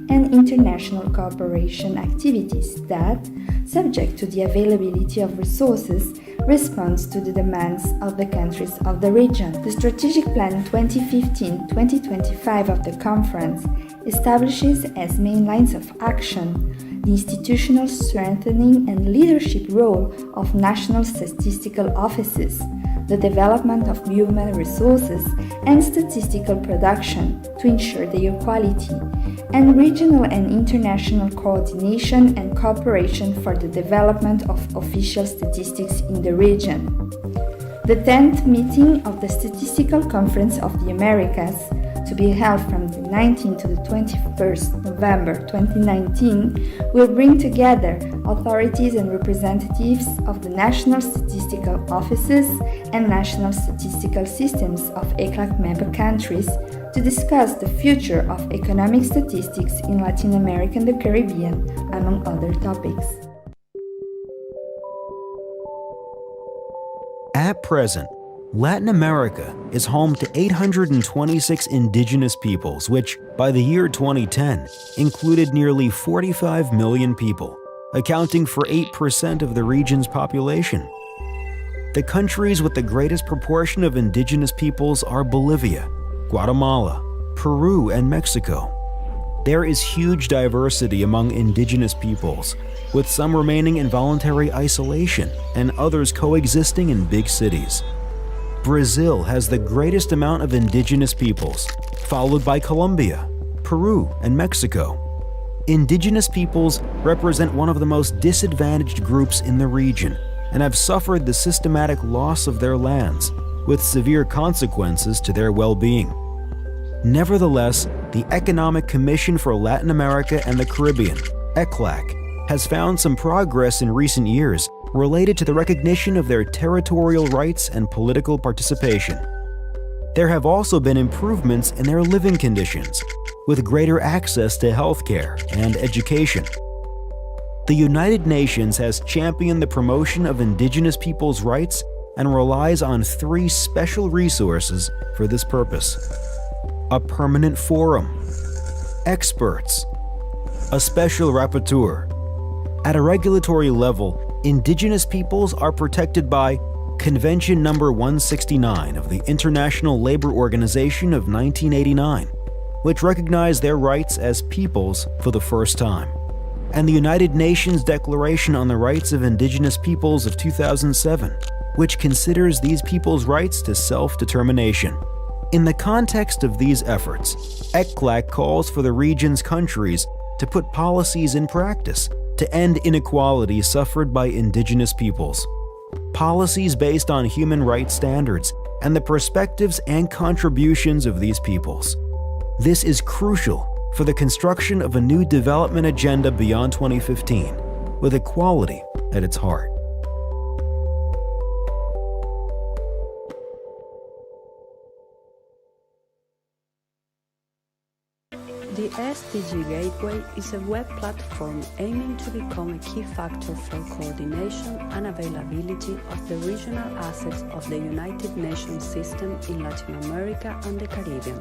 and international cooperation activities that, subject to the availability of resources, responds to the demands of the countries of the region. The Strategic Plan 2015-2025 of the conference establishes as main lines of action the institutional strengthening and leadership role of national statistical offices, the development of human resources and statistical production to ensure their quality, and regional and international coordination and cooperation for the development of official statistics in the region. The 10th meeting of the Statistical Conference of the Americas, to be held from the 19th to the 21st November 2019, will bring together authorities and representatives of the national statistical offices and national statistical systems of ECLAC member countries to discuss the future of economic statistics in Latin America and the Caribbean, among other topics. At present, Latin America is home to 826 indigenous peoples, which, by the year 2010, included nearly 45 million people, accounting for 8% of the region's population. The countries with the greatest proportion of indigenous peoples are Bolivia, Guatemala, Peru, and Mexico. There is huge diversity among indigenous peoples, with some remaining in voluntary isolation and others coexisting in big cities. Brazil has the greatest amount of indigenous peoples, followed by Colombia, Peru, and Mexico. Indigenous peoples represent one of the most disadvantaged groups in the region and have suffered the systematic loss of their lands, with severe consequences to their well-being. Nevertheless, the Economic Commission for Latin America and the Caribbean, ECLAC, has found some progress in recent years related to the recognition of their territorial rights and political participation. There have also been improvements in their living conditions, with greater access to healthcare and education. The United Nations has championed the promotion of indigenous peoples' rights and relies on 3 special resources for this purpose: a permanent forum, experts, a special rapporteur. At a regulatory level, indigenous peoples are protected by Convention number 169 of the International Labor Organization of 1989, which recognized their rights as peoples for the first time, and the United Nations Declaration on the Rights of Indigenous Peoples of 2007, which considers these peoples' rights to self-determination. In the context of these efforts, ECLAC calls for the region's countries to put policies in practice to end inequality suffered by indigenous peoples. Policies based on human rights standards and the perspectives and contributions of these peoples. This is crucial for the construction of a new development agenda beyond 2015, with equality at its heart. The Sdg Gateway is a web platform aiming to become a key factor for coordination and availability of the regional assets of the United Nations system in Latin America and the Caribbean.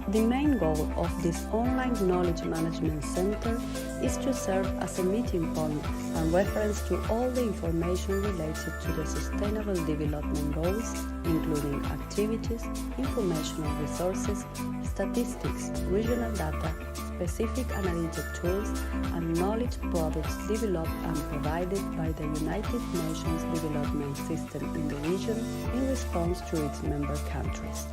The main goal of this online knowledge management center is to serve as a meeting point and reference to all the information related to the Sustainable Development Goals, including activities, informational resources, statistics, regional data, specific analytic tools, and knowledge products developed and provided by the United Nations Development System in the region in response to its member countries.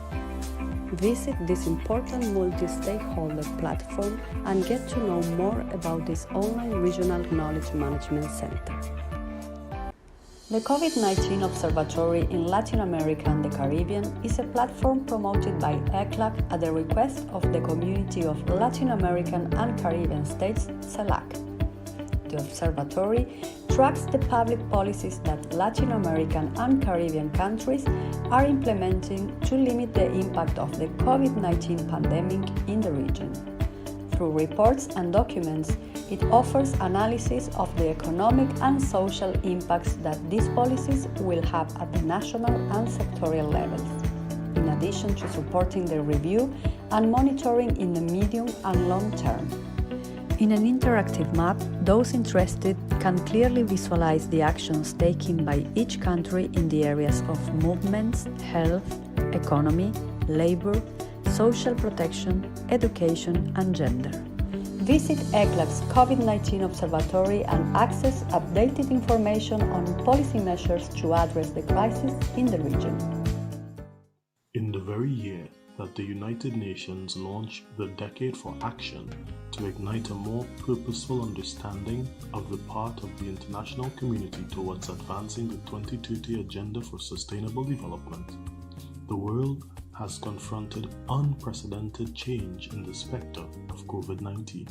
Visit this important multi-stakeholder platform and get to know more about this online regional knowledge management center. The COVID-19 Observatory in Latin America and the Caribbean is a platform promoted by ECLAC at the request of the Community of Latin American and Caribbean States, CELAC. The observatory tracks the public policies that Latin American and Caribbean countries are implementing to limit the impact of the COVID-19 pandemic in the region. Through reports and documents, it offers analysis of the economic and social impacts that these policies will have at the national and sectorial levels, in addition to supporting the review and monitoring in the medium and long term. In an interactive map, those interested can clearly visualize the actions taken by each country in the areas of movements, health, economy, labor, social protection, education, and gender. Visit ECLAC's COVID-19 Observatory and access updated information on policy measures to address the crisis in the region. In the very year that the United Nations launched the Decade for Action to ignite a more purposeful understanding of the part of the international community towards advancing the 2030 Agenda for Sustainable Development, the world has confronted unprecedented change in the specter of COVID-19.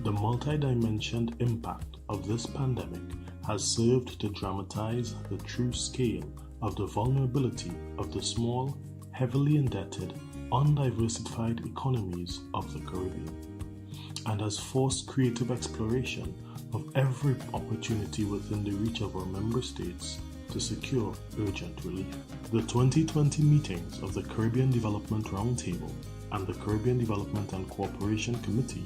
The multi-dimensioned impact of this pandemic has served to dramatize the true scale of the vulnerability of the small, heavily indebted, undiversified economies of the Caribbean, and has forced creative exploration of every opportunity within the reach of our member states to secure urgent relief. The 2020 meetings of the Caribbean Development Roundtable and the Caribbean Development and Cooperation Committee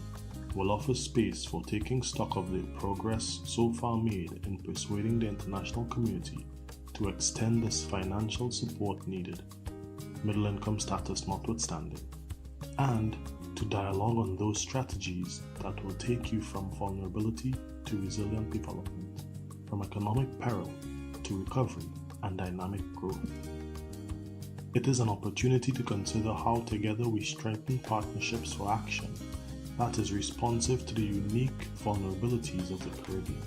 will offer space for taking stock of the progress so far made in persuading the international community to extend this financial support needed, middle income status notwithstanding, and to dialogue on those strategies that will take you from vulnerability to resilient development, from economic peril to recovery and dynamic growth. It is an opportunity to consider how together we strengthen partnerships for action that is responsive to the unique vulnerabilities of the Caribbean,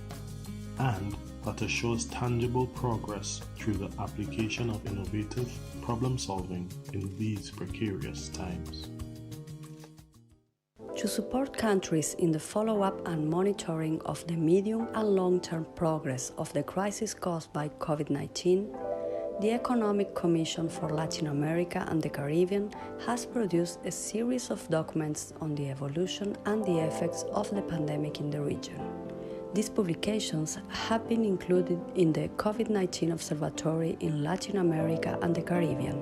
and that assures tangible progress through the application of innovative problem solving in these precarious times. To support countries in the follow-up and monitoring of the medium and long-term progress of the crisis caused by COVID-19, the Economic Commission for Latin America and the Caribbean has produced a series of documents on the evolution and the effects of the pandemic in the region. These publications have been included in the COVID-19 Observatory in Latin America and the Caribbean,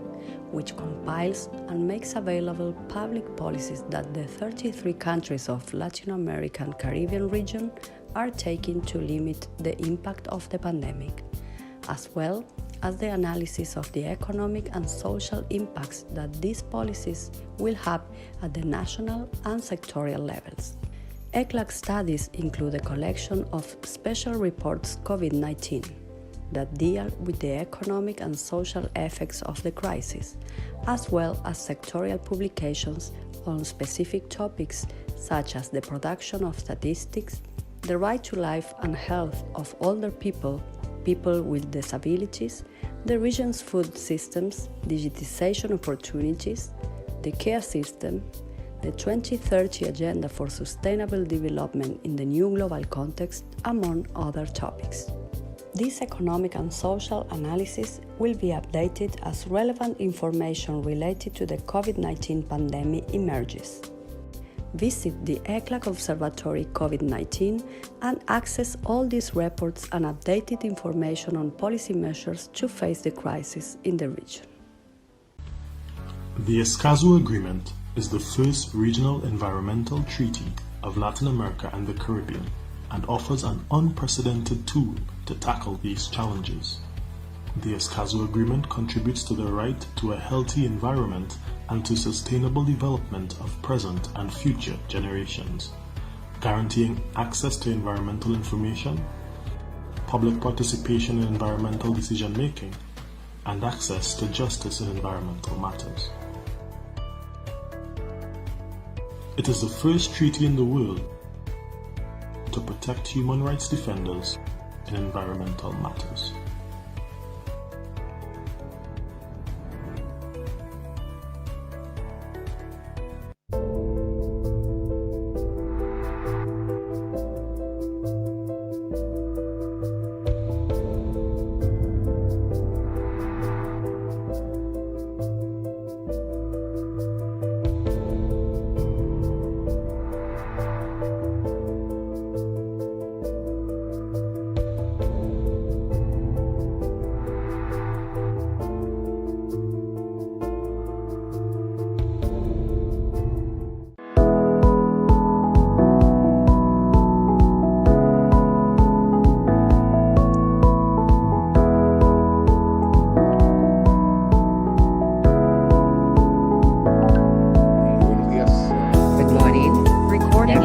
which compiles and makes available public policies that the 33 countries of Latin America and Caribbean region are taking to limit the impact of the pandemic, as well as the analysis of the economic and social impacts that these policies will have at the national and sectorial levels. ECLAC studies include a collection of special reports COVID-19 that deal with the economic and social effects of the crisis, as well as sectorial publications on specific topics such as the production of statistics, the right to life and health of older people, people with disabilities, the region's food systems, digitization opportunities, the care system, the 2030 Agenda for Sustainable Development in the new global context, among other topics. This economic and social analysis will be updated as relevant information related to the COVID-19 pandemic emerges. Visit the ECLAC Observatory COVID-19 and access all these reports and updated information on policy measures to face the crisis in the region. The Escazú Agreement is the first regional environmental treaty of Latin America and the Caribbean and offers an unprecedented tool to tackle these challenges. The Escazú Agreement contributes to the right to a healthy environment and to sustainable development of present and future generations, guaranteeing access to environmental information, public participation in environmental decision-making, and access to justice in environmental matters. It is the first treaty in the world to protect human rights defenders in environmental matters.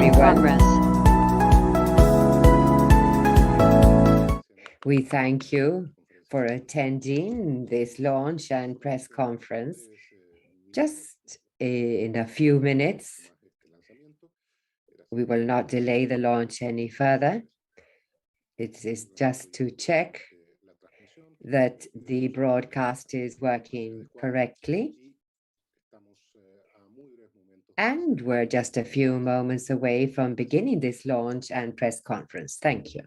everyone. progress. We thank you for attending this launch and press conference. Just in a few minutes, we will not delay the launch any further. It is just to check that the broadcast is working correctly. And we're just a few moments away from beginning this launch and press conference. Thank you.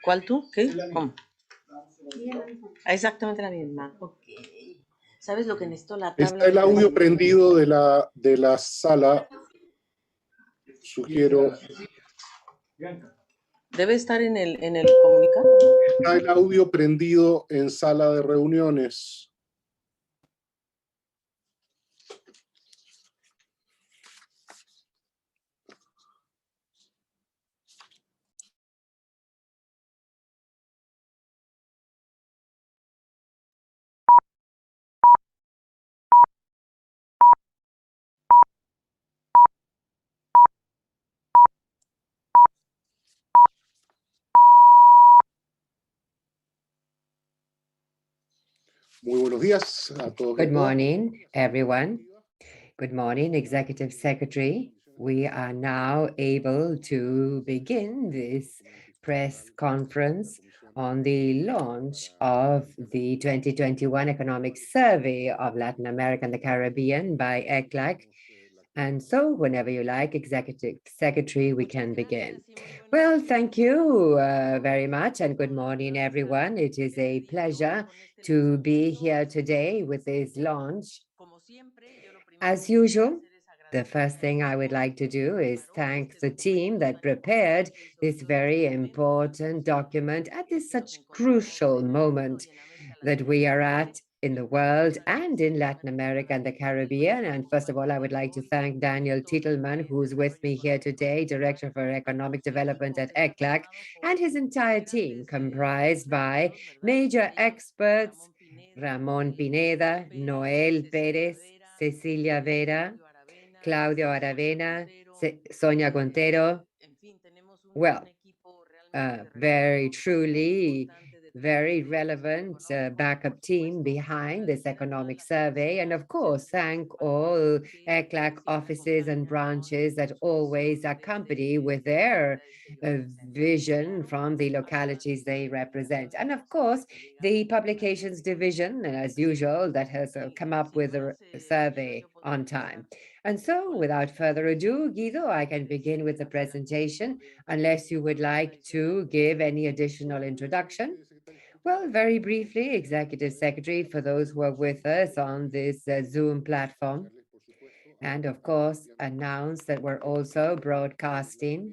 ¿Cuál tú? ¿Qué? ¿Cómo? Exactamente la misma. Ok. ¿Sabes lo que necesito? La tabla. Está el audio prendido de la sala. Sugiero. Debe estar en el comunicado. Está el audio prendido en sala de reuniones. Muy buenos días a todos. Good morning, everyone. Good morning, Executive Secretary. We are now able to begin this press conference on the launch of the 2021 Economic Survey of Latin America and the Caribbean by ECLAC. And so whenever you like, Executive Secretary, we can begin. Well, thank you very much and good morning, everyone. It is a pleasure to be here today with this launch. As usual, the first thing I would like to do is thank the team that prepared this very important document at this such crucial moment that we are at in the world and in Latin America and the Caribbean. And first of all, I would like to thank Daniel Titelman, who's with me here today, Director for Economic Development at ECLAC, and his entire team, comprised by major experts, Ramon Pineda, Noel Pérez, Cecilia Vera, Claudio Aravena, Sonia Contero. Well, very truly very relevant backup team behind this economic survey. And of course, thank all ECLAC offices and branches that always accompany with their vision from the localities they represent. And of course, the publications division, as usual, that has come up with a survey on time. And so without further ado, Guido, I can begin with the presentation, unless you would like to give any additional introduction. Well, very briefly, Executive Secretary, for those who are with us on this Zoom platform, and of course, announce that we're also broadcasting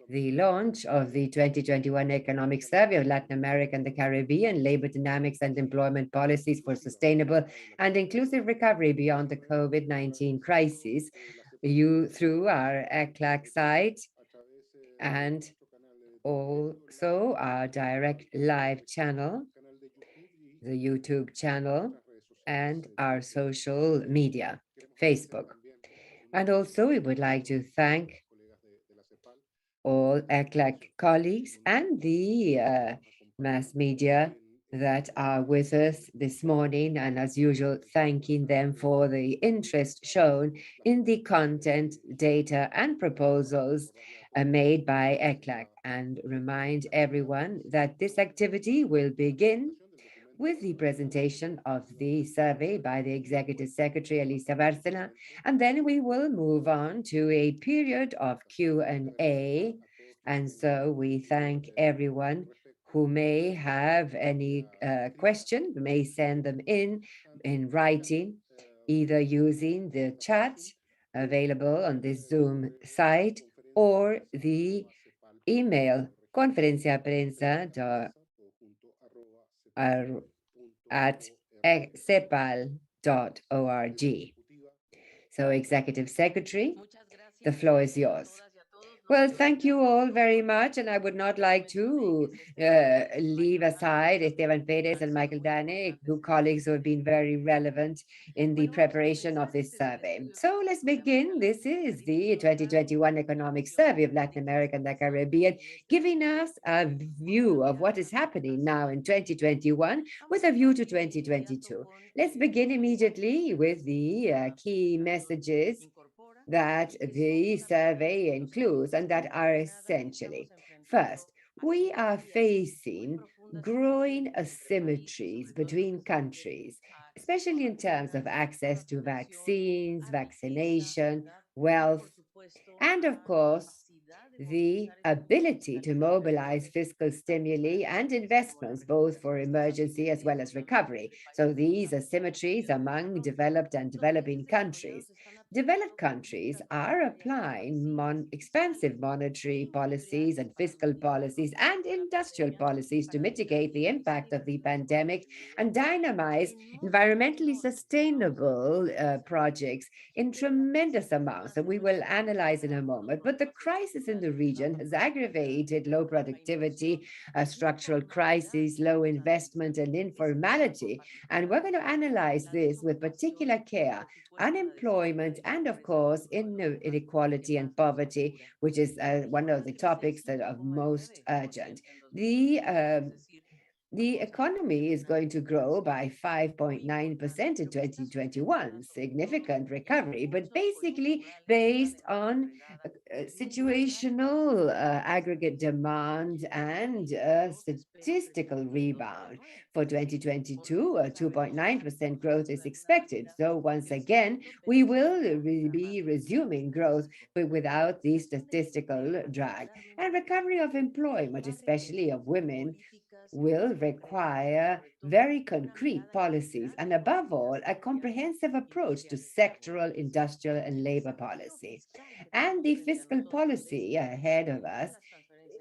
the launch of the 2021 Economic Survey of Latin America and the Caribbean, Labor Dynamics and Employment Policies for Sustainable and Inclusive Recovery Beyond the COVID-19 Crisis, through our ECLAC site and also our direct live channel, the YouTube channel, and our social media, Facebook. And also we would like to thank all ECLAC colleagues and the mass media that are with us this morning, and as usual, thanking them for the interest shown in the content, data, and proposals made by ECLAC, and remind everyone that this activity will begin with the presentation of the survey by the Executive Secretary, Alicia Bárcena, and then we will move on to a period of Q&A. And so we thank everyone who may have any question, may send them in writing, either using the chat available on this Zoom site or the email conferenciaprensa at cepal.org. So, Executive Secretary, the floor is yours. Well, thank you all very much. And I would not like to leave aside Esteban Perez and Michael Dane, two colleagues who have been very relevant in the preparation of this survey. So let's begin. This is the 2021 Economic Survey of Latin America and the Caribbean, giving us a view of what is happening now in 2021 with a view to 2022. Let's begin immediately with the key messages that the survey includes and that are essentially. First, we are facing growing asymmetries between countries, especially in terms of access to vaccines, vaccination, wealth, and of course, the ability to mobilize fiscal stimuli and investments, both for emergency as well as recovery. So these asymmetries among developed and developing countries. Developed countries are applying expansive monetary policies and fiscal policies and industrial policies to mitigate the impact of the pandemic and dynamize environmentally sustainable projects in tremendous amounts that we will analyze in a moment. But the crisis in the region has aggravated low productivity, structural crises, low investment, and informality. And we're going to analyze this with particular care: unemployment, and of course, inequality and poverty, which is one of the topics that are most urgent. The economy is going to grow by 5.9% in 2021, significant recovery, but basically based on situational aggregate demand and statistical rebound. For 2022, a 2.9% growth is expected. So once again, we will be resuming growth, but without the statistical drag. And recovery of employment, especially of women, will require very concrete policies and, above all, a comprehensive approach to sectoral, industrial, and labor policy. And the fiscal policy ahead of us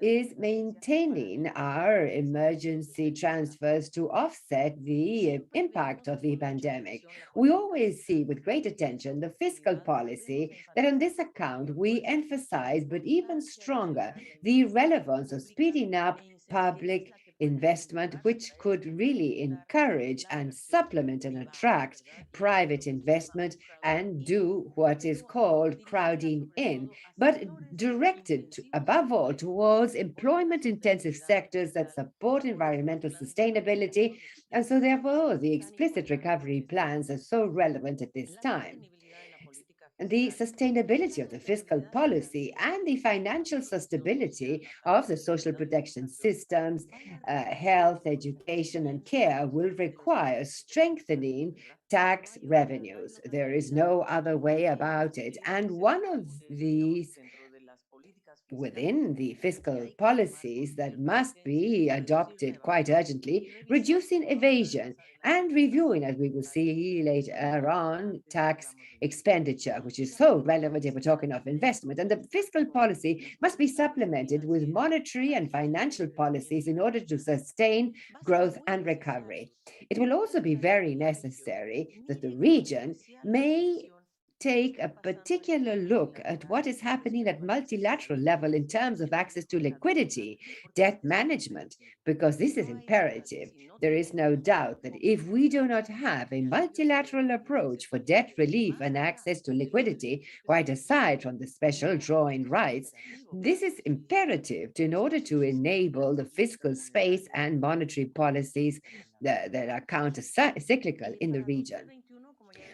is maintaining our emergency transfers to offset the impact of the pandemic. We always see with great attention the fiscal policy that on this account we emphasize, but even stronger, the relevance of speeding up public investment, which could really encourage and supplement and attract private investment and do what is called crowding in, but directed above all towards employment-intensive sectors that support environmental sustainability. And so therefore, the explicit recovery plans are so relevant at this time. The sustainability of the fiscal policy and the financial sustainability of the social protection systems, health, education, and care will require strengthening tax revenues. There is no other way about it. And one of these within the fiscal policies that must be adopted quite urgently, reducing evasion and reviewing, as we will see later on, tax expenditure, which is so relevant if we're talking of investment. And the fiscal policy must be supplemented with monetary and financial policies in order to sustain growth and recovery. It will also be very necessary that the region may take a particular look at what is happening at multilateral level in terms of access to liquidity, debt management, because this is imperative. There is no doubt that if we do not have a multilateral approach for debt relief and access to liquidity, quite aside from the special drawing rights, this is imperative in order to enable the fiscal space and monetary policies that are counter-cyclical in the region.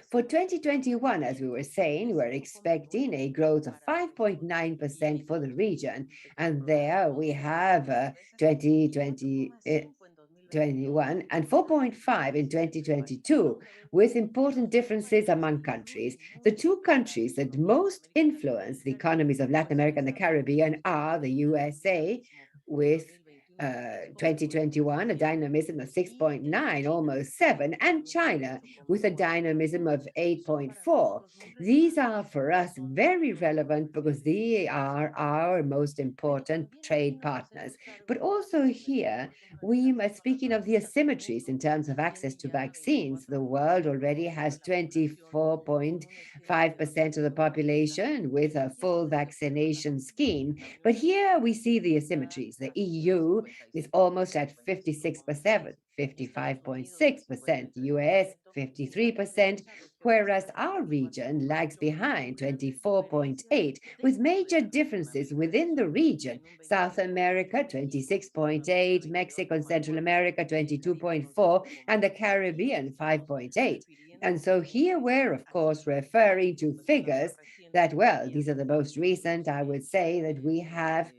For 2021, as we were saying, we're expecting a growth of 5.9% for the region. And there we have 2021 and 4.5 in 2022, with important differences among countries. The two countries that most influence the economies of Latin America and the Caribbean are the USA, with 2021, a dynamism of 6.9, almost 7, and China with a dynamism of 8.4. These are for us very relevant because they are our most important trade partners. But also here, we are speaking of the asymmetries in terms of access to vaccines. The world already has 24.5% of the population with a full vaccination scheme. But here we see the asymmetries. The EU is almost at 56%, 55.6%, US 53%, whereas our region lags behind 24.8%, with major differences within the region. South America 26.8%, Mexico and Central America 22.4%, and the Caribbean 5.8%. And so here we're, of course, referring to figures that, well, these are the most recent, I would say, that we have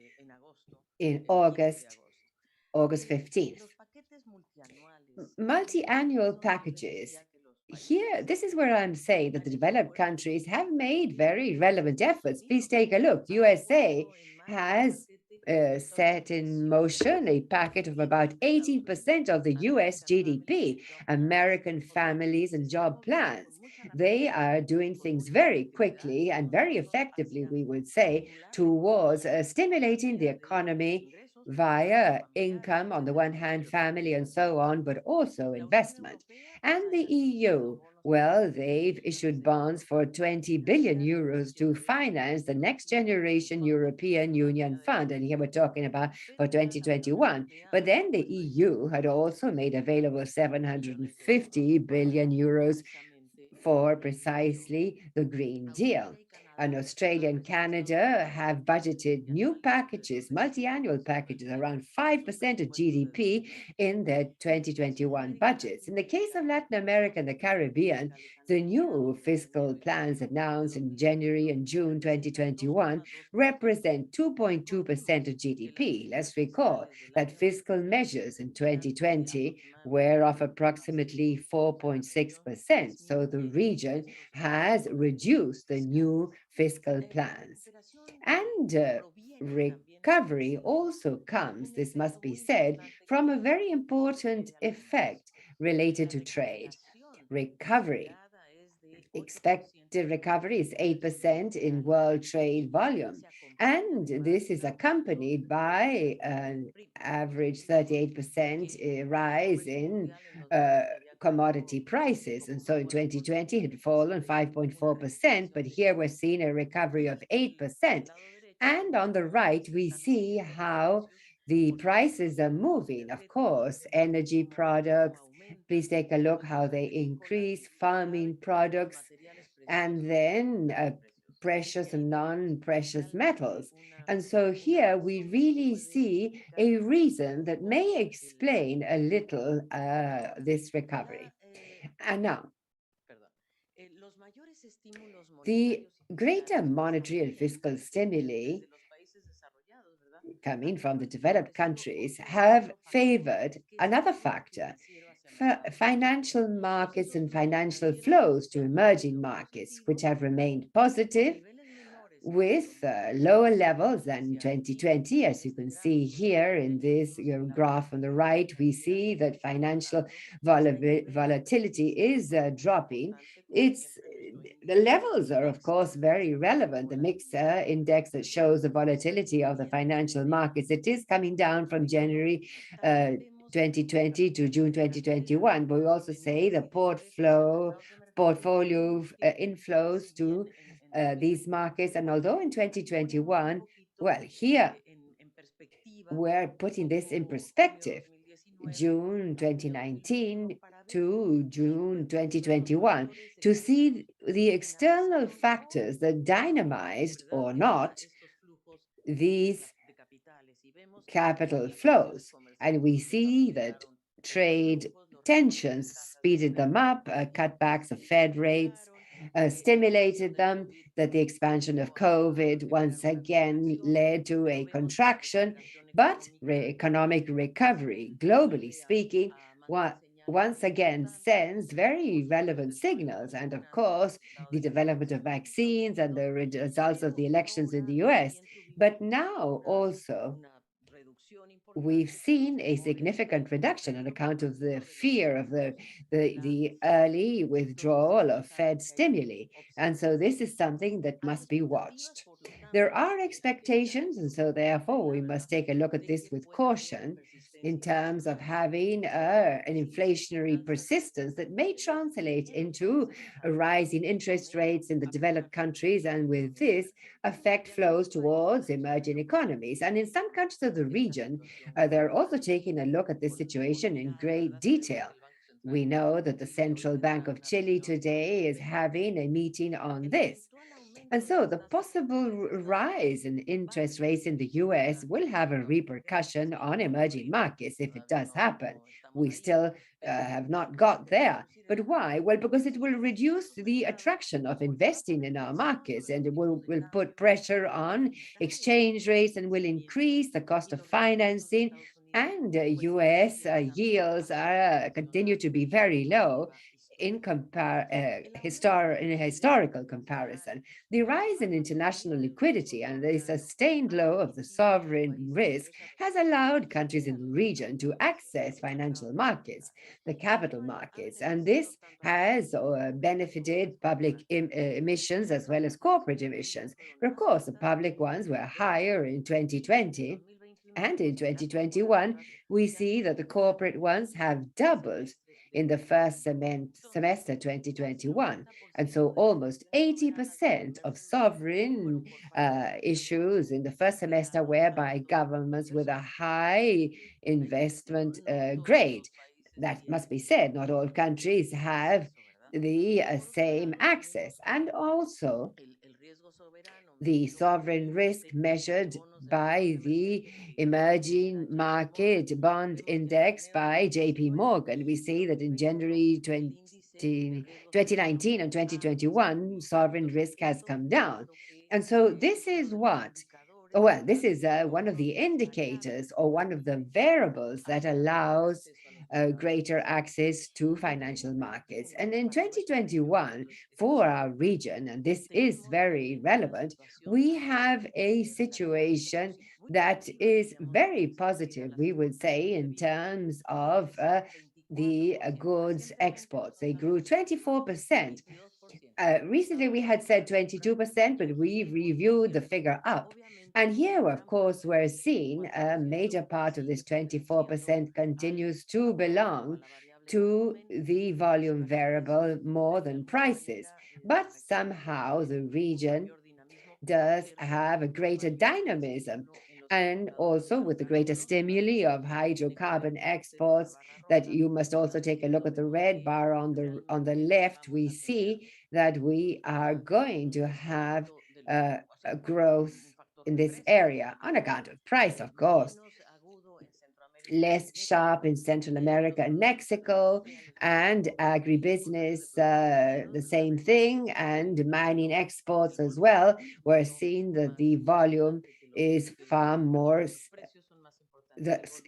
in August 15th. Multi-annual packages here, this is where I'm saying that the developed countries have made very relevant efforts. Please take a look. USA has set in motion a packet of about 80% of the US GDP, American families and job plans. They are doing things very quickly and very effectively, we would say, towards stimulating the economy via income, on the one hand, family and so on, but also investment. And the EU, well, they've issued bonds for 20 billion euros to finance the next generation European Union Fund. And here we're talking about for 2021. But then the EU had also made available 750 billion euros for precisely the Green Deal. And Australia and Canada have budgeted new packages, multi-annual packages, around 5% of GDP in their 2021 budgets. In the case of Latin America and the Caribbean, the new fiscal plans announced in January and June 2021 represent 2.2% of GDP. Let's recall that fiscal measures in 2020 were of approximately 4.6%. So the region has reduced the new fiscal plans. And recovery also comes, this must be said, from a very important effect related to trade. Recovery, expected recovery is 8% in world trade volume. And this is accompanied by an average 38% rise in commodity prices. And so in 2020, it had fallen 5.4%, but here we're seeing a recovery of 8%. And on the right, we see how the prices are moving. Of course, energy products, please take a look how they increase, farming products, and then precious and non-precious metals. And so here we really see a reason that may explain a little this recovery. And now, the greater monetary and fiscal stimuli coming from the developed countries have favored another factor, financial markets and financial flows to emerging markets, which have remained positive with lower levels than 2020. As you can see here in this graph on the right, we see that financial volatility is dropping. The levels are, of course, very relevant. The mixed index that shows the volatility of the financial markets, it is coming down from January 2020 to June 2021. But we also say the portfolio inflows to these markets. And although in 2021, well, here we're putting this in perspective, June 2019 to June 2021, to see the external factors that dynamized or not these capital flows. And we see that trade tensions speeded them up, cutbacks of Fed rates stimulated them, that the expansion of COVID once again led to a contraction, but economic recovery, globally speaking, once again sends very relevant signals. And of course, the development of vaccines and the results of the elections in the US. But now also, we've seen a significant reduction on account of the fear of the early withdrawal of Fed stimuli. And so this is something that must be watched. There are expectations, and so therefore we must take a look at this with caution in terms of having an inflationary persistence that may translate into a rise in interest rates in the developed countries, and with this affect flows towards emerging economies. And in some countries of the region, they're also taking a look at this situation in great detail. We know that the Central Bank of Chile today is having a meeting on this. And so the possible rise in interest rates in the US will have a repercussion on emerging markets if it does happen. We still have not got there. But why? Well, because it will reduce the attraction of investing in our markets, and it will put pressure on exchange rates and will increase the cost of financing. And US yields continue to be very low. in a historical comparison, the rise in international liquidity and the sustained low of the sovereign risk has allowed countries in the region to access financial markets, the capital markets, and this has benefited public emissions as well as corporate emissions. But of course, the public ones were higher in 2020, and in 2021, we see that the corporate ones have doubled in the first semester 2021. And so almost 80% of sovereign issues in the first semester were by governments with a high investment grade. That must be said, not all countries have the same access. And also, the sovereign risk measured by the emerging market bond index by JP Morgan. We see that in January 2019 and 2021, sovereign risk has come down. And so this is what? Well, this is one of the indicators or one of the variables that allows greater access to financial markets. And in 2021, for our region, and this is very relevant, we have a situation that is very positive, we would say, in terms of the goods exports. They grew 24%. Recently, we had said 22%, but we reviewed the figure up. And here, of course, we're seeing a major part of this 24% continues to belong to the volume variable more than prices. But somehow the region does have a greater dynamism, and also with the greater stimuli of hydrocarbon exports, that you must also take a look at the red bar on the left. We see that we are going to have a growth in this area on account of price, of course. Less sharp in Central America and Mexico, and agribusiness, the same thing, and mining exports as well. We're seeing that the volume is far more,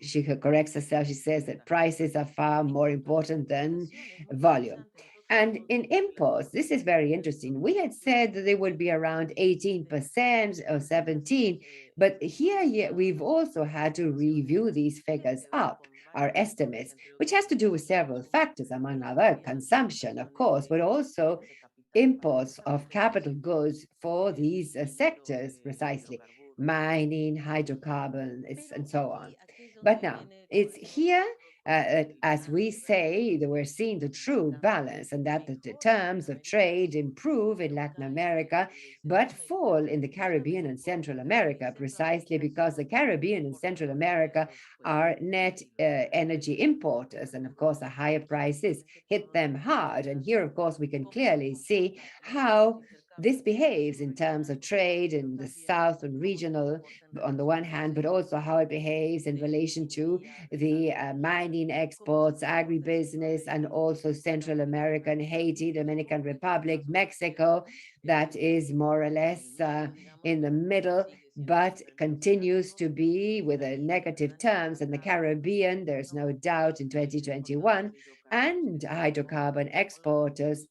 she corrects herself, she says that prices are far more important than volume. And in imports, this is very interesting. We had said that they would be around 18% or 17%, but here we've also had to review these figures up, our estimates, which has to do with several factors, among other consumption, of course, but also imports of capital goods for these sectors, precisely mining, hydrocarbons, and so on. But now, it's here, as we say, that we're seeing the true balance, and that the terms of trade improve in Latin America, but fall in the Caribbean and Central America, precisely because the Caribbean and Central America are net energy importers, and of course, the higher prices hit them hard. And here, of course, we can clearly see how this behaves in terms of trade in the south and regional on the one hand, but also how it behaves in relation to the mining exports, agribusiness, and also Central America, Haiti, Dominican Republic, Mexico, that is more or less in the middle, but continues to be with a negative terms. In the Caribbean, there's no doubt in 2021, and hydrocarbon exporters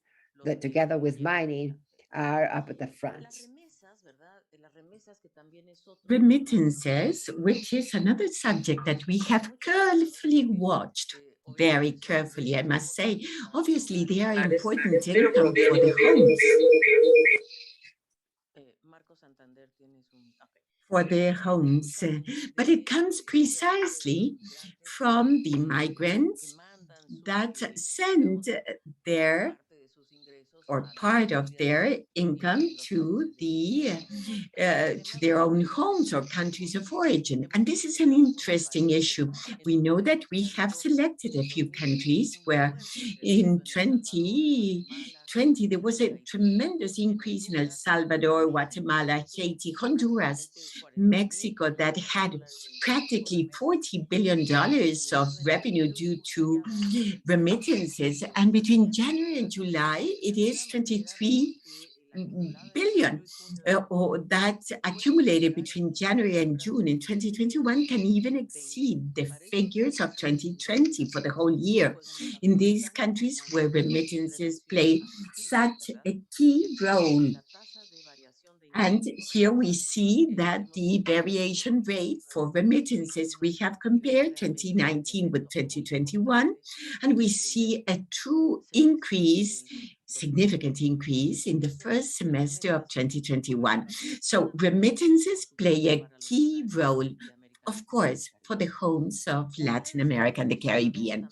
that together with mining are up at the front. Remittances, which is another subject that we have carefully watched, very carefully, I must say. Obviously, they are important income for the homes. For their homes, but it comes precisely from the migrants that send their or part of their income to their own homes or countries of origin. And this is an interesting issue. We know that we have selected a few countries where in 2020 there was a tremendous increase in El Salvador, Guatemala, Haiti, Honduras, Mexico, that had practically $40 billion of revenue due to remittances. And between January and July, it is 23 billion, or that accumulated between January and June in 2021 can even exceed the figures of 2020 for the whole year. In these countries where remittances play such a key role. And here we see that the variation rate for remittances, we have compared 2019 with 2021, and we see a true increase, significant increase in the first semester of 2021. So remittances play a key role, of course, for the homes of Latin America and the Caribbean.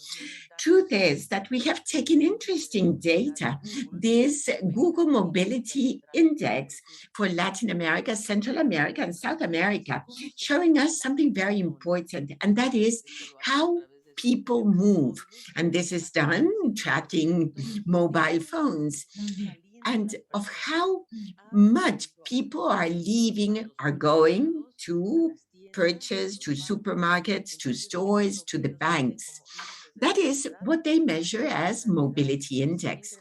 Truth is that we have taken interesting data, this Google Mobility Index for Latin America, Central America, and South America, showing us something very important, and that is how people move. And this is done tracking mobile phones, and of how much people are leaving, are going to purchase, to supermarkets, to stores, to the banks. That is what they measure as mobility index.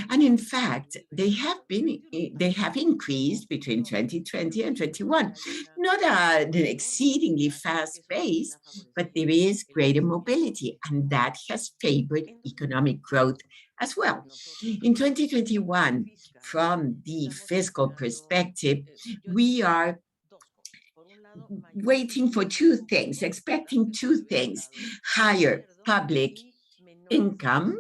And in fact, they have increased between 2020 and 21. Not at an exceedingly fast pace, but there is greater mobility, and that has favored economic growth as well. In 2021, from the fiscal perspective, we are waiting for two things, expecting two things: higher public income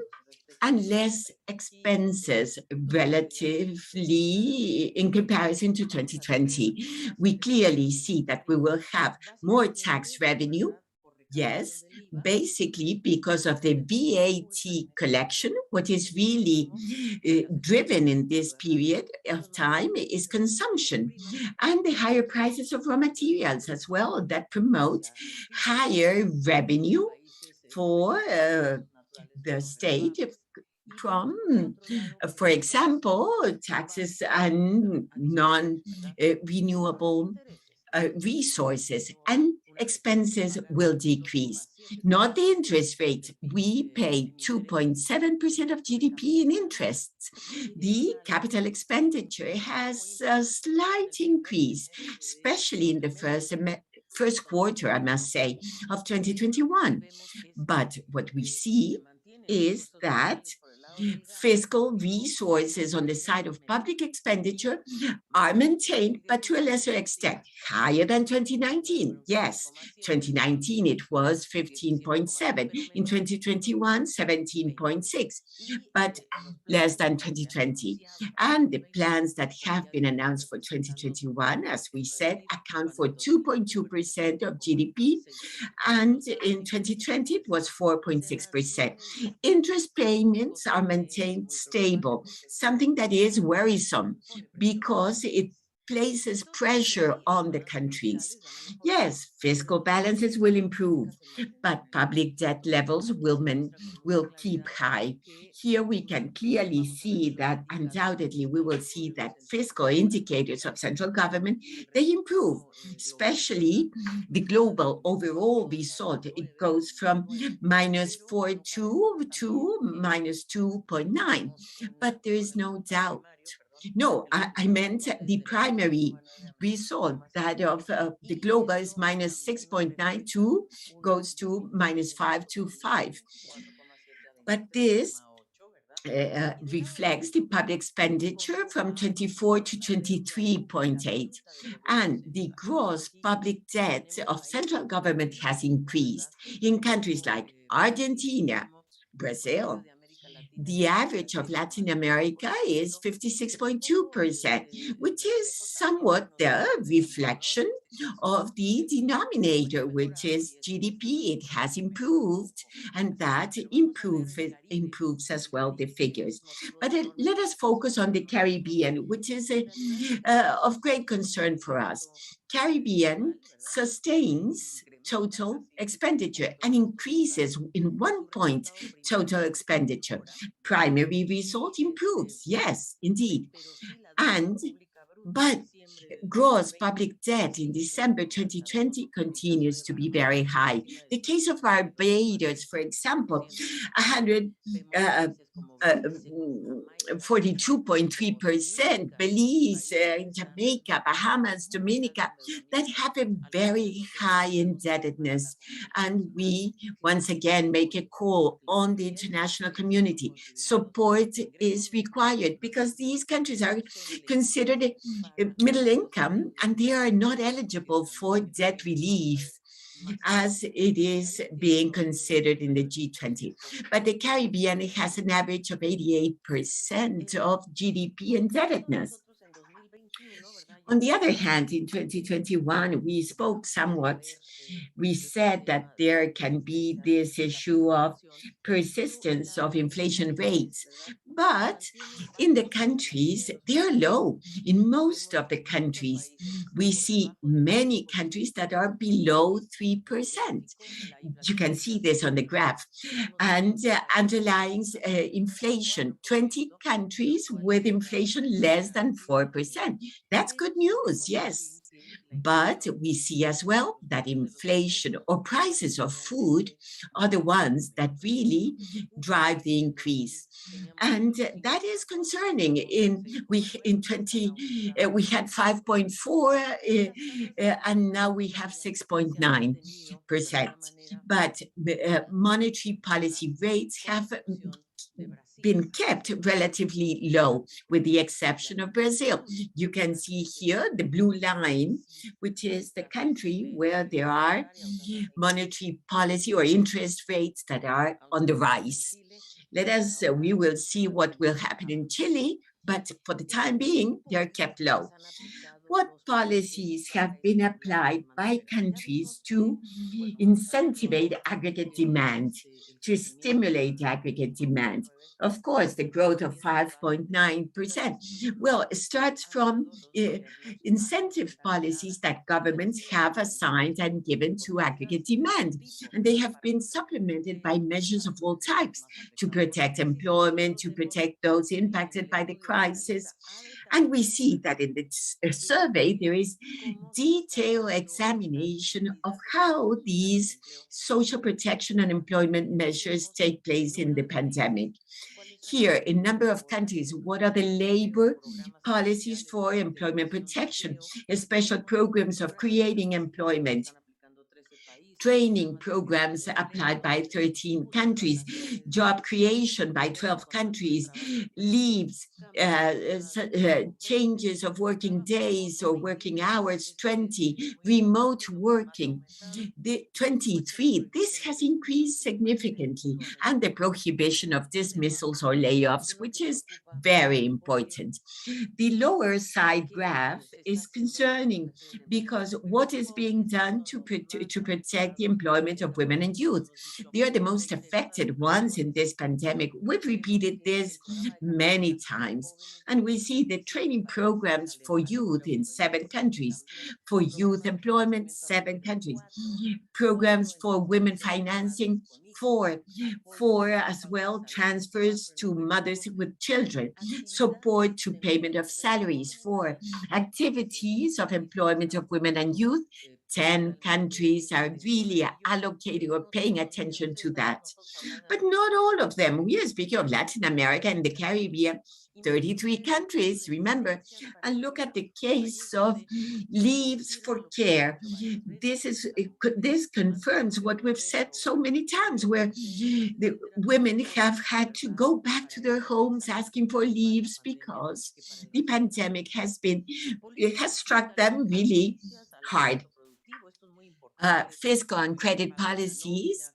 and less expenses relatively in comparison to 2020. We clearly see that we will have more tax revenue. Yes, basically because of the VAT collection. What is really driven in this period of time is consumption, and the higher prices of raw materials as well that promote higher revenue for the state from, for example, taxes and non-renewable resources, and expenses will decrease. Not the interest rate. We pay 2.7% of GDP in interests. The capital expenditure has a slight increase, especially in the first quarter, I must say, of 2021. But what we see is that fiscal resources on the side of public expenditure are maintained, but to a lesser extent, higher than 2019. Yes, 2019 it was 15.7, in 2021 17.6, but less than 2020. And the plans that have been announced for 2021, as we said, account for 2.2% of GDP, and in 2020 it was 4.6%. Interest payments are maintained stable, something that is worrisome because it places pressure on the countries. Yes, fiscal balances will improve, but public debt levels will keep high. Here we can clearly see that undoubtedly we will see that fiscal indicators of central government, they improve, especially the global overall result. It goes from -4.2 to -2.9, but there is no doubt. No, I meant the primary result, that of the global is -6.92, goes to -5.25. But this reflects the public expenditure from 24 to 23.8, and the gross public debt of central government has increased in countries like Argentina, Brazil. The average of Latin America is 56.2%, which is somewhat the reflection of the denominator, which is GDP. It has improved, and that improves as well the figures. But let us focus on the Caribbean, which is of great concern for us. Caribbean sustains total expenditure and increases in 1 point total expenditure. Primary result improves, yes, indeed. But gross public debt in December 2020 continues to be very high. The case of Barbados, for example, 42.3%, Belize, Jamaica, Bahamas, Dominica, that have a very high indebtedness. And we once again make a call on the international community. Support is required because these countries are considered middle income and they are not eligible for debt relief as it is being considered in the G20. But the Caribbean has an average of 88% of GDP indebtedness. On the other hand, in 2021, we spoke somewhat. We said that there can be this issue of persistence of inflation rates, but in the countries, they're low. In most of the countries, we see many countries that are below 3%. You can see this on the graph. And underlying inflation, 20 countries with inflation less than 4%. That's good news, yes. But we see as well that inflation or prices of food are the ones that really drive the increase. And that is concerning. We had 5.4 and now we have 6.9%. But monetary policy rates have been kept relatively low, with the exception of Brazil. You can see here the blue line, which is the country where there are monetary policy or interest rates that are on the rise. We will see what will happen in Chile, but for the time being, they are kept low. What policies have been applied by countries to incentivize aggregate demand, to stimulate aggregate demand? Of course, the growth of 5.9%. Well, it starts from incentive policies that governments have assigned and given to aggregate demand. And they have been supplemented by measures of all types to protect employment, to protect those impacted by the crisis. And we see that in the survey, there is detailed examination of how these social protection and employment measures take place in the pandemic. Here, in a number of countries, what are the labor policies for employment protection, special programs of creating employment, training programs applied by 13 countries, job creation by 12 countries, leaves, changes of working days or working hours, 20, remote working, 23. This has increased significantly, and the prohibition of dismissals or layoffs, which is very important. The lower side graph is concerning because what is being done to protect the employment of women and youth? They are the most affected ones in this pandemic. We've repeated this many times, and we see the training programs for youth in 7 countries, for youth employment, 7 countries, programs for women financing, 4 as well, transfers to mothers with children, support to payment of salaries, 4 activities of employment of women and youth. 10 countries are really allocating or paying attention to that. But not all of them. We are speaking of Latin America and the Caribbean, 33 countries, remember, and look at the case of leaves for care. This confirms what we've said so many times, where the women have had to go back to their homes asking for leaves because the pandemic has struck them really hard. Fiscal and credit policies,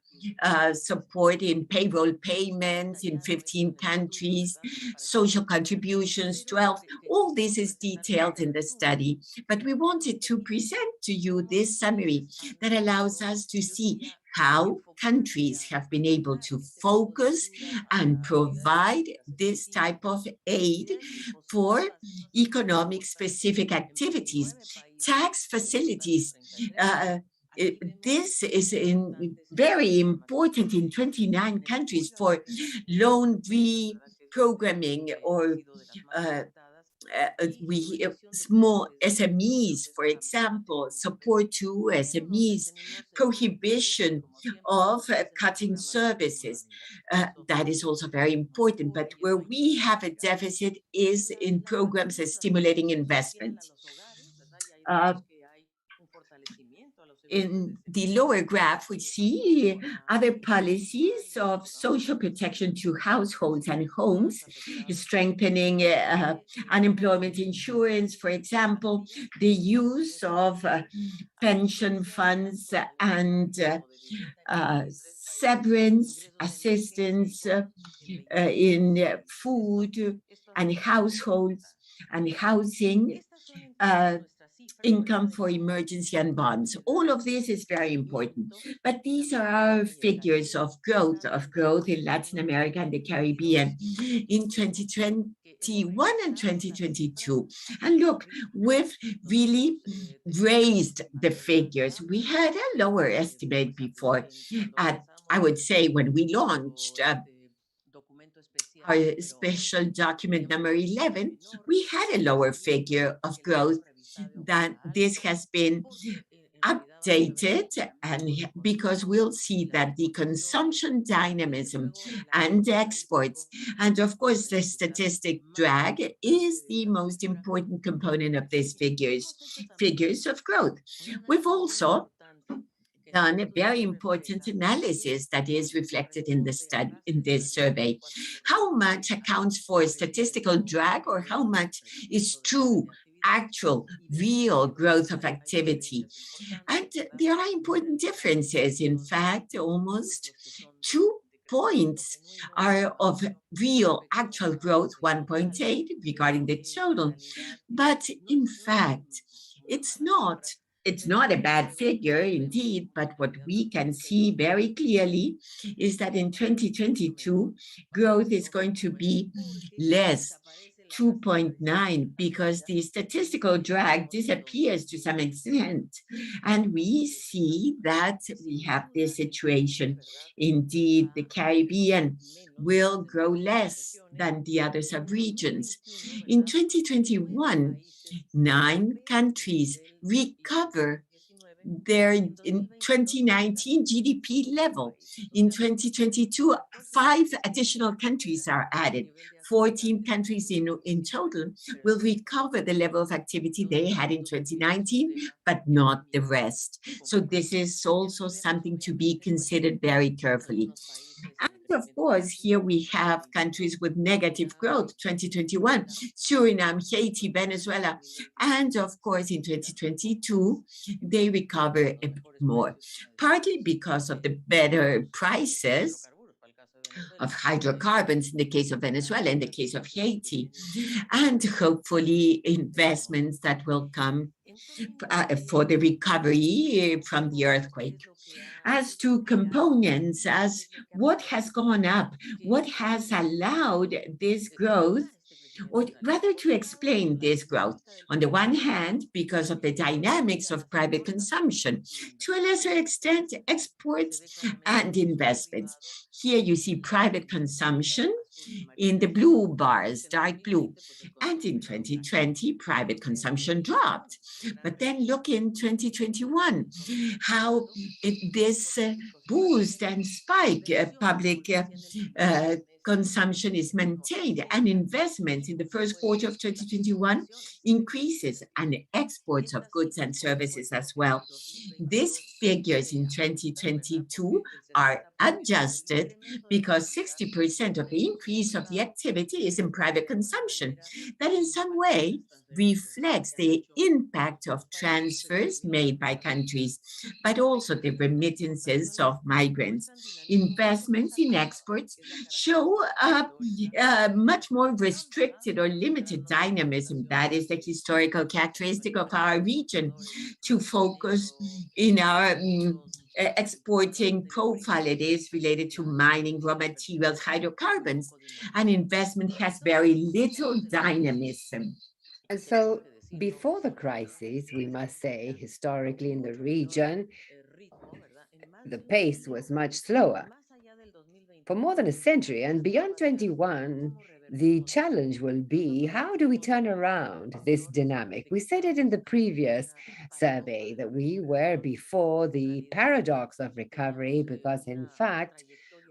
supporting payroll payments in 15 countries, social contributions, 12. All this is detailed in the study, but we wanted to present to you this summary that allows us to see how countries have been able to focus and provide this type of aid for economic specific activities, tax facilities. This is very important in 29 countries for loan reprogramming or small SMEs, for example, support to SMEs, prohibition of cutting services. That is also very important. But where we have a deficit is in programs of stimulating investment. In the lower graph, we see other policies of social protection to households and homes, strengthening unemployment insurance, for example, the use of pension funds and severance assistance in food and households and housing, income for emergency and bonds. All of this is very important. But these are our figures of growth in Latin America and the Caribbean in 2021 and 2022. And look, we've really raised the figures. We had a lower estimate before. I would say when we launched our special document number 11, we had a lower figure of growth. That this has been updated, and because we'll see that the consumption dynamism and exports, and of course the statistic drag is the most important component of these figures of growth. We've also done a very important analysis that is reflected in the study, in this survey. How much accounts for statistical drag, or how much is true actual real growth of activity? And there are important differences. In fact, almost 2 points are of real actual growth, 1.8 regarding the total. But in fact, it's not a bad figure indeed, but what we can see very clearly is that in 2022, growth is going to be less, 2.9, because the statistical drag disappears to some extent. And we see that we have this situation. Indeed, the Caribbean will grow less than the other sub-regions. In 2021, 9 countries recover their in 2019 GDP level. In 2022, 5 additional countries are added. 14 countries in total will recover the level of activity they had in 2019, but not the rest. So this is also something to be considered very carefully. And of course, here we have countries with negative growth, 2021, Suriname, Haiti, Venezuela, and of course in 2022, they recover a bit more, partly because of the better prices of hydrocarbons in the case of Venezuela, in the case of Haiti, and hopefully investments that will come for the recovery from the earthquake. As to components, as what has gone up, what has allowed this growth, or rather to explain this growth. On the one hand, because of the dynamics of private consumption, to a lesser extent, exports and investments. Here you see private consumption in the blue bars, dark blue. And in 2020, private consumption dropped. But then look in 2021, how this boost and spike public consumption is maintained, and investment in the first quarter of 2021 increases, and exports of goods and services as well. These figures in 2022 are adjusted because 60% of the increase of the activity is in private consumption. That in some way reflects the impact of transfers made by countries, but also the remittances of migrants. Investments in exports show much more restricted or limited dynamism. That is the historical characteristic of our region, to focus in our exporting profile. It is related to mining, raw materials, hydrocarbons, and investment has very little dynamism. And so before the crisis, we must say, historically in the region, the pace was much slower. For more than a century, and beyond 21, the challenge will be, how do we turn around this dynamic? We said it in the previous survey that we were before the paradox of recovery, because in fact,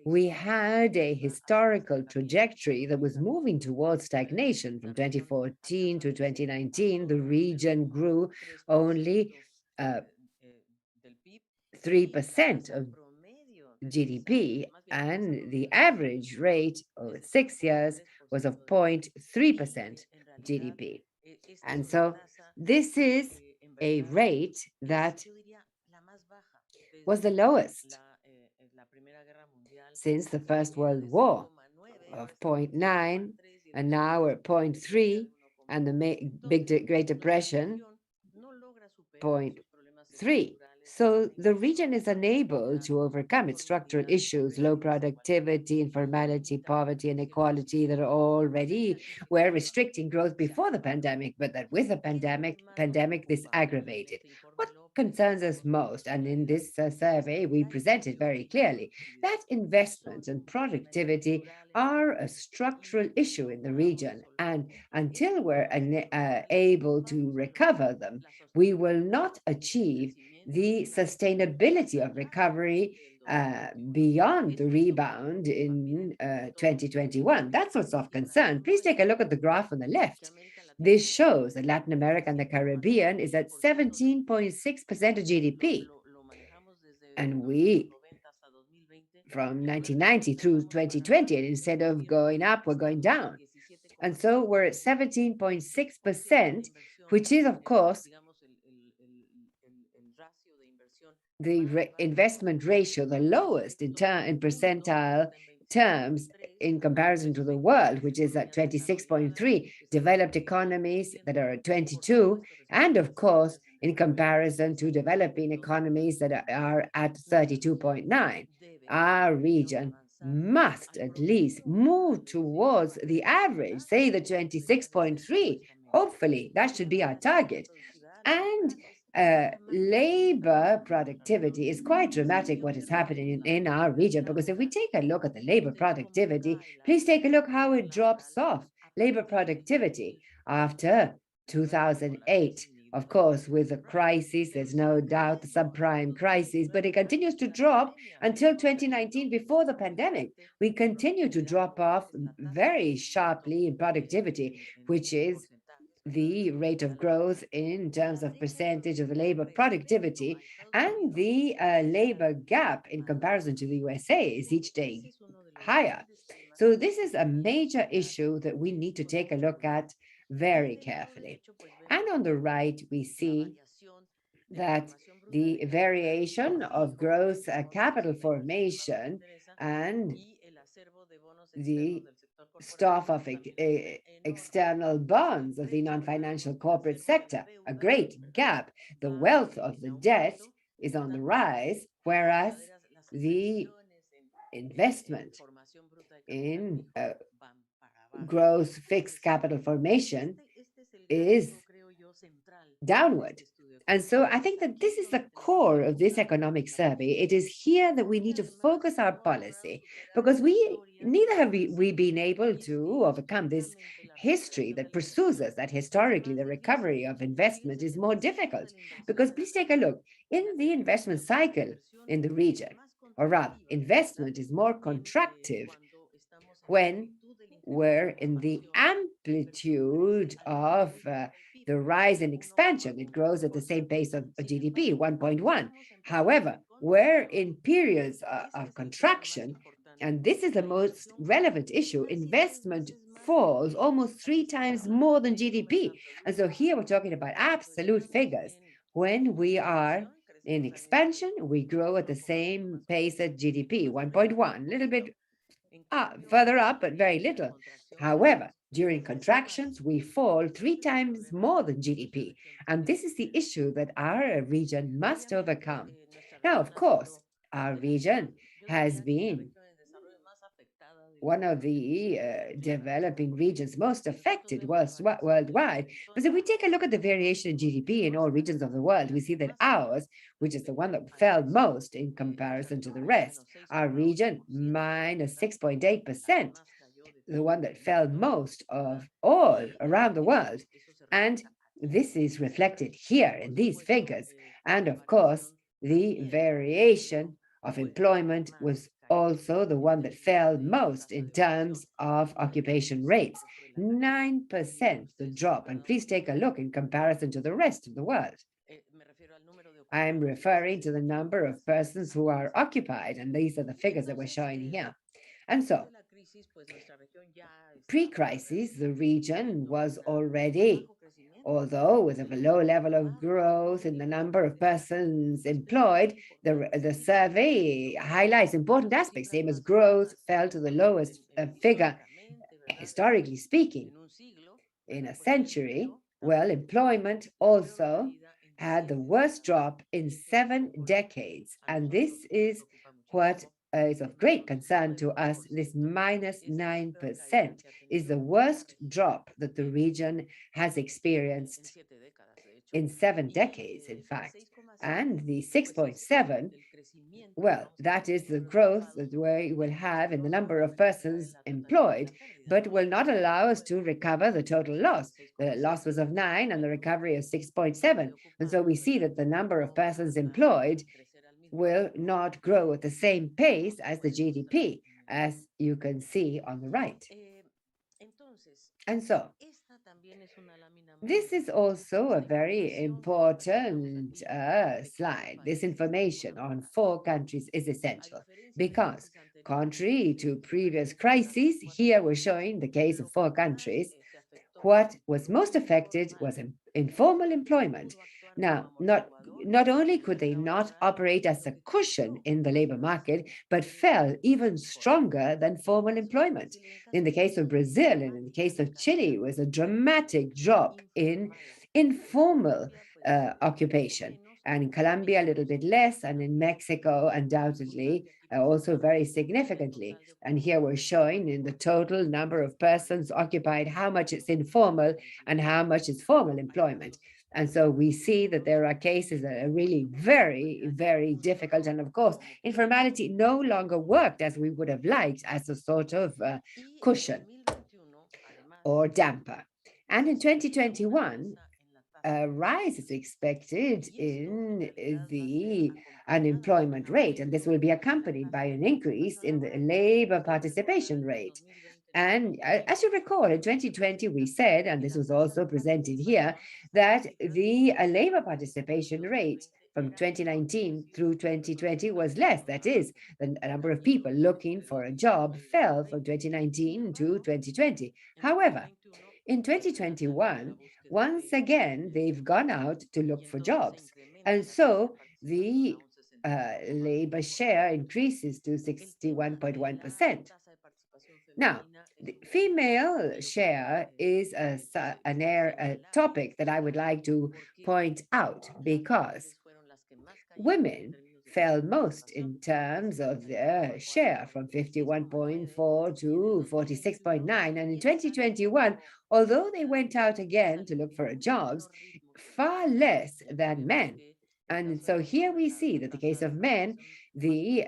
we had a historical trajectory that was moving towards stagnation. From 2014 to 2019, the region grew only 3% of GDP, and the average rate over 6 years was of 0.3% GDP. And so this is a rate that was the lowest since the First World War, of 0.9, and now we're at 0.3, and the Great Depression, 0.3. So the region is unable to overcome its structural issues, low productivity, informality, poverty, inequality that already were restricting growth before the pandemic, but that with the pandemic this aggravated. What concerns us most, and in this survey we presented very clearly, that investment and productivity are a structural issue in the region, and until we're able to recover them, we will not achieve the sustainability of recovery beyond the rebound in 2021. That's what's of concern. Please take a look at the graph on the left. This shows that Latin America and the Caribbean is at 17.6% of GDP. And we, from 1990 through 2020, and instead of going up, we're going down. And so we're at 17.6%, which is, of course, the investment ratio, the lowest in percentile terms in comparison to the world, which is at 26.3, developed economies that are at 22, and of course, in comparison to developing economies that are at 32.9. Our region must at least move towards the average, say the 26.3. Hopefully, that should be our target. And labor productivity is quite dramatic what is happening in our region, because if we take a look at the labor productivity, please take a look how it drops off. Labor productivity after 2008, of course, with the crisis, there's no doubt the subprime crisis, but it continues to drop until 2019 before the pandemic. We continue to drop off very sharply in productivity, which is the rate of growth in terms of percentage of the labor productivity, and the labor gap in comparison to the USA is each day higher. So this is a major issue that we need to take a look at very carefully. And on the right, we see that the variation of gross capital formation and the stock of external bonds of the non-financial corporate sector, a great gap. The wealth of the debt is on the rise, whereas the investment in gross fixed capital formation is downward. And so I think that this is the core of this economic survey. It is here that we need to focus our policy, because neither have we been able to overcome this history that pursues us, that historically the recovery of investment is more difficult. Because please take a look, in the investment cycle in the region, or rather, investment is more contractive when we're in the amplitude of the rise in expansion. It grows at the same pace of GDP, 1.1. However, we're in periods of contraction, and this is the most relevant issue. Investment falls almost 3 times more than GDP. And so here we're talking about absolute figures. When we are in expansion, we grow at the same pace as GDP, 1.1, a little bit further up, but very little. However, during contractions, we fall 3 times more than GDP. And this is the issue that our region must overcome. Now, of course, our region has been one of the developing regions most affected worldwide. But if we take a look at the variation in GDP in all regions of the world, we see that ours, which is the one that fell most in comparison to the rest, our region, minus 6.8%. the one that fell most of all around the world. And this is reflected here in these figures. And of course, the variation of employment was also the one that fell most in terms of occupation rates. 9% the drop. And please take a look in comparison to the rest of the world. I'm referring to the number of persons who are occupied, and these are the figures that we're showing here. And so, pre-crisis, the region was already, although with a low level of growth in the number of persons employed, the survey highlights important aspects, same as growth fell to the lowest figure, historically speaking, in a century. Well, employment also had the worst drop in 7 decades. And this is what is of great concern to us. This minus 9% is the worst drop that the region has experienced in 7 decades, in fact. And the 6.7, well, that is the growth that we will have in the number of persons employed, but will not allow us to recover the total loss. The loss was of 9 and the recovery of 6.7. And so we see that the number of persons employed will not grow at the same pace as the GDP, as you can see on the right. And so, this is also a very important slide. This information on 4 countries is essential because, contrary to previous crises, here we're showing the case of 4 countries. What was most affected was informal employment. Now, not only could they not operate as a cushion in the labor market, but fell even stronger than formal employment. In the case of Brazil and in the case of Chile, it was a dramatic drop in informal occupation. And in Colombia, a little bit less, and in Mexico, undoubtedly, also very significantly. And here we're showing in the total number of persons occupied how much is informal and how much is formal employment. And so we see that there are cases that are really very, very difficult. And of course, informality no longer worked as we would have liked as a sort of cushion or damper. And in 2021, a rise is expected in the unemployment rate, and this will be accompanied by an increase in the labor participation rate. And as you recall, in 2020, we said, and this was also presented here, that the labor participation rate from 2019 through 2020 was less. That is, the number of people looking for a job fell from 2019 to 2020. However, in 2021, once again, they've gone out to look for jobs. And so the labor share increases to 61.1%. Now, the female share is a topic that I would like to point out because women fell most in terms of their share from 51.4 to 46.9. And in 2021, although they went out again to look for jobs, far less than men. And so here we see that the case of men, the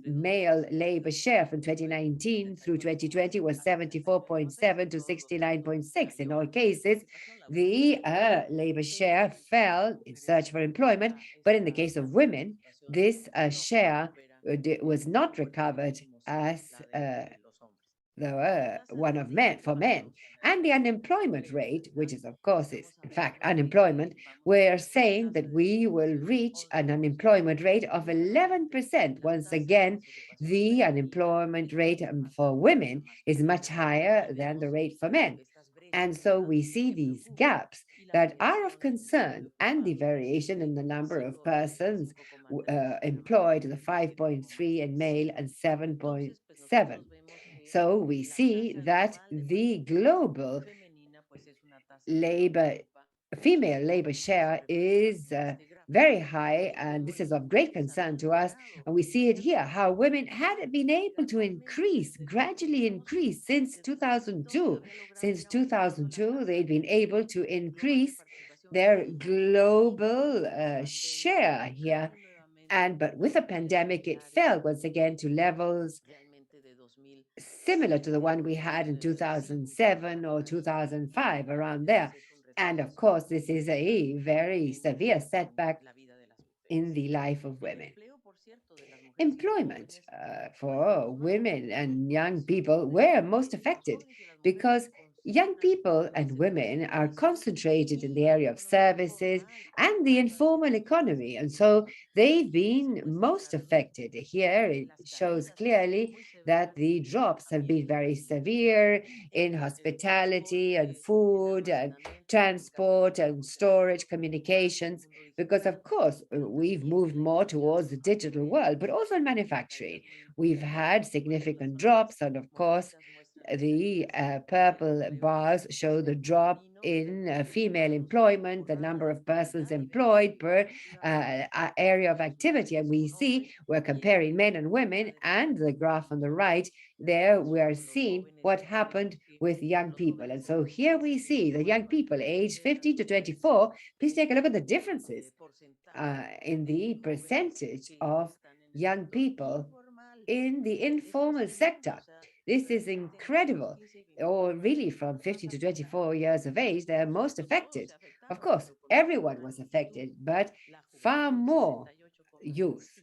male labor share from 2019 through 2020 was 74.7 to 69.6. In all cases, the labor share fell in search for employment, but in the case of women, this share was not recovered as the one of men for men. And the unemployment rate, which is of course is in fact unemployment, we're saying that we will reach an unemployment rate of 11%. Once again, the unemployment rate for women is much higher than the rate for men. And so we see these gaps that are of concern, and the variation in the number of persons employed, the 5.3 in male and 7.7. So we see that the global female labor share is very high, and this is of great concern to us. And we see it here, how women had been able to gradually increase since 2002. Since 2002, they've been able to increase their global share here. But with the pandemic, it fell once again to levels similar to the one we had in 2007 or 2005, around there. And of course, this is a very severe setback in the life of women. Employment for women and young people were most affected because young people and women are concentrated in the area of services and the informal economy. And so they've been most affected. Here it shows clearly that the drops have been very severe in hospitality and food and transport and storage, communications, because of course we've moved more towards the digital world, but also in manufacturing. We've had significant drops, and of course, the purple bars show the drop in female employment, the number of persons employed per area of activity. And we see we're comparing men and women, and the graph on the right, there we are seeing what happened with young people. And so here we see the young people aged 15 to 24. Please take a look at the differences in the percentage of young people in the informal sector. This is incredible. Or really, from 15 to 24 years of age, they're most affected. Of course, everyone was affected, but far more youth.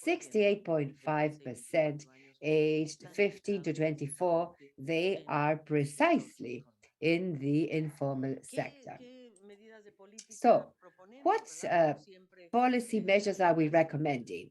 68.5% aged 15 to 24, they are precisely in the informal sector. So, what policy measures are we recommending?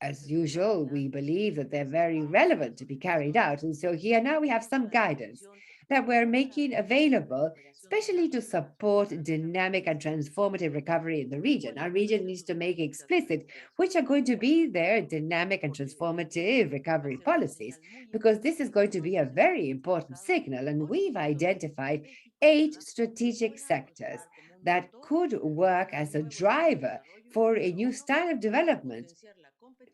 As usual, we believe that they're very relevant to be carried out. And so here now we have some guidance that we're making available, especially to support dynamic and transformative recovery in the region. Our region needs to make explicit which are going to be their dynamic and transformative recovery policies, because this is going to be a very important signal. And we've identified 8 strategic sectors that could work as a driver for a new style of development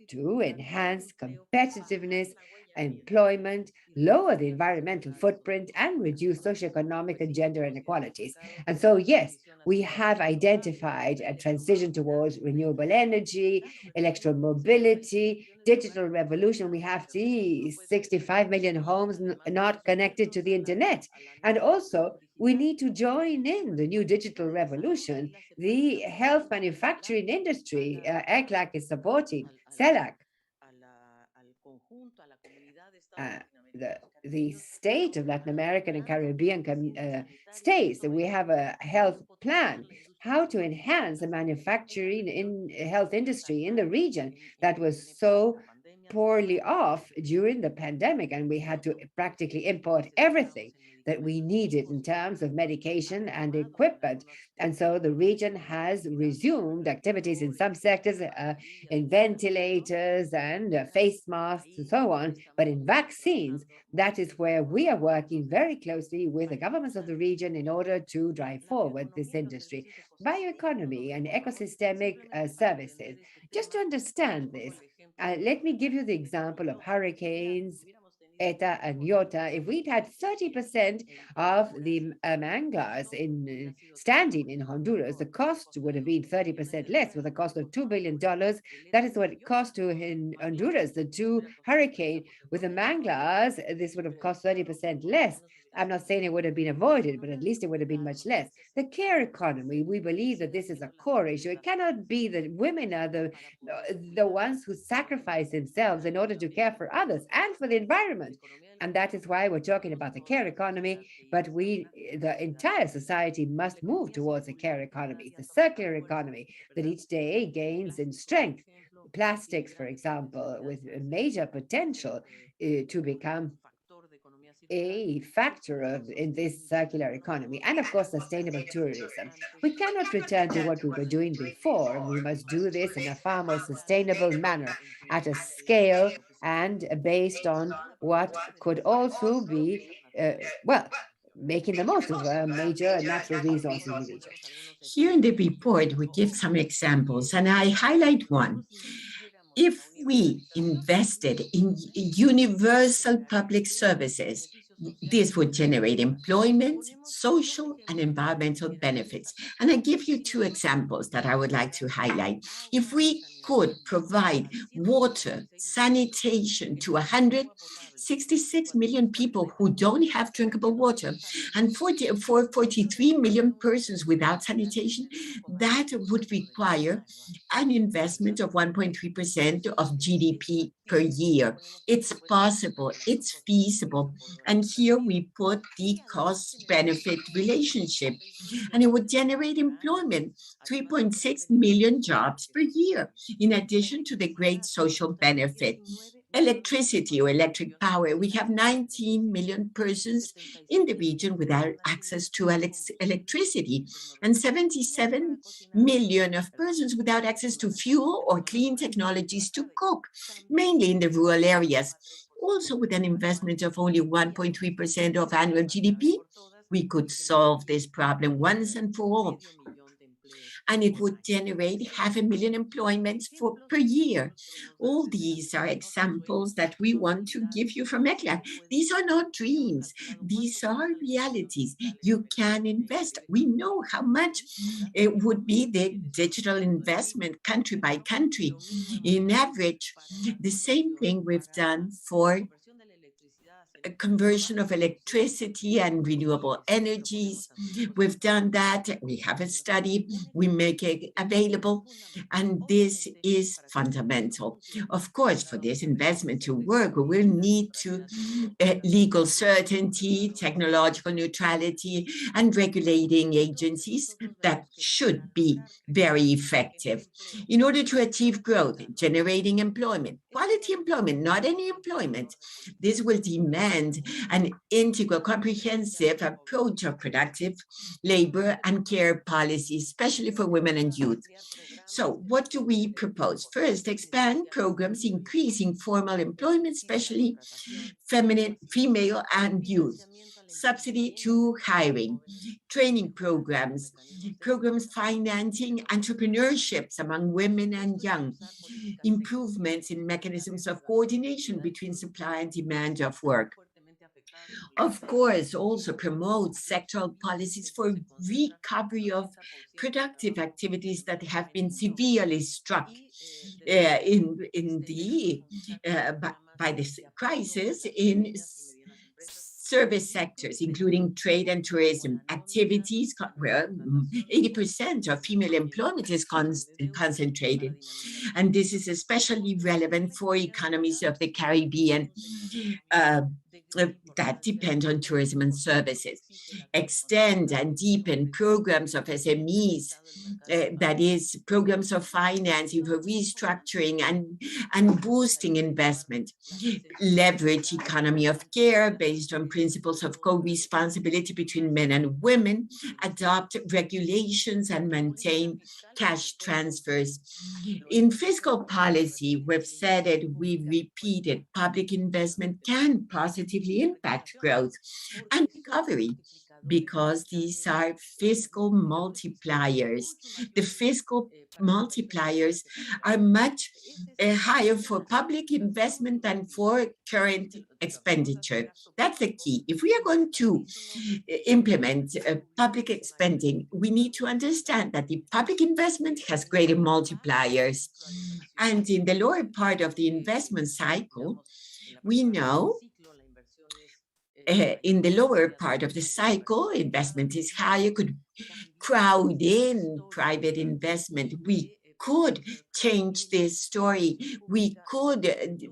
to enhance competitiveness, employment, lower the environmental footprint, and reduce socioeconomic and gender inequalities. And so, yes, we have identified a transition towards renewable energy, electromobility, digital revolution. We have the 65 million homes not connected to the internet. And also, we need to join in the new digital revolution. The health manufacturing industry, ECLAC is supporting, CELAC. The state of Latin American and Caribbean states, we have a health plan, how to enhance the manufacturing in health industry in the region that was so poorly off during the pandemic, and we had to practically import everything that we needed in terms of medication and equipment. And so the region has resumed activities in some sectors, in ventilators and face masks and so on. But in vaccines, that is where we are working very closely with the governments of the region in order to drive forward this industry. Bioeconomy and ecosystemic services. Just to understand this, let me give you the example of hurricanes, Eta and Iota. If we'd had 30% of the manglars standing in Honduras, the cost would have been 30% less, with a cost of $2 billion. That is what it cost to in Honduras, the 2 hurricanes. With the manglars, this would have cost 30% less. I'm not saying it would have been avoided, but at least it would have been much less. The care economy, we believe that this is a core issue. It cannot be that women are the ones who sacrifice themselves in order to care for others and for the environment. And that is why we're talking about the care economy, but the entire society must move towards a care economy, the circular economy that each day gains in strength. Plastics, for example, with major potential to become a factor in this circular economy, and of course sustainable tourism. We cannot return to what we were doing before. We must do this in a far more sustainable manner, at a scale and based on what could also be making the most of major natural resources in the region. Here in the report, we give some examples, and I highlight one. If we invested in universal public services, this would generate employment, social and environmental benefits. And I give you two examples that I would like to highlight. If we could provide water, sanitation to 166 million people who don't have drinkable water, and 43 million persons without sanitation, that would require an investment of 1.3% of GDP per year. It's possible, it's feasible. And here we put the cost-benefit relationship, and it would generate employment, 3.6 million jobs per year, in addition to the great social benefit. Electricity or electric power, we have 19 million persons in the region without access to electricity, and 77 million of persons without access to fuel or clean technologies to cook, mainly in the rural areas. Also, with an investment of only 1.3% of annual GDP, we could solve this problem once and for all. And it would generate 500,000 employments per year. All these are examples that we want to give you from ECLAC. These are not dreams. These are realities. You can invest. We know how much it would be the digital investment country by country. In average, the same thing we've done for a conversion of electricity and renewable energies. We've done that. We have a study. We make it available. And this is fundamental. Of course, for this investment to work, we will need to legal certainty, technological neutrality, and regulating agencies that should be very effective. In order to achieve growth, generating employment, quality employment, not any employment, this will demand an integral, comprehensive approach of productive labor and care policies, especially for women and youth. So what do we propose? First, expand programs increasing formal employment, especially female and youth. Subsidy to hiring, training programs, programs financing entrepreneurships among women and young, improvements in mechanisms of coordination between supply and demand of work. Of course, also promote sectoral policies for recovery of productive activities that have been severely struck by this crisis in service sectors, including trade and tourism activities, where 80% of female employment is concentrated. And this is especially relevant for economies of the Caribbean that depend on tourism and services. Extend and deepen programs of SMEs, that is, programs of financing for restructuring and boosting investment. Leverage economy of care based on principles of co-responsibility between men and women. Adopt regulations and maintain cash transfers. In fiscal policy, we've said it, we've repeated, public investment can positively impact growth and recovery, because these are fiscal multipliers. The fiscal multipliers are much higher for public investment than for current expenditure. That's the key. If we are going to implement public spending, we need to understand that the public investment has greater multipliers. And in the lower part of the investment cycle, we know in the lower part of the cycle, investment is higher, could crowd in private investment. We could change this story. We could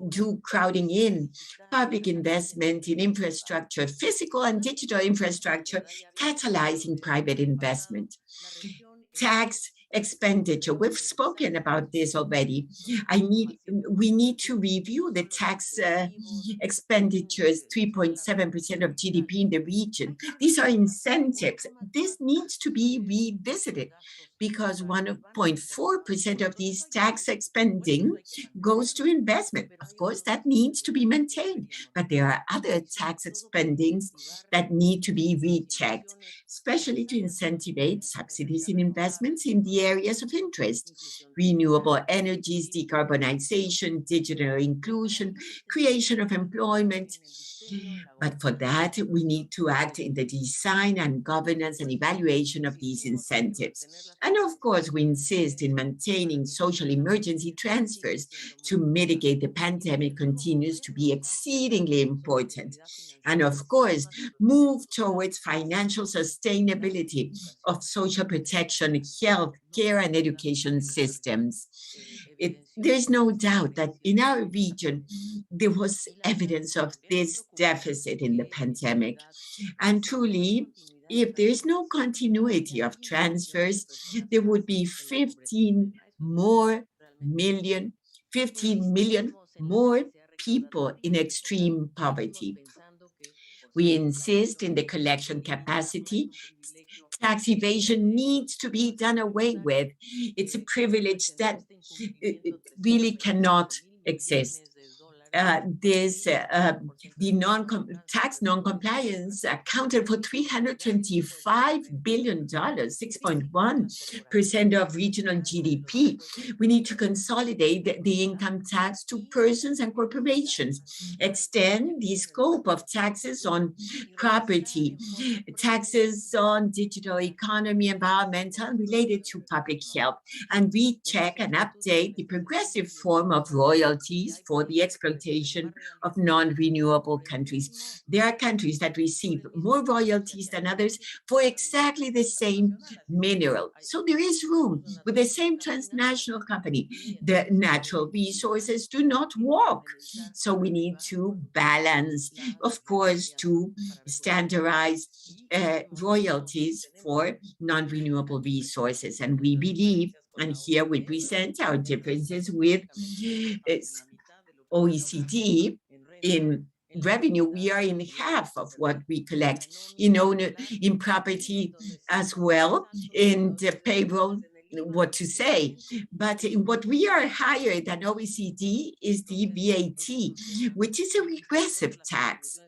do crowding in public investment in infrastructure, physical and digital infrastructure, catalyzing private investment. Tax expenditure. We've spoken about this already. We need to review the tax expenditures, 3.7% of GDP in the region. These are incentives. This needs to be revisited because 1.4% of these tax spending goes to investment. Of course, that needs to be maintained, but there are other tax spendings that need to be rechecked, especially to incentivize subsidies in investments in the areas of interest: renewable energies, decarbonization, digital inclusion, creation of employment. But for that, we need to act in the design and governance and evaluation of these incentives. And of course, we insist in maintaining social emergency transfers to mitigate the pandemic continues to be exceedingly important. And of course, move towards financial sustainability of social protection, health, care, and education systems. There's no doubt that in our region, there was evidence of this deficit in the pandemic. And truly, if there is no continuity of transfers, there would be 15 million more people in extreme poverty. We insist in the collection capacity. Tax evasion needs to be done away with. It's a privilege that really cannot exist. The tax non-compliance accounted for $325 billion, 6.1% of regional GDP. We need to consolidate the income tax to persons and corporations, extend the scope of taxes on property, taxes on digital economy, environmental, and related to public health, and recheck and update the progressive form of royalties for the exploitation of non-renewable countries. There are countries that receive more royalties than others for exactly the same mineral. So there is room with the same transnational company. The natural resources do not walk. So we need to balance, of course, to standardize royalties for non-renewable resources. And we believe, and here we present our differences with OECD in revenue. We are in half of what we collect in property as well, in the payroll, what to say. But in what we are higher than OECD is the VAT, which is a regressive tax.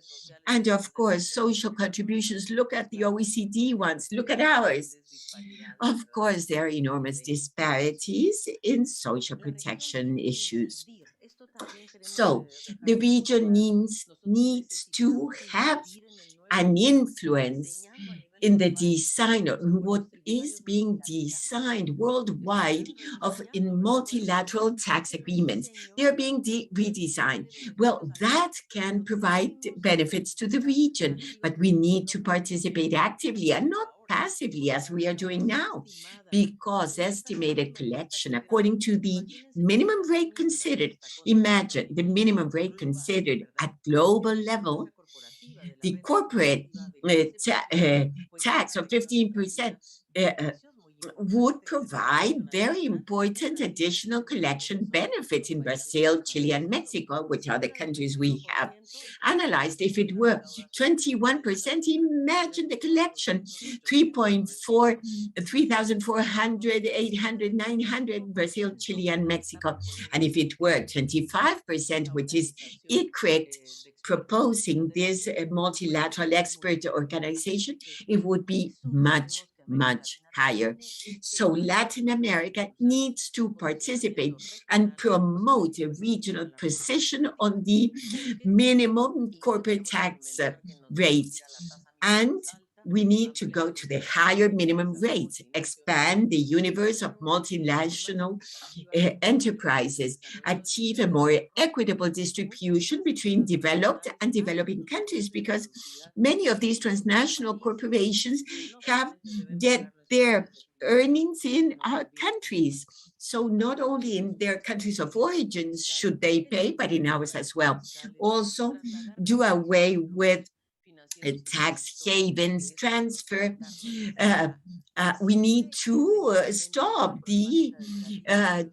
And of course, social contributions, look at the OECD ones, look at ours. Of course, there are enormous disparities in social protection issues. So the region needs to have an influence in the design of what is being designed worldwide in multilateral tax agreements. They're being redesigned. Well, that can provide benefits to the region, but we need to participate actively and not passively as we are doing now, because estimated collection according to the minimum rate considered, imagine the minimum rate considered at global level, the corporate tax of 15% would provide very important additional collection benefits in Brazil, Chile, and Mexico, which are the countries we have analyzed. If it were 21%, imagine the collection, 3,400, 800, 900, Brazil, Chile, and Mexico. And if it were 25%, which is ECLAC proposing this multilateral expert organization, it would be much higher. So Latin America needs to participate and promote a regional position on the minimum corporate tax rate. And we need to go to the higher minimum rate, expand the universe of multinational enterprises, achieve a more equitable distribution between developed and developing countries, because many of these transnational corporations get their earnings in our countries. So not only in their countries of origin should they pay, but in ours as well. Also, do away with tax havens transfer. We need to stop the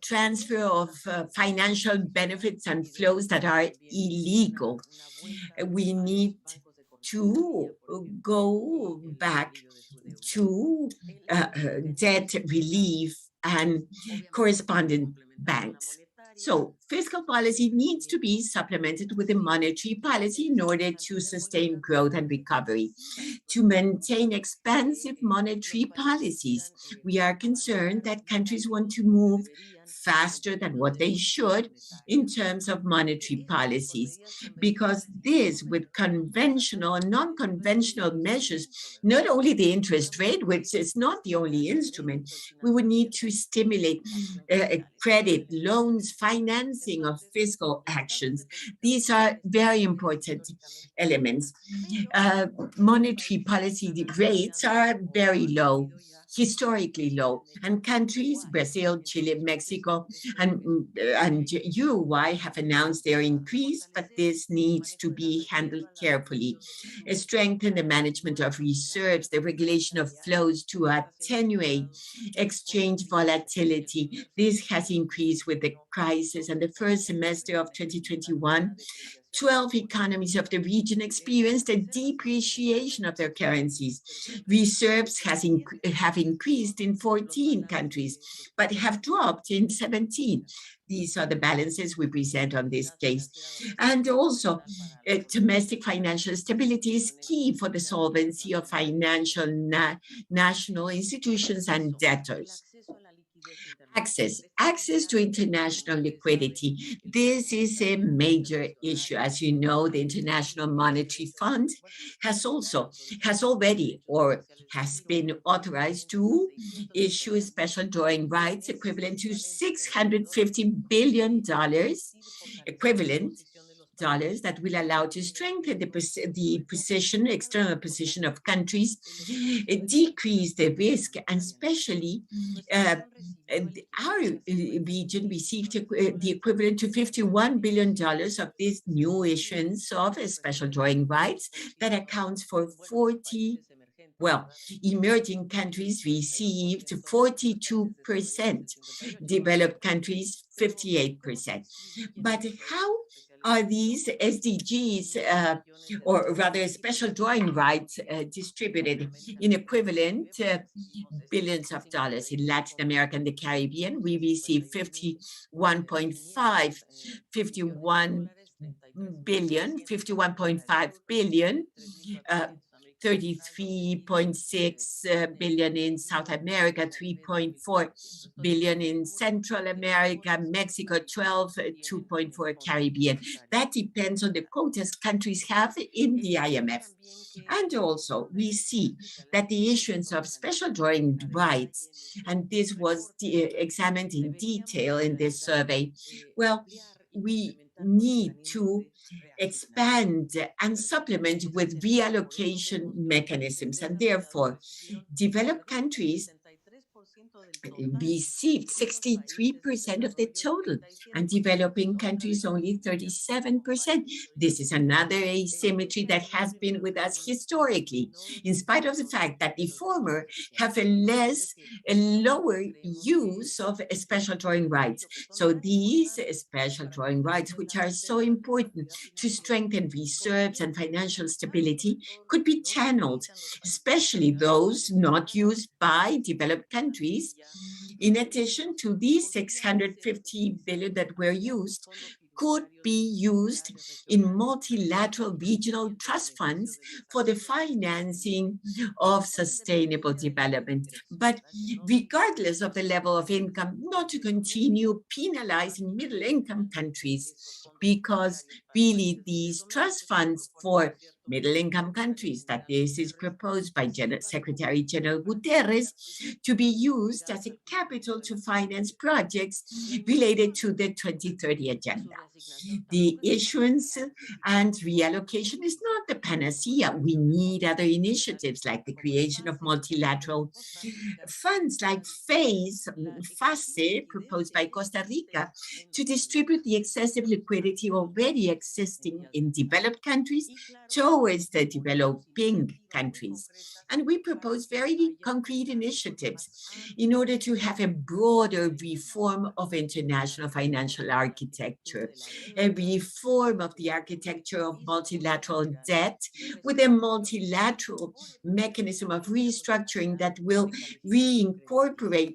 transfer of financial benefits and flows that are illegal. We need to go back to debt relief and correspondent banks. So fiscal policy needs to be supplemented with a monetary policy in order to sustain growth and recovery. To maintain expansive monetary policies, we are concerned that countries want to move faster than what they should in terms of monetary policies, because this, with conventional and non-conventional measures, not only the interest rate, which is not the only instrument, we would need to stimulate credit, loans, financing of fiscal actions. These are very important elements. Monetary policy rates are very low, historically low, and countries, Brazil, Chile, Mexico, and Uruguay have announced their increase, but this needs to be handled carefully. Strengthen the management of reserves, the regulation of flows to attenuate exchange volatility. This has increased with the crisis, and the first semester of 2021, 12 economies of the region experienced a depreciation of their currencies. Reserves have increased in 14 countries, but have dropped in 17. These are the balances we present on this case. And also, domestic financial stability is key for the solvency of financial national institutions and debtors. Access to international liquidity. This is a major issue. As you know, the International Monetary Fund has been authorized to issue special drawing rights equivalent to $650 billion equivalent that will allow to strengthen the external position of countries, decrease the risk, and especially our region received the equivalent to $51 billion of this new issuance of special drawing rights that accounts for emerging countries received 42%, developed countries 58%. But how are these SDGs, or rather special drawing rights, distributed in equivalent billions of dollars? In Latin America and the Caribbean, we receive 51.5 billion, 33.6 billion in South America, 3.4 billion in Central America, Mexico 12, 2.4 Caribbean. That depends on the quotas countries have in the IMF. And also, we see that the issuance of special drawing rights, and this was examined in detail in this survey, we need to expand and supplement with reallocation mechanisms, and therefore developed countries received 63% of the total, and developing countries only 37%. This is another asymmetry that has been with us historically, in spite of the fact that the former have a lower use of special drawing rights. So these special drawing rights, which are so important to strengthen reserves and financial stability, could be channeled, especially those not used by developed countries. In addition to these 650 billion that were used, could be used in multilateral regional trust funds for the financing of sustainable development. But regardless of the level of income, not to continue penalizing middle-income countries, because really these trust funds for middle-income countries, that this is proposed by Secretary General Guterres to be used as a capital to finance projects related to the 2030 agenda. The issuance and reallocation is not the panacea. We need other initiatives like the creation of multilateral funds like FACE, proposed by Costa Rica, to distribute the excessive liquidity already existing in developed countries to towards the developing countries. And we propose very concrete initiatives in order to have a broader reform of international financial architecture, a reform of the architecture of multilateral debt with a multilateral mechanism of restructuring that will reincorporate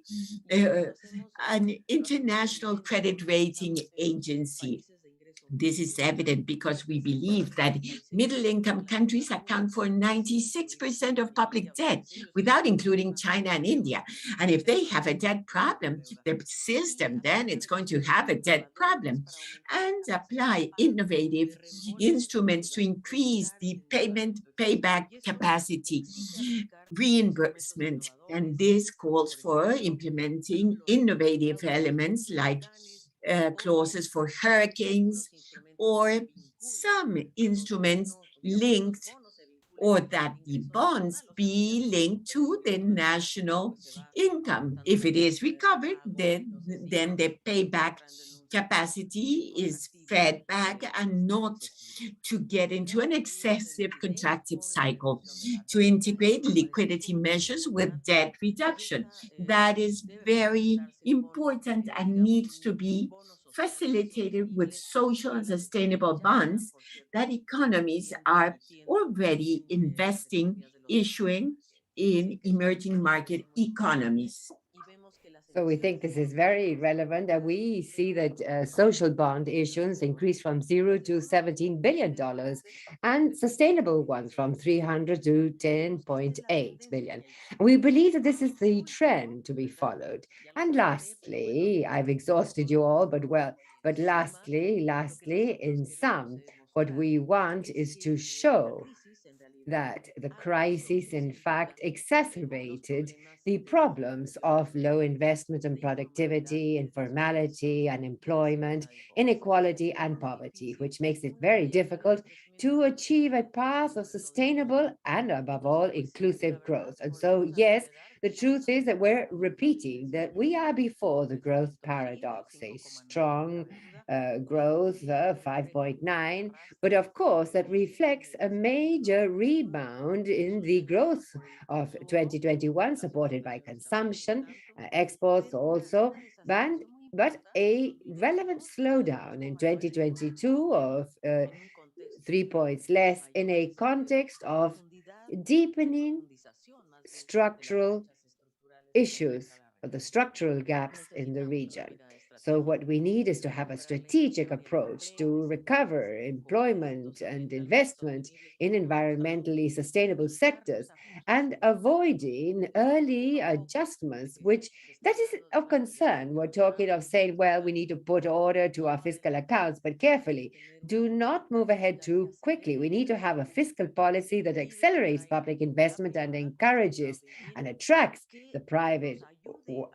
an international credit rating agency. This is evident because we believe that middle-income countries account for 96% of public debt, without including China and India. And if they have a debt problem, the system then it's going to have a debt problem. And apply innovative instruments to increase the payment payback capacity, reimbursement. And this calls for implementing innovative elements like clauses for hurricanes, or some instruments linked, or that the bonds be linked to the national income. If it is recovered, then the payback capacity is fed back, and not to get into an excessive contractive cycle, to integrate liquidity measures with debt reduction. That is very important and needs to be facilitated with social and sustainable bonds that economies are already investing, issuing in emerging market economies. So we think this is very relevant, and we see that social bond issuance increased from $0 to $17 billion, and sustainable ones from 300 to 10.8 billion. We believe that this is the trend to be followed. And lastly, I've exhausted you all, but lastly, in sum, what we want is to show that the crisis, in fact, exacerbated the problems of low investment and productivity, informality, unemployment, inequality, and poverty, which makes it very difficult to achieve a path of sustainable and, above all, inclusive growth. And so, yes, the truth is that we're repeating that we are before the growth paradox, a strong growth of 5.9, but of course that reflects a major rebound in the growth of 2021, supported by consumption, exports also, but a relevant slowdown in 2022 of 3 points less, in a context of deepening structural issues, or the structural gaps in the region. So what we need is to have a strategic approach to recover employment and investment in environmentally sustainable sectors, and avoiding early adjustments, which that is of concern. We're talking of saying, well, we need to put order to our fiscal accounts, but carefully. Do not move ahead too quickly. We need to have a fiscal policy that accelerates public investment and encourages and attracts the private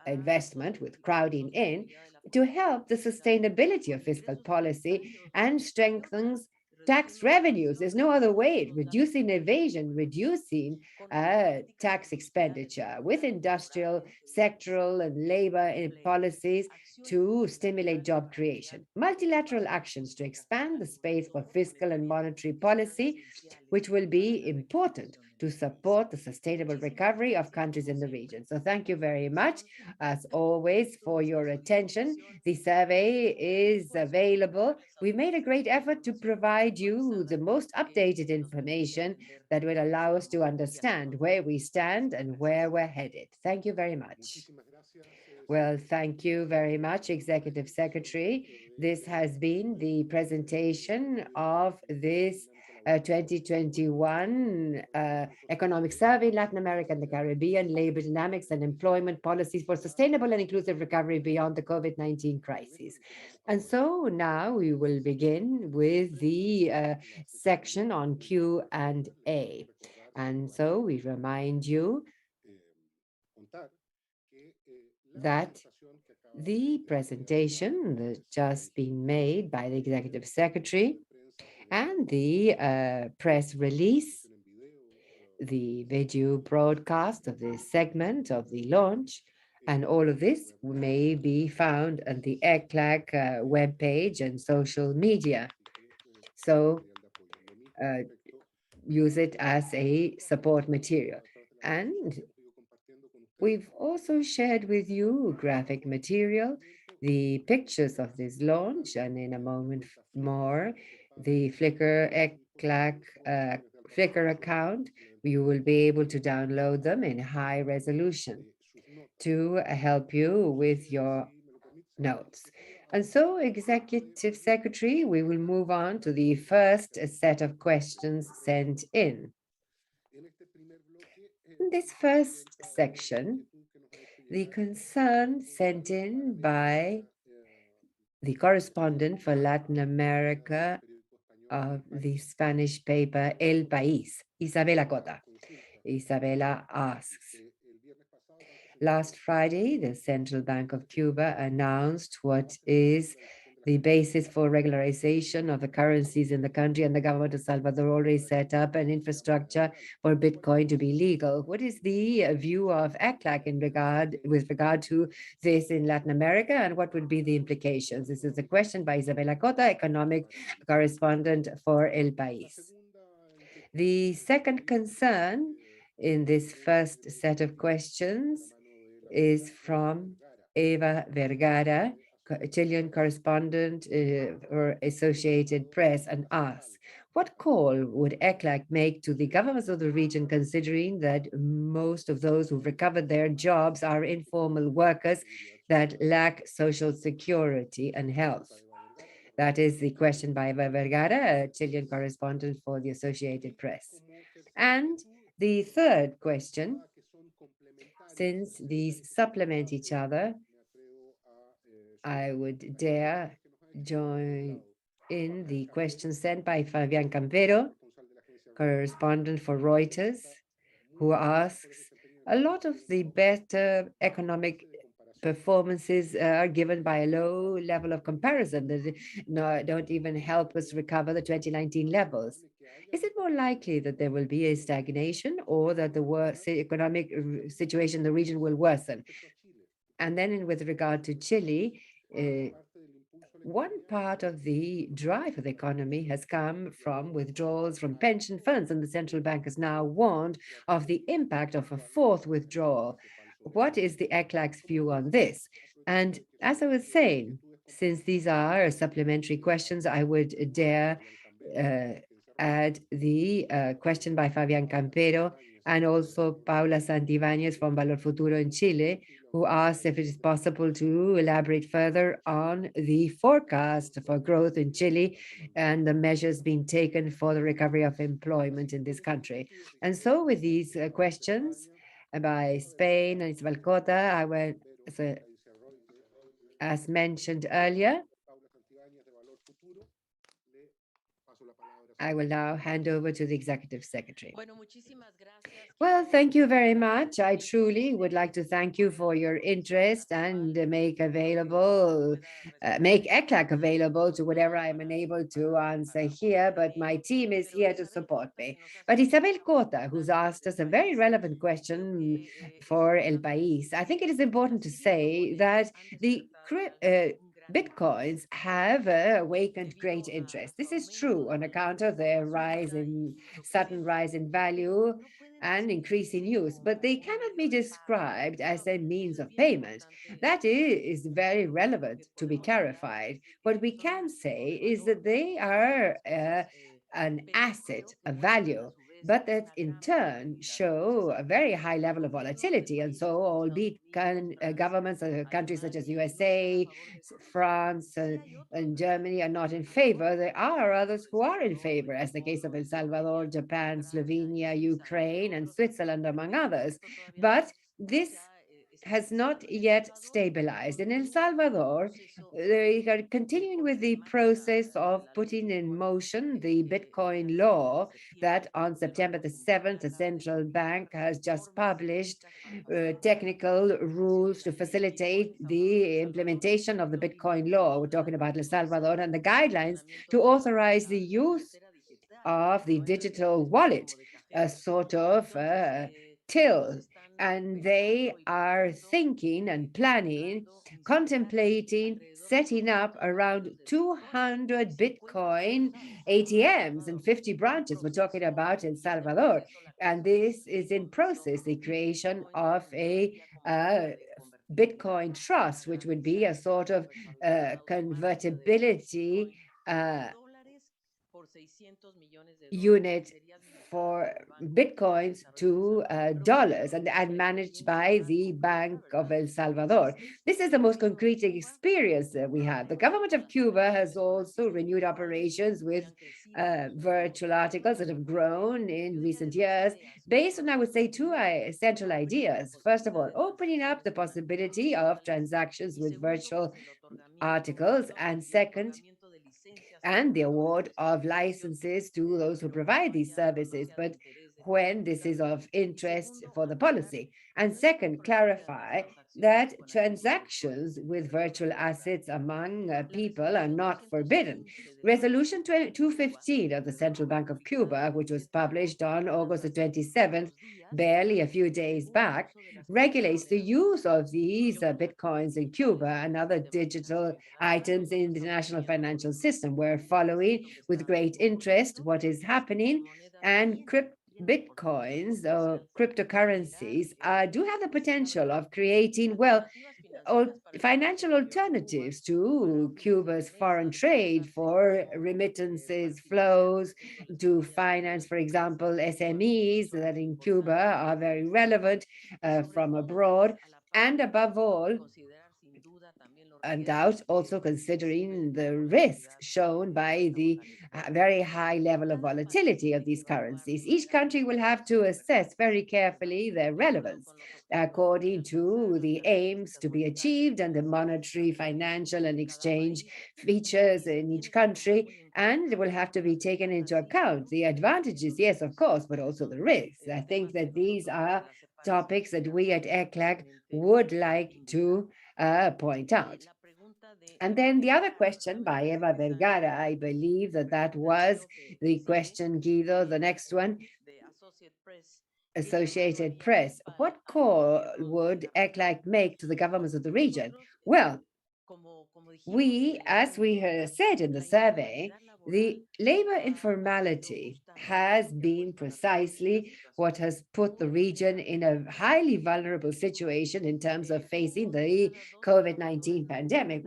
investment, with crowding in, to help the sustainability of fiscal policy and strengthens tax revenues. There's no other way. Reducing evasion, reducing tax expenditure with industrial, sectoral, and labor policies to stimulate job creation. Multilateral actions to expand the space for fiscal and monetary policy, which will be important to support the sustainable recovery of countries in the region. So thank you very much, as always, for your attention. The survey is available. We made a great effort to provide you the most updated information that would allow us to understand where we stand and where we're headed. Thank you very much. Well, thank you very much, Executive Secretary. This has been the presentation of this 2021 Economic Survey, Latin America and the Caribbean, Labor Dynamics and Employment Policies for Sustainable and Inclusive Recovery Beyond the COVID-19 Crisis. And so now we will begin with the section on Q&A. And so we remind you that the presentation that's just been made by the Executive Secretary and the press release, the video broadcast of this segment of the launch, and all of this may be found on the ECLAC webpage and social media. So use it as a support material. And we've also shared with you graphic material, the pictures of this launch, and in a moment more, the Flickr ECLAC Flickr account. You will be able to download them in high resolution to help you with your notes. And so, Executive Secretary, we will move on to the first set of questions sent in. In this first section, the concern sent in by the correspondent for Latin America of the Spanish paper El País, Isabela Cota. Isabela asks, last Friday, the Central Bank of Cuba announced what is the basis for regularization of the currencies in the country, and the government of Salvador already set up an infrastructure for Bitcoin to be legal. What is the view of ECLAC with regard to this in Latin America, and what would be the implications? This is a question by Isabela Cota, economic correspondent for El País. The second concern in this first set of questions is from Eva Vergara, Chilean correspondent for Associated Press, and asks, what call would ECLAC make to the governments of the region, considering that most of those who've recovered their jobs are informal workers that lack social security and health? That is the question by Eva Vergara, a Chilean correspondent for the Associated Press. And the third question, since these supplement each other, I would dare join in the question sent by Fabián Campero, correspondent for Reuters, who asks, a lot of the better economic performances are given by a low level of comparison that don't even help us recover the 2019 levels. Is it more likely that there will be a stagnation, or that the economic situation in the region will worsen? And then with regard to Chile, one part of the drive of the economy has come from withdrawals from pension funds, and the central bank has now warned of the impact of a fourth withdrawal. What is the ECLAC's view on this? And as I was saying, since these are supplementary questions, I would dare add the question by Fabián Campero and also Paula Santibáñez from Valor Futuro in Chile, who asked if it is possible to elaborate further on the forecast for growth in Chile and the measures being taken for the recovery of employment in this country. And so with these questions by Spain and Isabel Cota, I went, as mentioned earlier, I will now hand over to the Executive Secretary. Well, thank you very much. I truly would like to thank you for your interest and make ECLAC available to whatever I am unable to answer here, but my team is here to support me. But Isabel Cota, who's asked us a very relevant question for El País, I think it is important to say that the Bitcoins have awakened great interest. This is true on account of their sudden rise in value and increase in use, but they cannot be described as a means of payment. That is very relevant to be clarified. What we can say is that they are an asset, a value, but that in turn show a very high level of volatility. And so, albeit governments, countries such as USA, France, and Germany are not in favor, there are others who are in favor, as the case of El Salvador, Japan, Slovenia, Ukraine, and Switzerland, among others. But this has not yet stabilized. In El Salvador, they are continuing with the process of putting in motion the Bitcoin law that on September the 7th, the central bank has just published technical rules to facilitate the implementation of the Bitcoin law. We're talking about El Salvador, and the guidelines to authorize the use of the digital wallet, a sort of till and they are thinking and planning, contemplating setting up around 200 Bitcoin ATMs and 50 branches. We're talking about El Salvador, and this is in process, the creation of a Bitcoin trust, which would be a sort of convertibility unit for bitcoins to dollars, and managed by the Bank of El Salvador. This is the most concrete experience that we have. The government of Cuba has also renewed operations with virtual articles that have grown in recent years based on, I would say, two central ideas. First of all, opening up the possibility of transactions with virtual articles, and second, and the award of licenses to those who provide these services, but when this is of interest for the policy. And second, clarify that transactions with virtual assets among people are not forbidden. Resolution 215 of the Central Bank of Cuba, which was published on August the 27th, barely a few days back, regulates the use of these bitcoins in Cuba and other digital items in the national financial system. We're following with great interest what is happening, and bitcoins or cryptocurrencies do have the potential of creating, well, financial alternatives to Cuba's foreign trade for remittances flows, to finance, for example, SMEs that in Cuba are very relevant from abroad, and above all, and doubt, also considering the risks shown by the very high level of volatility of these currencies. Each country will have to assess very carefully their relevance according to the aims to be achieved and the monetary, financial, and exchange features in each country. And it will have to be taken into account the advantages, yes, of course, but also the risks. I think that these are topics that we at ECLAC would like to point out. And then the other question by Eva Vergara, I believe that was the question, Guido, the next one, Associated Press. What call would ECLAC make to the governments of the region? Well, as we said in the survey, the labor informality has been precisely what has put the region in a highly vulnerable situation in terms of facing the COVID-19 pandemic.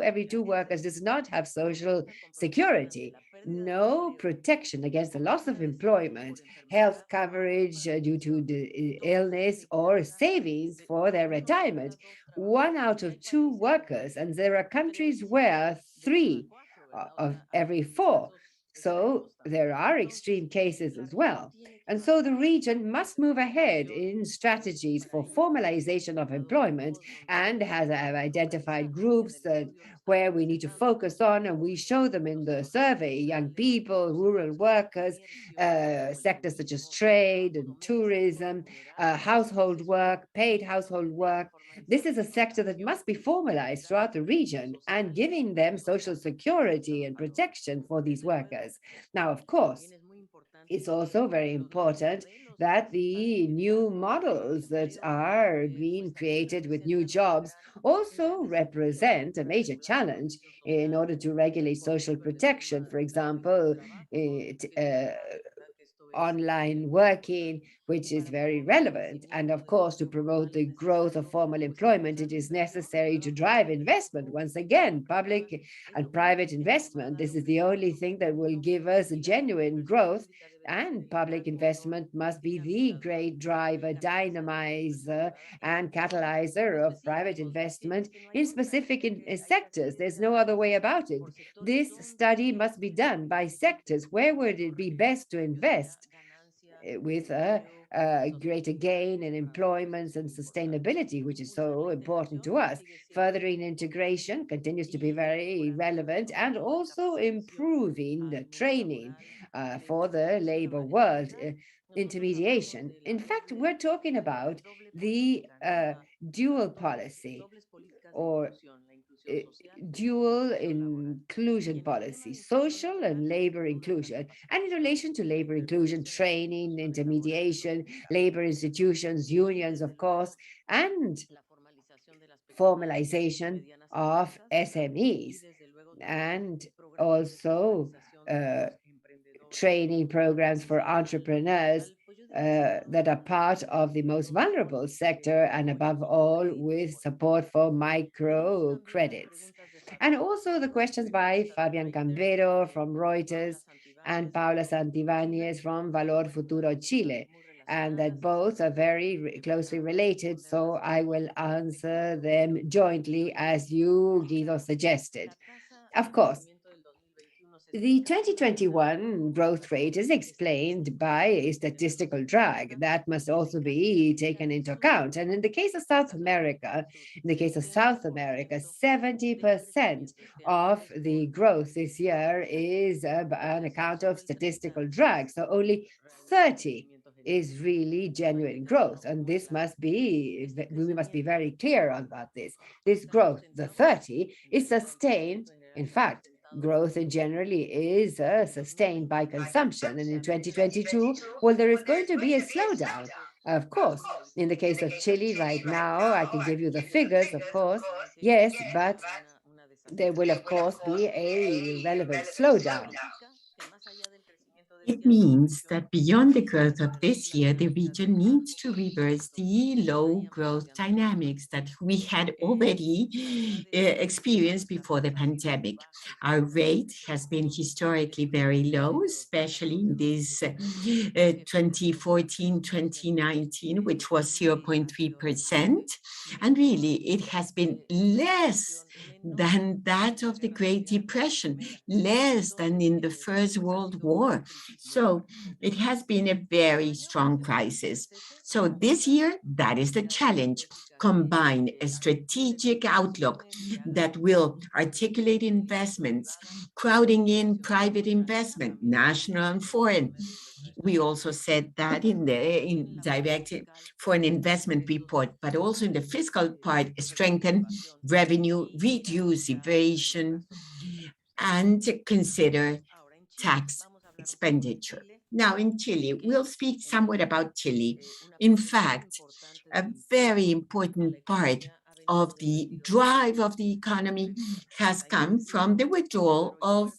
Every two workers does not have social security, no protection against the loss of employment, health coverage due to the illness, or savings for their retirement. 1 out of 2 workers, and there are countries where 3 of every 4. So there are extreme cases as well. And so the region must move ahead in strategies for formalization of employment, and has identified groups where we need to focus on, and we show them in the survey: young people, rural workers, sectors such as trade and tourism, household work, paid household work. This is a sector that must be formalized throughout the region, and giving them social security and protection for these workers. Now, of course, it's also very important that the new models that are being created with new jobs also represent a major challenge in order to regulate social protection. For example, online working, which is very relevant. And of course, to promote the growth of formal employment, it is necessary to drive investment. Once again, public and private investment. This is the only thing that will give us a genuine growth. And public investment must be the great driver, dynamizer, and catalyzer of private investment in specific sectors. There's no other way about it. This study must be done by sectors. Where would it be best to invest with a greater gain in employment and sustainability, which is so important to us? Furthering integration continues to be very relevant, and also improving the training for the labor world. Intermediation. In fact, we're talking about the dual policy, or dual inclusion policy, social and labor inclusion. And in relation to labor inclusion, training, intermediation, labor institutions, unions, of course, and formalization of SMEs, and also training programs for entrepreneurs that are part of the most vulnerable sector, and above all, with support for microcredits. And also the questions by Fabian Cambero from Reuters and Paula Santibáñez from Valor Futuro Chile, and that both are very closely related, so I will answer them jointly as you, Guido, suggested. Of course, the 2021 growth rate is explained by a statistical drag that must also be taken into account. And in the case of South America, 70% of the growth this year is on account of statistical drag. So only 30 is really genuine growth. And this must be, we must be very clear about this. This growth, the 30, is sustained. In fact, growth generally is sustained by consumption. And in 2022, well, there is going to be a slowdown. Of course, in the case of Chile right now, I can give you the figures, of course, yes, but there will, of course, be a relevant slowdown. It means that beyond the growth of this year, the region needs to reverse the low growth dynamics that we had already experienced before the pandemic. Our rate has been historically very low, especially in this 2014-2019, which was 0.3%. And really, it has been less than that of the Great Depression, less than in the First World War. So it has been a very strong crisis. So this year, that is the challenge. Combine a strategic outlook that will articulate investments, crowding in private investment, national and foreign. We also said that in the direct foreign investment report, but also in the fiscal part, strengthen revenue, reduce evasion, and consider tax expenditure. Now in Chile, we'll speak somewhat about Chile. In fact, a very important part of the drive of the economy has come from the withdrawal of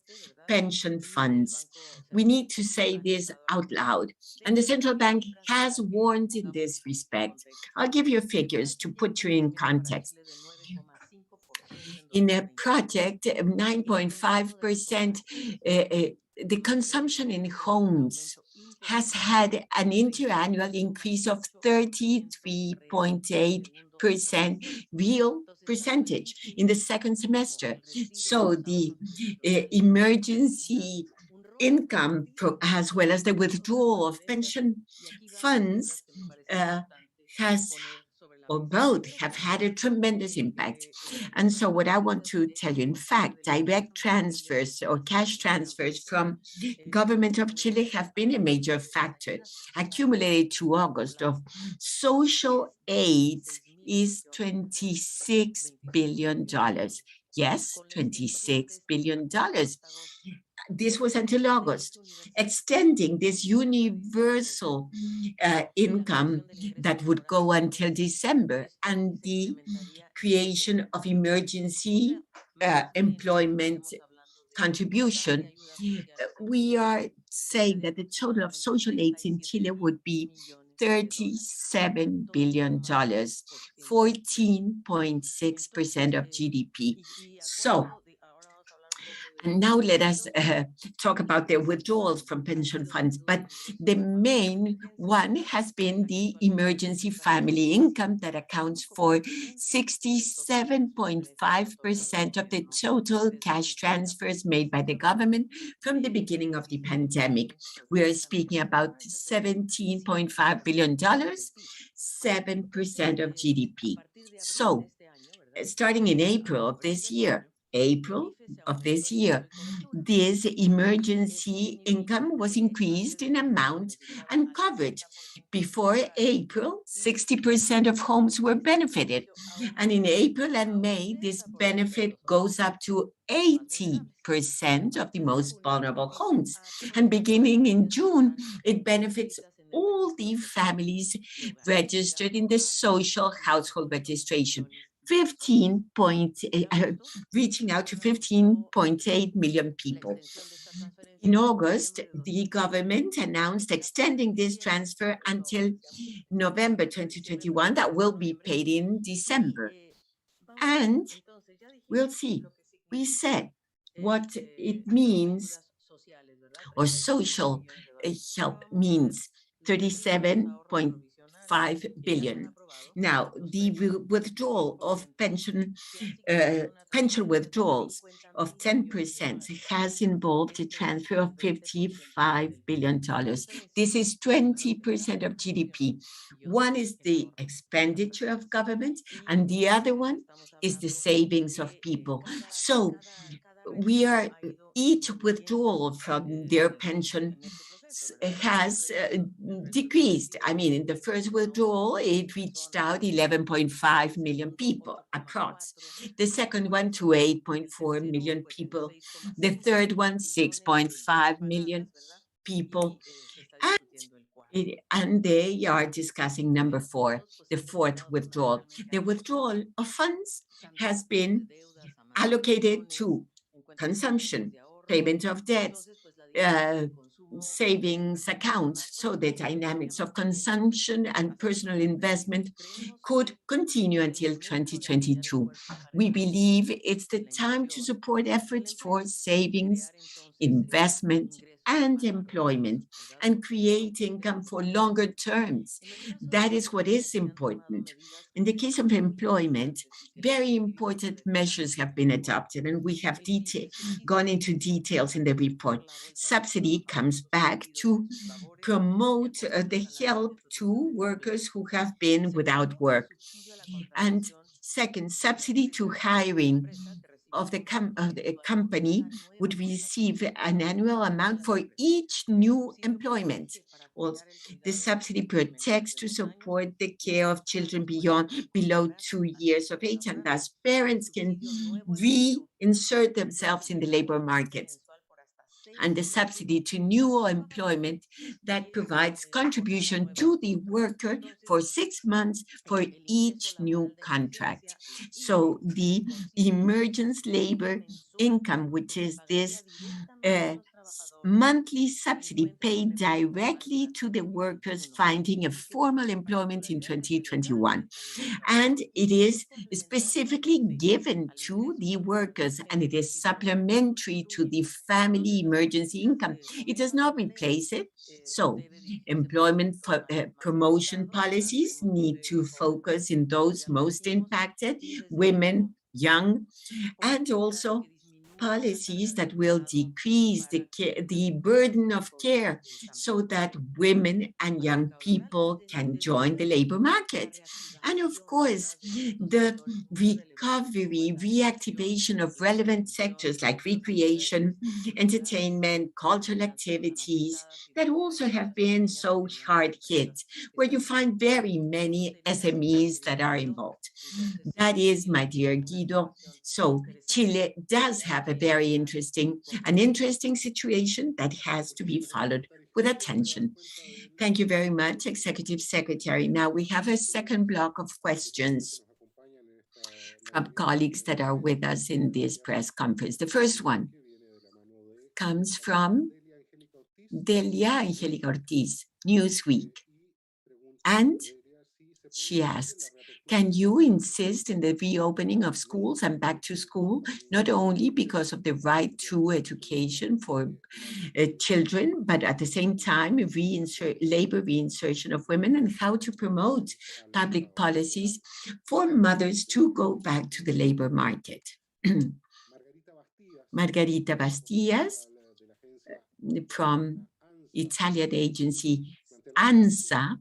pension funds. We need to say this out loud. And the central bank has warned in this respect. I'll give you figures to put you in context. In a project, 9.5%, the consumption in homes has had an interannual increase of 33.8% real percentage in the second semester. So the emergency income, as well as the withdrawal of pension funds, or both have had a tremendous impact. And so what I want to tell you, in fact, direct transfers or cash transfers from government of Chile have been a major factor. Accumulated to August of social aids is $26 billion. Yes, $26 billion. This was until August, extending this universal income that would go until December, and the creation of emergency employment contribution. We are saying that the total of social aids in Chile would be $37 billion, 14.6% of GDP. So, and now let us talk about the withdrawals from pension funds. But the main one has been the emergency family income that accounts for 67.5% of the total cash transfers made by the government from the beginning of the pandemic. We are speaking about $17.5 billion, 7% of GDP. So, starting in April of this year, April of this year. This emergency income was increased in amount and coverage. Before April, 60% of homes were benefited. And in April and May, this benefit goes up to 80% of the most vulnerable homes. And beginning in June, it benefits all the families registered in the social household registration, reaching out to 15.8 million people. In August, the government announced extending this transfer until November 2021, that will be paid in December. And we'll see. We said what it means, or social help means, 37.5 billion. Now, the withdrawal of pension withdrawals of 10% has involved a transfer of $55 billion. This is 20% of GDP. One is the expenditure of government, and the other one is the savings of people. So each withdrawal from their pension has decreased. I mean, in the first withdrawal, it reached out 11.5 million people approx. The second one to 8.4 million people. The third one, 6.5 million people. And they are discussing number 4, the fourth withdrawal. The withdrawal of funds has been allocated to consumption, payment of debts, savings accounts, so the dynamics of consumption and personal investment could continue until 2022. We believe it's the time to support efforts for savings, investment, and employment, and create income for longer terms. That is what is important. In the case of employment, very important measures have been adopted, and we have gone into details in the report. Subsidy comes back to promote the help to workers who have been without work. And second, subsidy to hiring of the company would receive an annual amount for each new employment. Also, the subsidy protects to support the care of children below 2 years of age, and thus parents can reinsert themselves in the labor markets. And the subsidy to new employment that provides contribution to the worker for 6 months for each new contract. So the emergence labor income, which is this monthly subsidy paid directly to the workers finding a formal employment in 2021. And it is specifically given to the workers, and it is supplementary to the family emergency income. It does not replace it. So employment promotion policies need to focus in those most impacted, women, young, and also policies that will decrease the burden of care so that women and young people can join the labor market. And of course, the recovery, reactivation of relevant sectors like recreation, entertainment, cultural activities that also have been so hard hit, where you find very many SMEs that are involved. That is, my dear Guido. So Chile does have a very interesting situation that has to be followed with attention. Thank you very much, Executive Secretary. Now we have a second block of questions from colleagues that are with us in this press conference. The first one comes from Delia Angelica Ortiz, Newsweek. And she asks, can you insist in the reopening of schools and back to school, not only because of the right to education for children, but at the same time, labor reinsertion of women, and how to promote public policies for mothers to go back to the labor market? Margarita Bastias from Italian agency ANSA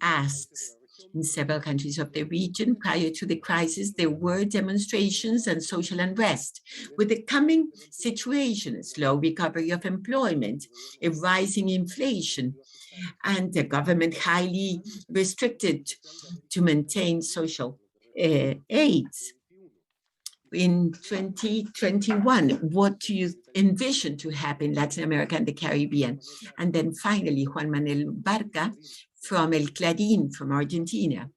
asks, In several countries of the region, prior to the crisis, there were demonstrations and social unrest. With the coming situation, a slow recovery of employment, a rising inflation, and the government highly restricted to maintain social aids. In 2021, what do you envision to happen in Latin America and the Caribbean? And then finally, Juan Manuel Barca from El Clarín from Argentina.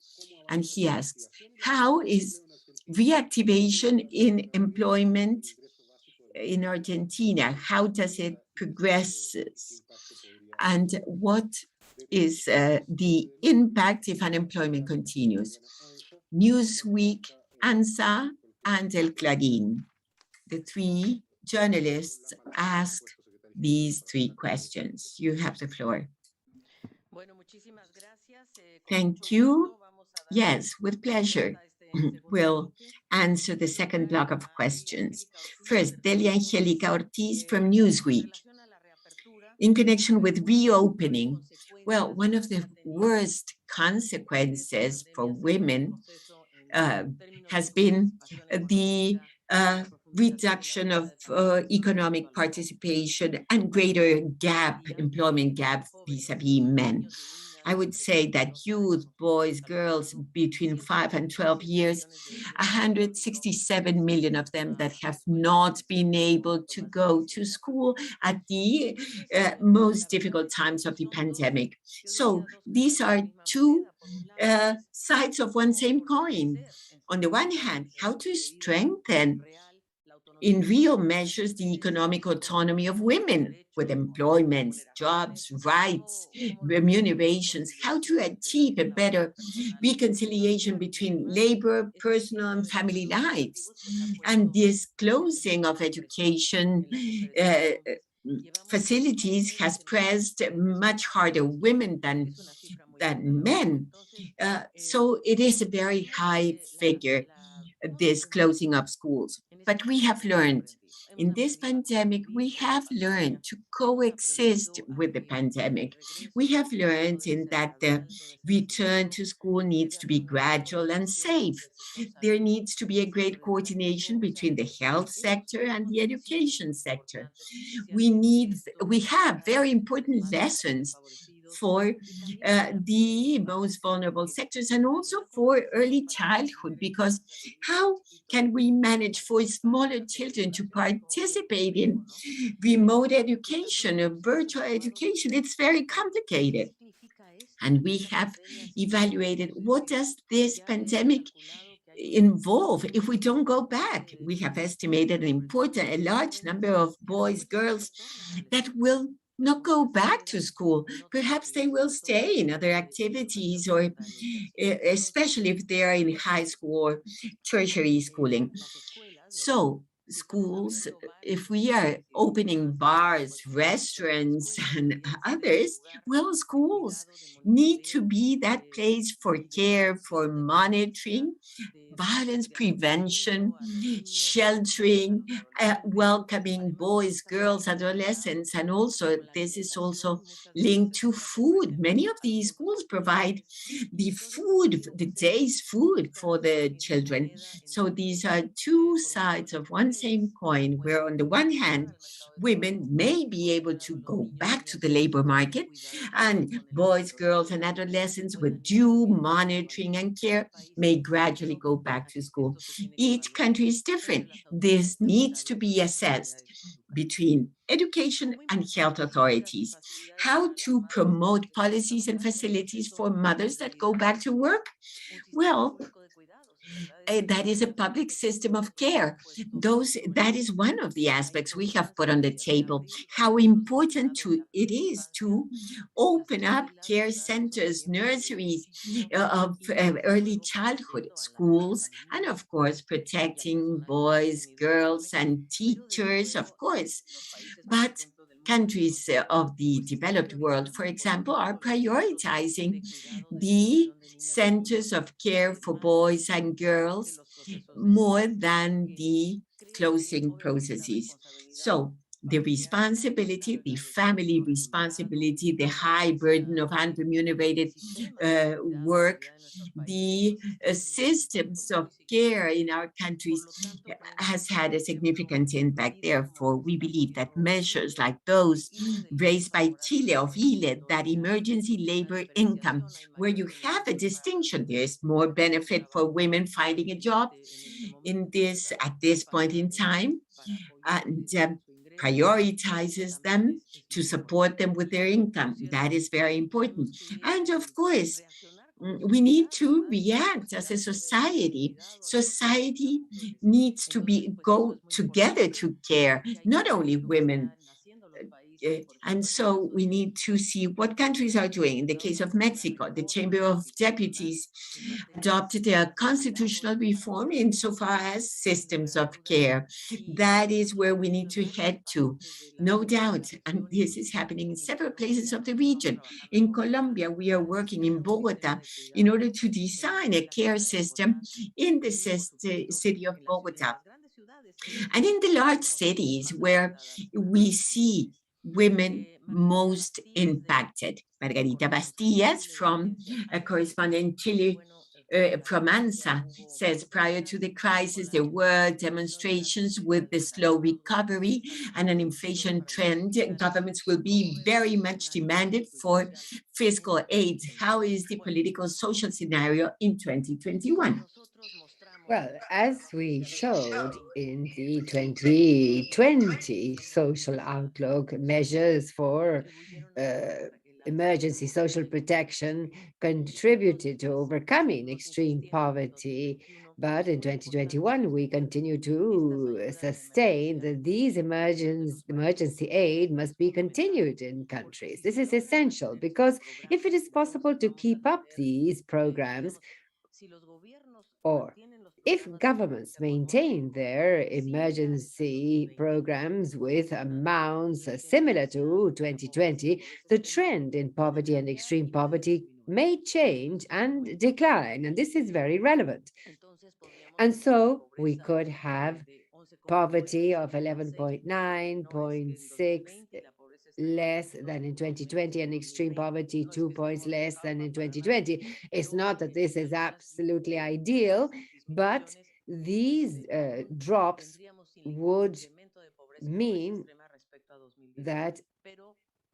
And he asks, how is reactivation in employment in Argentina? How does it progress? And what is the impact if unemployment continues? Newsweek, ANSA, and El Clarín. The three journalists ask these three questions. You have the floor. Thank you. Yes, with pleasure. We'll answer the second block of questions. First, Delia Angelica Ortiz from Newsweek. In connection with reopening, well, one of the worst consequences for women has been the reduction of economic participation and greater employment gap vis-a-vis men. I would say that youth, boys, girls between 5 and 12 years, 167 million of them that have not been able to go to school at the most difficult times of the pandemic. So these are two sides of one same coin. On the one hand, how to strengthen in real measures the economic autonomy of women with employment, jobs, rights, remunerations, how to achieve a better reconciliation between labor, personal, and family lives. And this closing of education facilities has pressed much harder women than men. So it is a very high figure, this closing of schools. But we have learned in this pandemic, we have learned to coexist with the pandemic. We have learned in that the return to school needs to be gradual and safe. There needs to be a great coordination between the health sector and the education sector. We have very important lessons for the most vulnerable sectors and also for early childhood, because how can we manage for smaller children to participate in remote education or virtual education? It's very complicated. And we have evaluated what does this pandemic involve if we don't go back. We have estimated a large number of boys, girls that will not go back to school. Perhaps they will stay in other activities, or especially if they are in high school or tertiary schooling. So schools, if we are opening bars, restaurants, and others, well, schools need to be that place for care, for monitoring, violence prevention, sheltering, welcoming boys, girls, adolescents, and also this is also linked to food. Many of these schools provide the food, the day's food for the children. So these are two sides of one same coin, where on the one hand, women may be able to go back to the labor market, and boys, girls, and adolescents with due monitoring and care may gradually go back to school. Each country is different. This needs to be assessed between education and health authorities. How to promote policies and facilities for mothers that go back to work? Well, that is a public system of care. That is one of the aspects we have put on the table. How important it is to open up care centers, nurseries of early childhood, schools, and of course, protecting boys, girls, and teachers, of course. But countries of the developed world, for example, are prioritizing the centers of care for boys and girls more than the closing processes. So the responsibility, the family responsibility, the high burden of unremunerated work, the systems of care in our countries has had a significant impact. Therefore, we believe that measures like those raised by Chile of ILE, that emergency labor income, where you have a distinction, there's more benefit for women finding a job at this point in time, and prioritizes them to support them with their income. That is very important. And of course, we need to react as a society. Society needs to go together to care, not only women. And so we need to see what countries are doing. In the case of Mexico, the Chamber of Deputies adopted a constitutional reform insofar as systems of care. That is where we need to head to, no doubt. And this is happening in several places of the region. In Colombia, we are working in Bogota in order to design a care system in the city of Bogota. And in the large cities where we see women most impacted. Margarita Bastillas, from a correspondent Chile, from ANSA, says prior to the crisis, there were demonstrations with the slow recovery and an inflation trend. Governments will be very much demanded for fiscal aid. How is the political social scenario in 2021? Well, as we showed in the 2020 social outlook, measures for emergency social protection contributed to overcoming extreme poverty. But in 2021, we continue to sustain that these emergency aid must be continued in countries. This is essential because if it is possible to keep up these programs, or if governments maintain their emergency programs with amounts similar to 2020, the trend in poverty and extreme poverty may change and decline, and this is very relevant. And so we could have poverty of 11.9, 0.6, less than in 2020, and extreme poverty 2 points less than in 2020. It's not that this is absolutely ideal, but these drops would mean that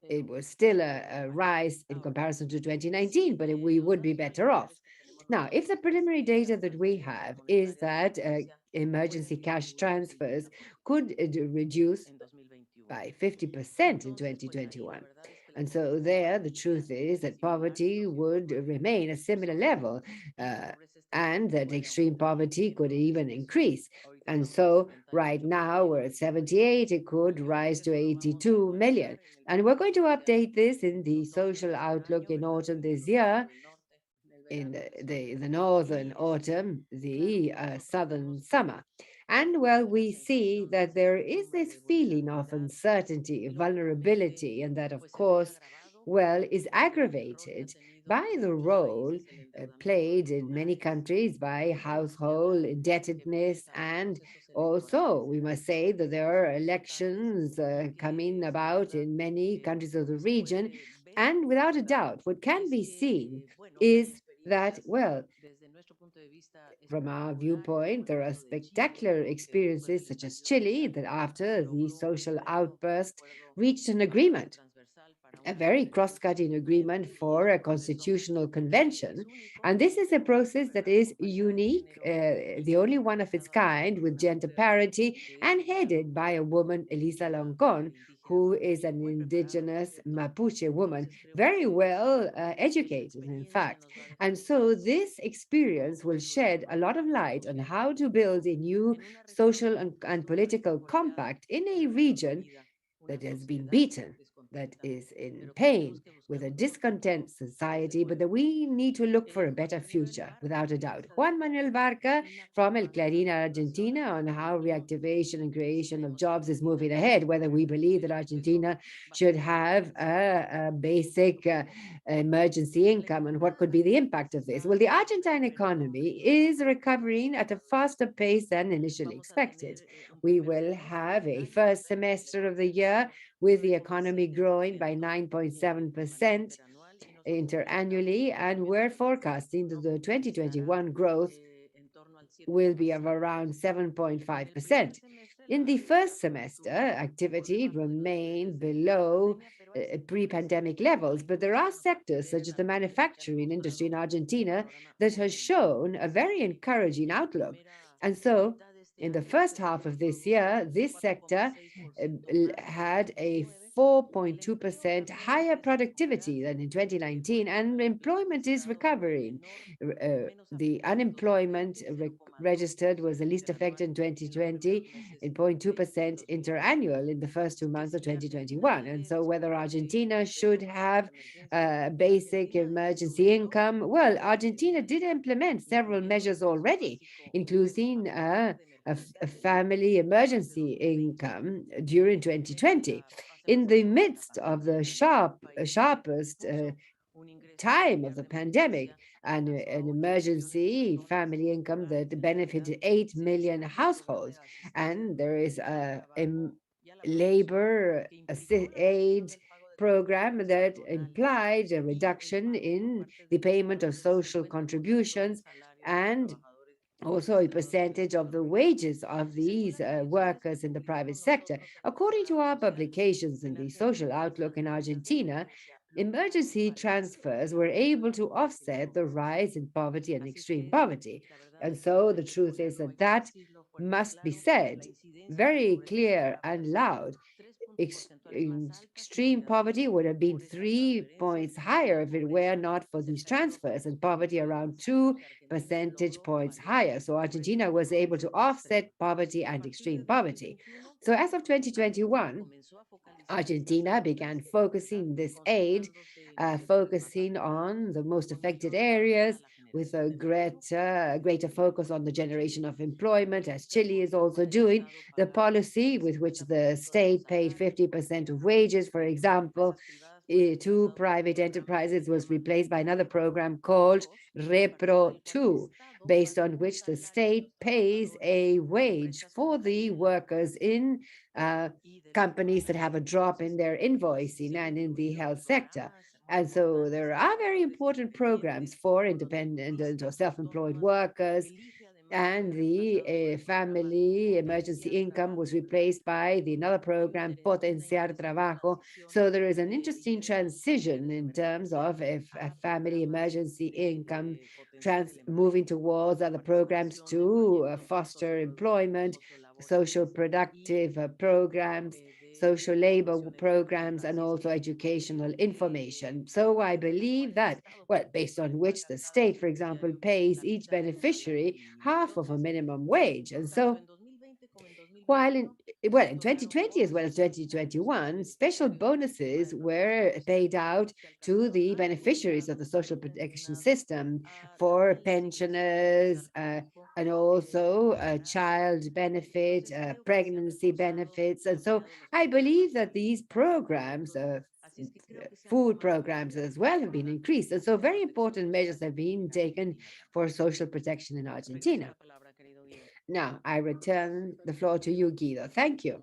it was still a rise in comparison to 2019, but we would be better off. Now, if the preliminary data that we have is that emergency cash transfers could reduce by 50% in 2021. And so there, the truth is that poverty would remain a similar level, and that extreme poverty could even increase. And so right now we're at 78, it could rise to 82 million. And we're going to update this in the social outlook in autumn this year, in the northern autumn, the southern summer. And well, we see that there is this feeling of uncertainty, vulnerability, and that, of course, well, is aggravated by the role played in many countries by household indebtedness. And also, we must say that there are elections coming about in many countries of the region. And without a doubt, what can be seen is that, well, from our viewpoint, there are spectacular experiences such as Chile that after the social outburst reached an agreement, a very cross-cutting agreement for a constitutional convention. And this is a process that is unique, the only one of its kind, with gender parity and headed by a woman, Elisa Loncon, who is an indigenous Mapuche woman, very well educated, in fact. And so this experience will shed a lot of light on how to build a new social and political compact in a region that has been beaten that is in pain, with a discontent society, but that we need to look for a better future, without a doubt. Juan Manuel Barca from El Clarín, Argentina, on how reactivation and creation of jobs is moving ahead, whether we believe that Argentina should have a basic emergency income and what could be the impact of this. Well, the Argentine economy is recovering at a faster pace than initially expected. We will have a first semester of the year with the economy growing by 9.7% interannually, and we're forecasting that the 2021 growth will be of around 7.5%. In the first semester, activity remained below pre-pandemic levels, but there are sectors such as the manufacturing industry in Argentina that has shown a very encouraging outlook. And so, in the first half of this year, this sector had a 4.2% higher productivity than in 2019, and employment is recovering. The unemployment registered was the least affected in 2020, in 0.2% interannual in the first 2 months of 2021. And so whether Argentina should have basic emergency income, well, Argentina did implement several measures already, including a family emergency income during 2020. In the midst of the sharpest time of the pandemic, and an emergency family income that benefited 8 million households. And there is a labor aid program that implied a reduction in the payment of social contributions and also a percentage of the wages of these workers in the private sector. According to our publications in the Social Outlook in Argentina, emergency transfers were able to offset the rise in poverty and extreme poverty. And so the truth is that that must be said very clear and loud. Extreme poverty would have been 3 points higher if it were not for these transfers, and poverty around 2 percentage points higher. So Argentina was able to offset poverty and extreme poverty. So as of 2021, Argentina began focusing this aid, focusing on the most affected areas with a greater focus on the generation of employment, as Chile is also doing. The policy with which the state paid 50% of wages, for example, to private enterprises was replaced by another program called Repro 2, based on which the state pays a wage for the workers in companies that have a drop in their invoicing and in the health sector. And so there are very important programs for independent or self-employed workers, and the family emergency income was replaced by another program, Potenciar Trabajo. So there is an interesting transition in terms of a family emergency income moving towards other programs to foster employment, social productive programs, social labor programs, and also educational information. So I believe that, well, based on which the state, for example, pays each beneficiary half of a minimum wage. And so while in 2020 as well as 2021, special bonuses were paid out to the beneficiaries of the social protection system for pensioners, and also child benefit, pregnancy benefits. And so I believe that these programs, food programs as well, have been increased. And so very important measures have been taken for social protection in Argentina. Now, I return the floor to you, Guido. Thank you.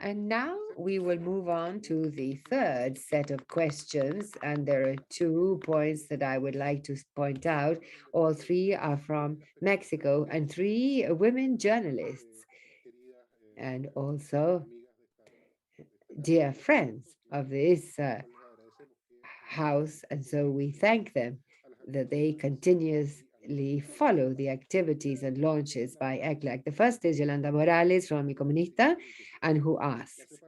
And now we will move on to the third set of questions. And there are 2 points that I would like to point out. All 3 are from Mexico, and 3 women journalists, and also dear friends of this house. And so we thank them that they continuously follow the activities and launches by ECLAC. The first is Yolanda Morales from Mi Comunista, and who asks,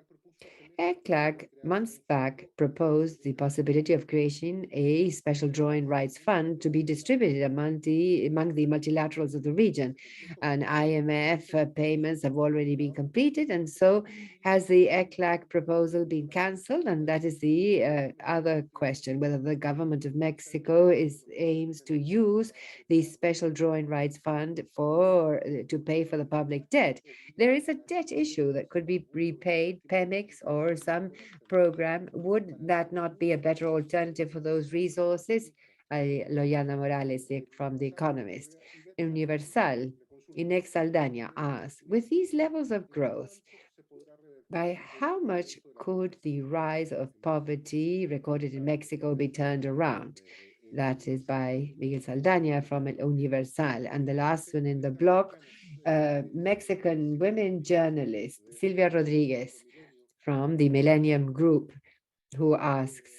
ECLAC months back proposed the possibility of creating a special drawing rights fund to be distributed among the multilaterals of the region. And IMF payments have already been completed, and so has the ECLAC proposal been cancelled? And that is the other question, whether the government of Mexico aims to use the special drawing rights fund to pay for the public debt. There is a debt issue that could be repaid, PEMEX or some program. Would that not be a better alternative for those resources? Loyana Morales from The Economist. Universal, Inex Saldaña asks, with these levels of growth, by how much could the rise of poverty recorded in Mexico be turned around? That is by Miguel Saldaña from El Universal. And the last one in the block, Mexican women journalist Silvia Rodriguez from the Millennium Group, who asks,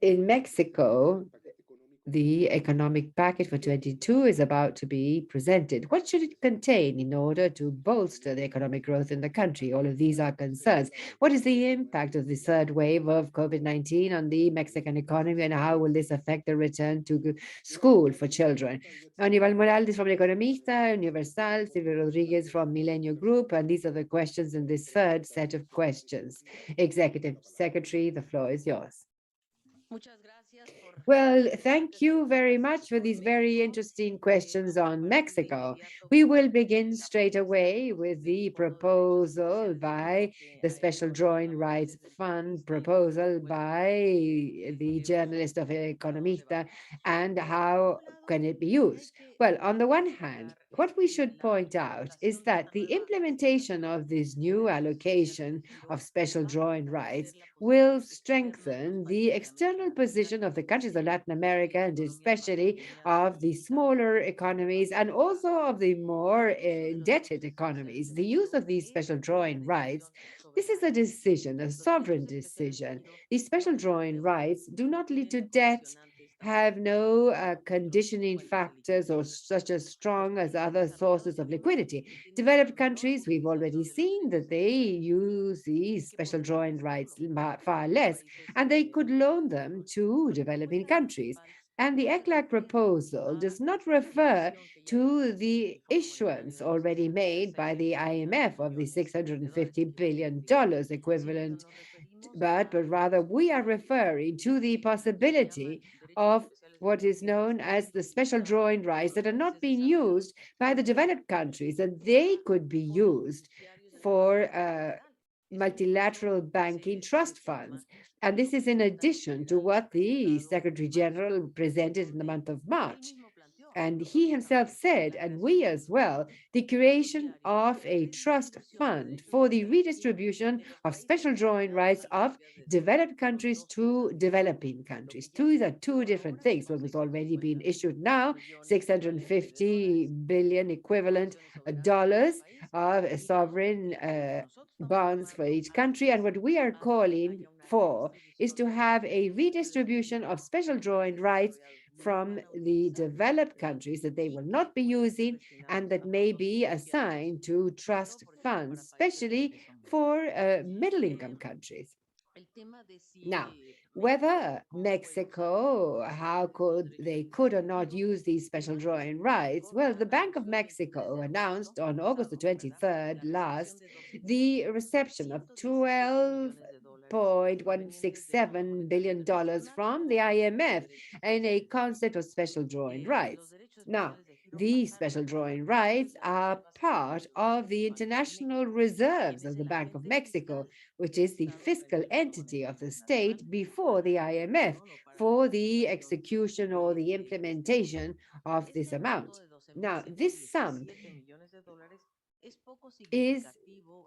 in Mexico, the economic package for 22 is about to be presented. What should it contain in order to bolster the economic growth in the country? All of these are concerns. What is the impact of the third wave of COVID-19 on the Mexican economy, and how will this affect the return to school for children? Aníbal Morales from El Economista, Universal, Silvia Rodriguez from Milenio Group, and these are the questions in this third set of questions. Executive Secretary, the floor is yours. Well, thank you very much for these very interesting questions on Mexico. We will begin straight away with the proposal by the Special Drawing Rights Fund, proposal by the journalist of El Economista, and how can it be used? Well, on the one hand, what we should point out is that the implementation of this new allocation of special drawing rights will strengthen the external position of the countries of Latin America, and especially of the smaller economies and also of the more indebted economies. The use of these special drawing rights, this is a decision, a sovereign decision. These special drawing rights do not lead to debt, have no conditioning factors or such as strong as other sources of liquidity. Developed countries, we've already seen that they use these special drawing rights far less, and they could loan them to developing countries. And the ECLAC proposal does not refer to the issuance already made by the IMF of the $650 billion equivalent, but rather we are referring to the possibility of what is known as the special drawing rights that are not being used by the developed countries, and they could be used for multilateral banking trust funds. And this is in addition to what the Secretary General presented in the month of March. And he himself said, and we as well, the creation of a trust fund for the redistribution of special drawing rights of developed countries to developing countries. These are two different things. What was already being issued now, $650 billion equivalent dollars of sovereign bonds for each country. And what we are calling for is to have a redistribution of special drawing rights from the developed countries that they will not be using and that may be assigned to trust funds, especially for middle-income countries. Now, whether Mexico, how they could or not use these special drawing rights, well, the Bank of Mexico announced on August the 23rd last the reception of $12.167 billion from the IMF in a concept of special drawing rights. Now, these special drawing rights are part of the international reserves of the Bank of Mexico, which is the fiscal entity of the state before the IMF for the execution or the implementation of this amount. Now, this sum is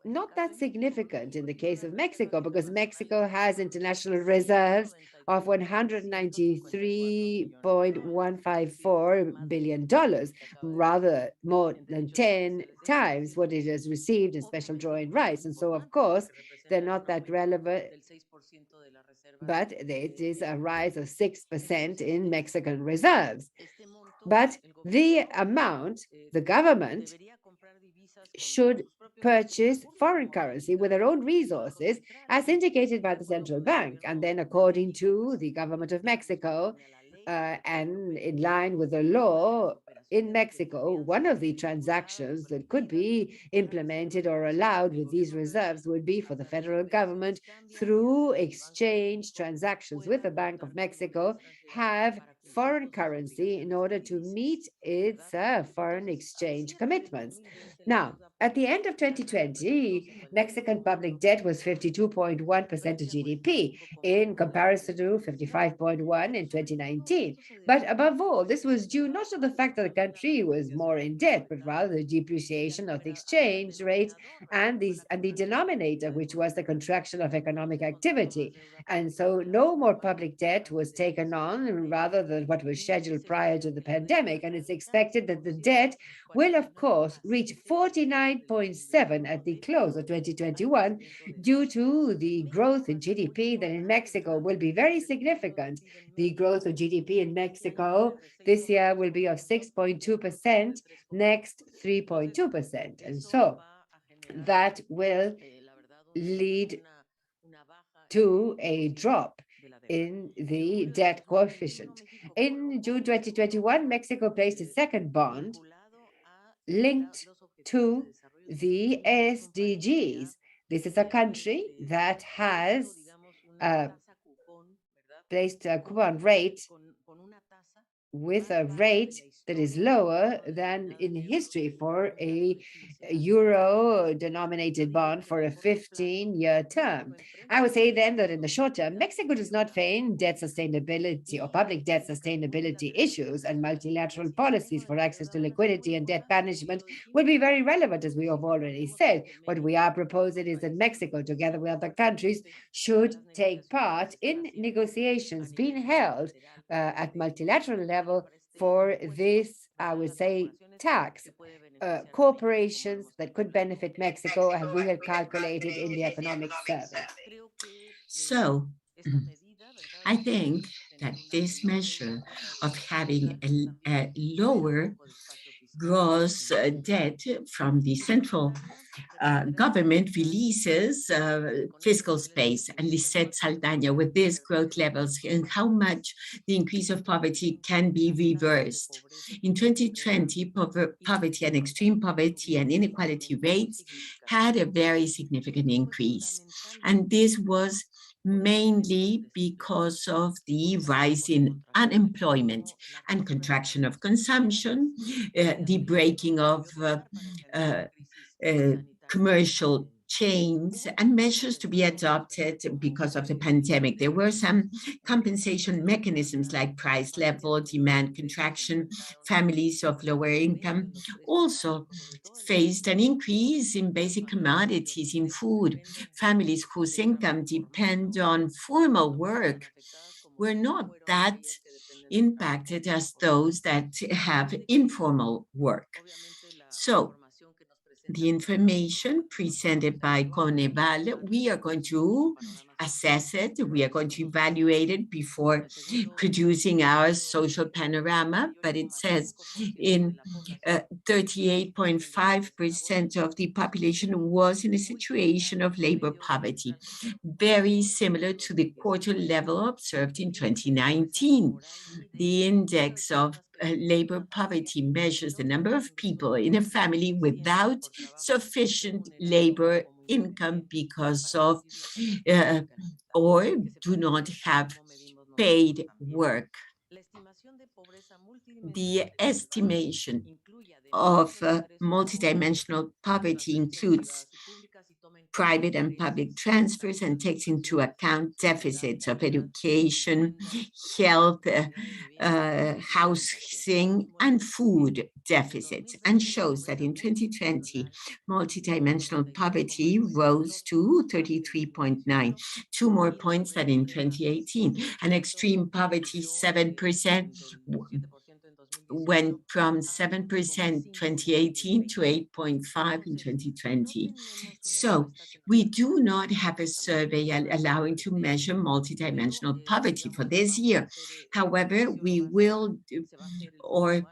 not that significant in the case of Mexico, because Mexico has international reserves of $193.154 billion, rather more than 10 times what it has received in special drawing rights. And so, of course, they're not that relevant, but it is a rise of 6% in Mexican reserves. But the amount, the government should purchase foreign currency with their own resources, as indicated by the central bank. And then, according to the government of Mexico, and in line with the law in Mexico, one of the transactions that could be implemented or allowed with these reserves would be for the federal government, through exchange transactions with the Bank of Mexico, have foreign currency in order to meet its foreign exchange commitments. Now, at the end of 2020, Mexican public debt was 52.1% of GDP in comparison to 55.1% in 2019. But above all, this was due not to the fact that the country was more in debt, but rather the depreciation of the exchange rate and the denominator, which was the contraction of economic activity. And so no more public debt was taken on rather than what was scheduled prior to the pandemic. And it's expected that the debt will, of course, reach 49.7 at the close of 2021 due to the growth in GDP that in Mexico will be very significant. The growth of GDP in Mexico this year will be of 6.2%, next 3.2%. And so that will lead to a drop in the debt coefficient. In June 2021, Mexico placed its second bond linked to the SDGs. This is a country that has placed a coupon rate with a rate that is lower than in history for a euro-denominated bond for a 15-year term. I would say then that in the short term, Mexico does not face debt sustainability or public debt sustainability issues, and multilateral policies for access to liquidity and debt management will be very relevant, as we have already said. What we are proposing is that Mexico, together with other countries, should take part in negotiations being held at multilateral level for this, I would say, tax. Corporations that could benefit Mexico, and we have calculated in the economic survey. So I think that this measure of having a lower gross debt from the central government releases fiscal space. And Lisette Saldaña, with these growth levels and how much the increase of poverty can be reversed. In 2020, poverty and extreme poverty and inequality rates had a very significant increase. And this was mainly because of the rise in unemployment and contraction of consumption, the breaking of commercial chains, and measures to be adopted because of the pandemic. There were some compensation mechanisms like price level, demand contraction. Families of lower income also faced an increase in basic commodities, in food. Families whose income depend on formal work were not that impacted as those that have informal work. So the information presented by Coneval, we are going to assess it, we are going to evaluate it before producing our social panorama, but it says in 38.5% of the population was in a situation of labor poverty, very similar to the quarter level observed in 2019. The index of labor poverty measures the number of people in a family without sufficient labor income because of or do not have paid work. The estimation of multidimensional poverty includes private and public transfers and takes into account deficits of education, health, housing, and food deficits, and shows that in 2020, multidimensional poverty rose to 33.9, 2 more points than in 2018, and extreme poverty, 7%, went from 7% 2018 to 8.5 in 2020. So we do not have a survey allowing to measure multidimensional poverty for this year. However, we will, or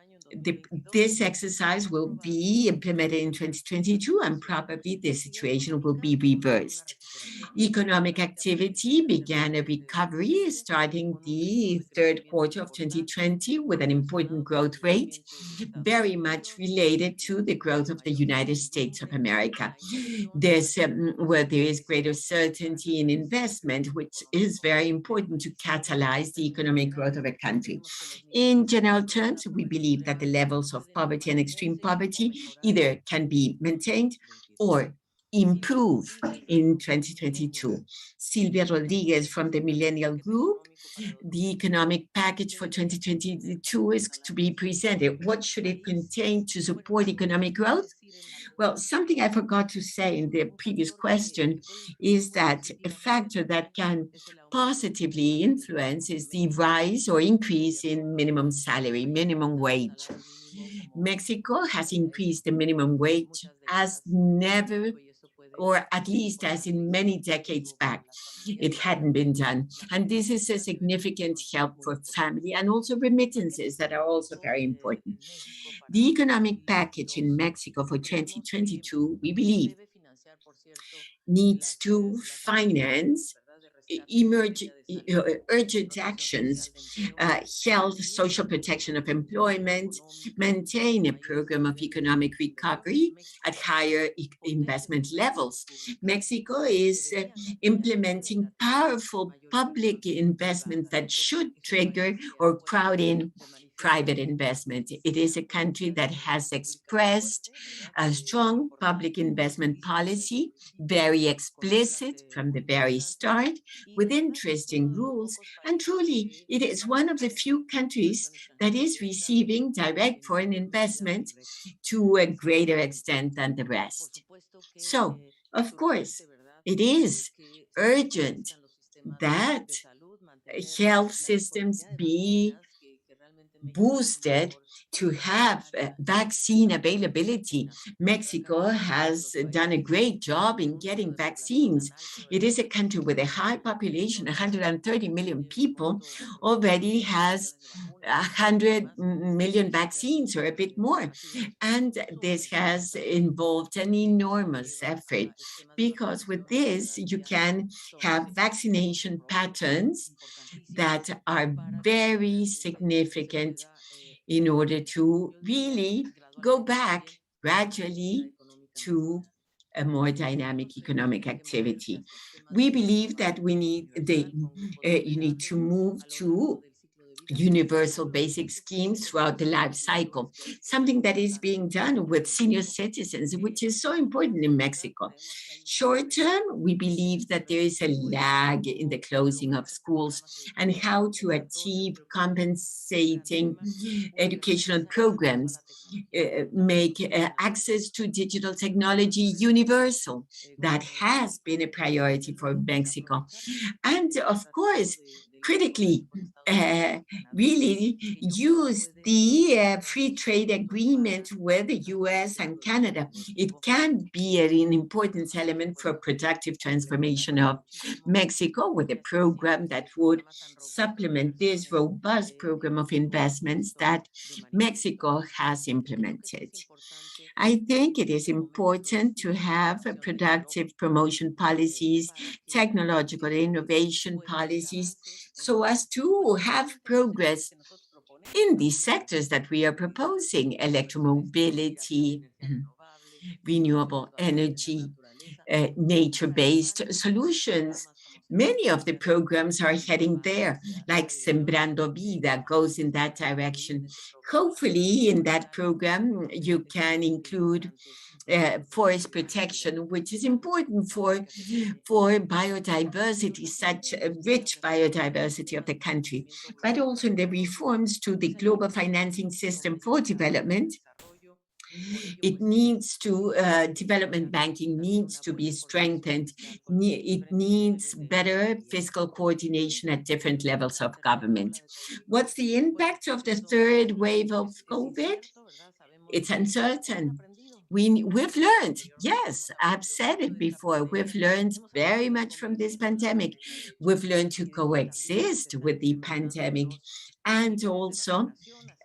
this exercise will be implemented in 2022, and probably the situation will be reversed. Economic activity began a recovery starting the third quarter of 2020 with an important growth rate, very much related to the growth of the United States of America. There's where there is greater certainty in investment, which is very important to catalyze the economic growth of a country. In general terms, we believe that the levels of poverty and extreme poverty either can be maintained or improve in 2022. Silvia Rodriguez from the Millennial Group. The economic package for 2022 is to be presented. What should it contain to support economic growth? Well, something I forgot to say in the previous question is that a factor that can positively influence is the rise or increase in minimum salary, minimum wage. Mexico has increased the minimum wage as never, or at least as in many decades back. It hadn't been done. And this is a significant help for family and also remittances that are also very important. The economic package in Mexico for 2022, we believe, needs to finance urgent actions, health, social protection of employment, maintain a program of economic recovery at higher investment levels. Mexico is implementing powerful public investment that should trigger or crowd in private investment. It is a country that has expressed a strong public investment policy, very explicit from the very start, with interesting rules, and truly it is one of the few countries that is receiving direct foreign investment to a greater extent than the rest. So, of course, it is urgent that health systems be boosted to have vaccine availability. Mexico has done a great job in getting vaccines. It is a country with a high population, 130 million people, already has 100 million vaccines or a bit more. And this has involved an enormous effort because with this, you can have vaccination patterns that are very significant in order to really go back gradually to a more dynamic economic activity. We believe that we need you need to move to universal basic schemes throughout the life cycle, something that is being done with senior citizens, which is so important in Mexico. Short term, we believe that there is a lag in the closing of schools and how to achieve compensating educational programs, make access to digital technology universal. That has been a priority for Mexico. And of course, critically, really use the free trade agreement with the US and Canada. It can be an important element for productive transformation of Mexico with a program that would supplement this robust program of investments that Mexico has implemented. I think it is important to have productive promotion policies, technological innovation policies, so as to have progress in these sectors that we are proposing: electromobility, renewable energy, nature-based solutions. Many of the programs are heading there, like Sembrando Vida goes in that direction. Hopefully, in that program, you can include forest protection, which is important for biodiversity, such a rich biodiversity of the country, but also in the reforms to the global financing system for development. It needs to, development banking needs to be strengthened. It needs better fiscal coordination at different levels of government. What's the impact of the third wave of COVID? It's uncertain. we've learned, yes, I've said it before, we've learned very much from this pandemic. We've learned to coexist with the pandemic, and also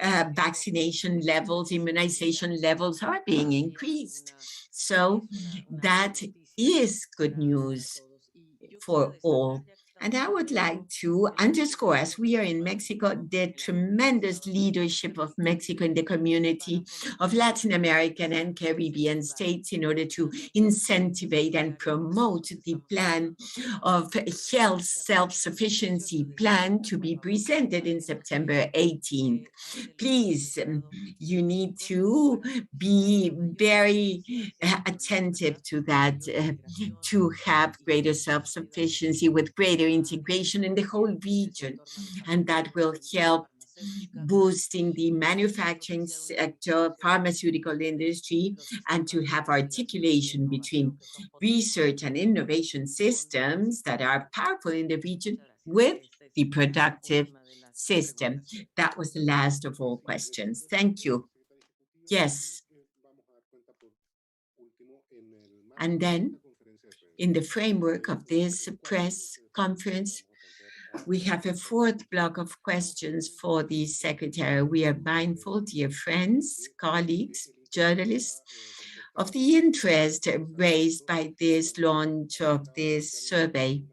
vaccination levels, immunization levels are being increased. So that is good news for all. And I would like to underscore, as we are in Mexico, the tremendous leadership of Mexico in the community of Latin American and Caribbean states in order to incentivize and promote the plan of health self-sufficiency plan to be presented in September 18th. Please, you need to be very attentive to that, to have greater self-sufficiency with greater integration in the whole region, and that will help boosting the manufacturing sector, pharmaceutical industry, and to have articulation between research and innovation systems that are powerful in the region with the productive system. That was the last of all questions. Thank you. Yes. And then, in the framework of this press conference, we have a fourth block of questions for the Secretary. We are mindful, dear friends, colleagues, journalists, of the interest raised by this launch of this survey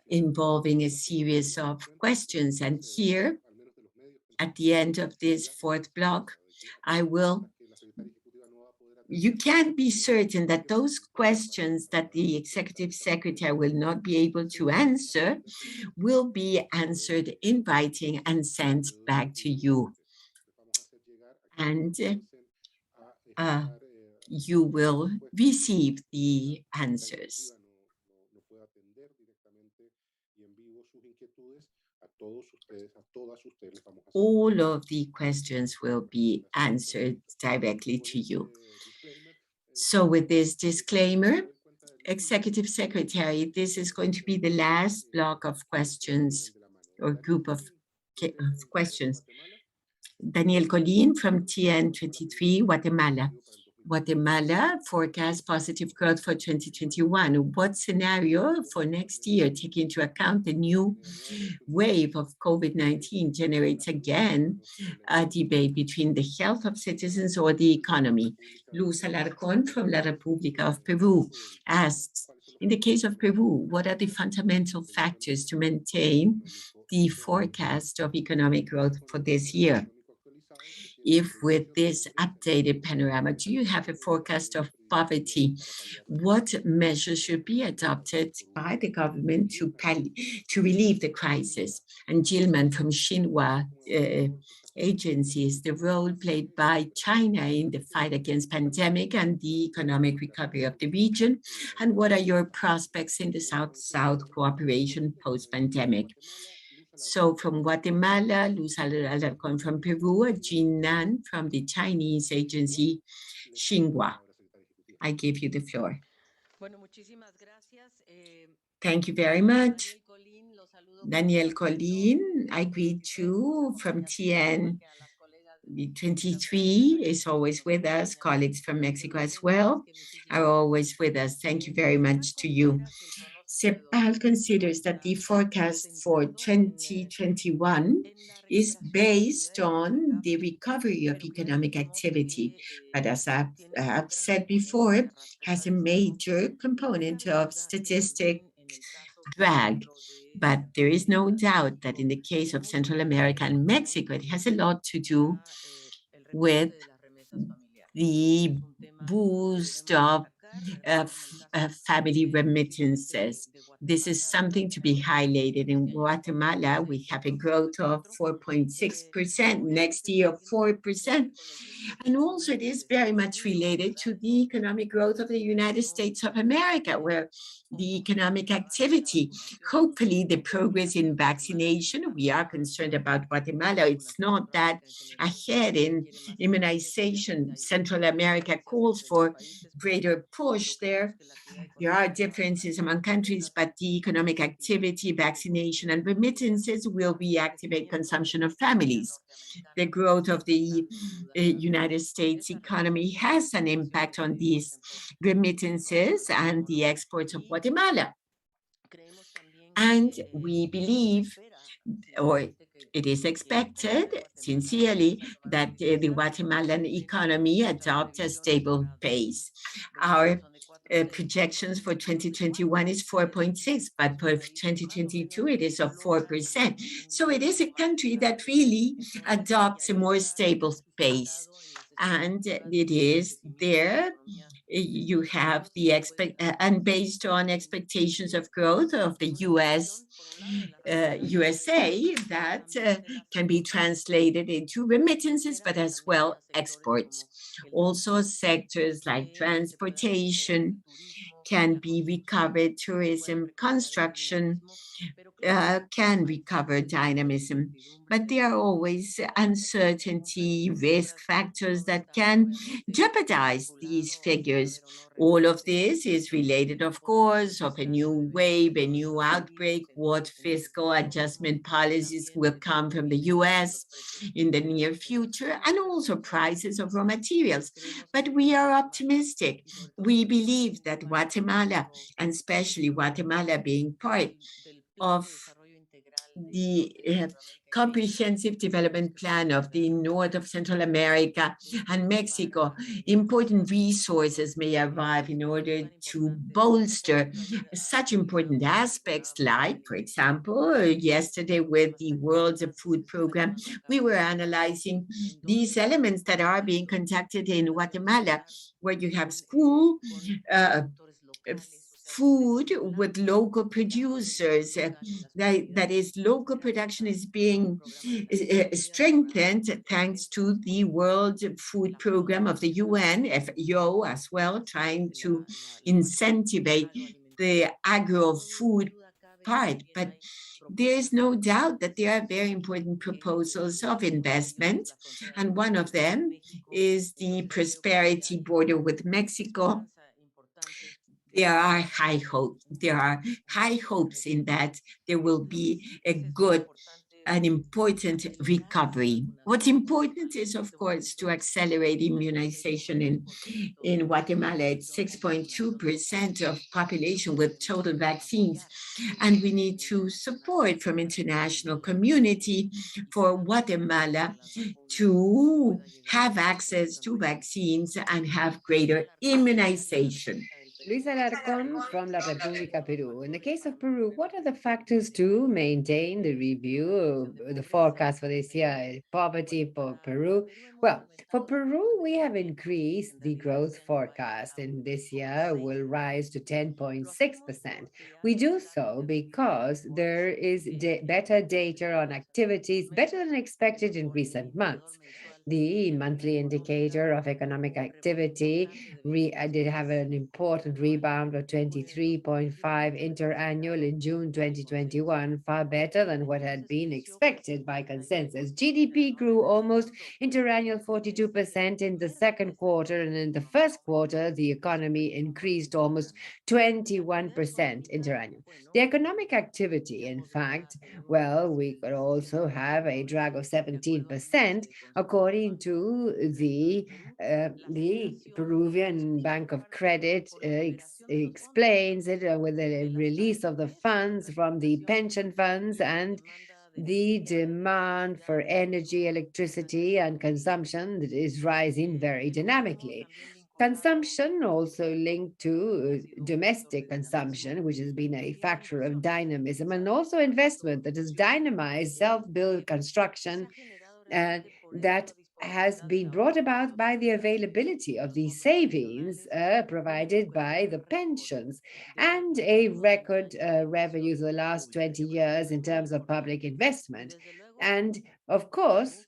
involving a series of questions. And here, at the end of this fourth block, you can be certain that those questions that the Executive Secretary will not be able to answer will be answered in writing and sent back to you. And you will receive the answers. All of the questions will be answered directly to you. So with this disclaimer, Executive Secretary, this is going to be the last block of questions or group of questions. Daniel Colin from TN23, Guatemala. Guatemala forecasts positive growth for 2021. What scenario for next year, taking into account the new wave of COVID-19, generates again a debate between the health of citizens or the economy? Luz Alarcón from La República of Peru asks, in the case of Peru, what are the fundamental factors to maintain the forecast of economic growth for this year? If with this updated panorama, do you have a forecast of poverty? What measures should be adopted by the government to relieve the crisis? And Gilman from Xinhua agencies, the role played by China in the fight against pandemic and the economic recovery of the region, and what are your prospects in the South-South cooperation post-pandemic? So from Guatemala, Luz Alarcón from Peru, Jean Nan from the Chinese agency Xinhua. I give you the floor. Thank you very much. Daniel Colin, I greet you from TN. 23 is always with us. Colleagues from Mexico as well are always with us. Thank you very much to you. CEPAL considers that the forecast for 2021 is based on the recovery of economic activity, but as I've said before, has a major component of statistic drag. But there is no doubt that in the case of Central America and Mexico, it has a lot to do with the boost of family remittances. This is something to be highlighted. In Guatemala, we have a growth of 4.6%, next year 4%. And also it is very much related to the economic growth of the United States of America, where the economic activity, hopefully the progress in vaccination, we are concerned about Guatemala, it's not that ahead in immunization. Central America calls for greater push course, there are differences among countries, but the economic activity, vaccination, and remittances will reactivate consumption of families. The growth of the United States economy has an impact on these remittances and the exports of Guatemala. And we believe, or it is expected sincerely, that the Guatemalan economy adopts a stable pace. Our projections for 2021 is 4.6, but for 2022 it is of 4%. So it is a country that really adopts a more stable pace. And it is there you have the and based on expectations of growth of the USA, that can be translated into remittances, but as well exports. Also, sectors like transportation can be recovered, tourism, construction can recover dynamism, but there are always uncertainty, risk factors that can jeopardize these figures. All of this is related, of course, of a new wave, a new outbreak, what fiscal adjustment policies will come from the US in the near future, and also prices of raw materials. But we are optimistic. We believe that Guatemala, and especially Guatemala being part of the comprehensive development plan of the North of Central America and Mexico, important resources may arrive in order to bolster such important aspects like, for example, yesterday with the World Food Program, we were analyzing these elements that are being conducted in Guatemala, where you have school, food with local producers. That is, local production is being strengthened thanks to the World Food Program of the UN, FAO as well, trying to incentivize the agro-food part. But there is no doubt that there are very important proposals of investment, and one of them is the prosperity border with Mexico. There are high hopes in that there will be an important recovery. What's important is, of course, to accelerate immunization in Guatemala. It's 6.2% of population with total vaccines. And we need to support from international community for Guatemala to have access to vaccines and have greater immunization. Luis Alarcón from La República Peru. In the case of Peru, what are the factors to maintain the review, the forecast for this year, poverty for Peru? Well, for Peru, we have increased the growth forecast, and this year will rise to 10.6%. We do so because there is better data on activities, better than expected in recent months. The monthly indicator of economic activity did have an important rebound of 23.5 interannual in June 2021, far better than what had been expected by consensus. GDP grew almost interannual 42% in the second quarter, and in the first quarter, the economy increased almost 21% interannual. The economic activity, in fact, well, we could also have a drag of 17%, according to the Peruvian Bank of Credit explains it with the release of the funds from the pension funds and the demand for energy, electricity, and consumption that is rising very dynamically. Consumption also linked to domestic consumption, which has been a factor of dynamism, and also investment that has dynamized self-built construction that has been brought about by the availability of the savings provided by the pensions and a record revenue for the last 20 years in terms of public investment. And of course,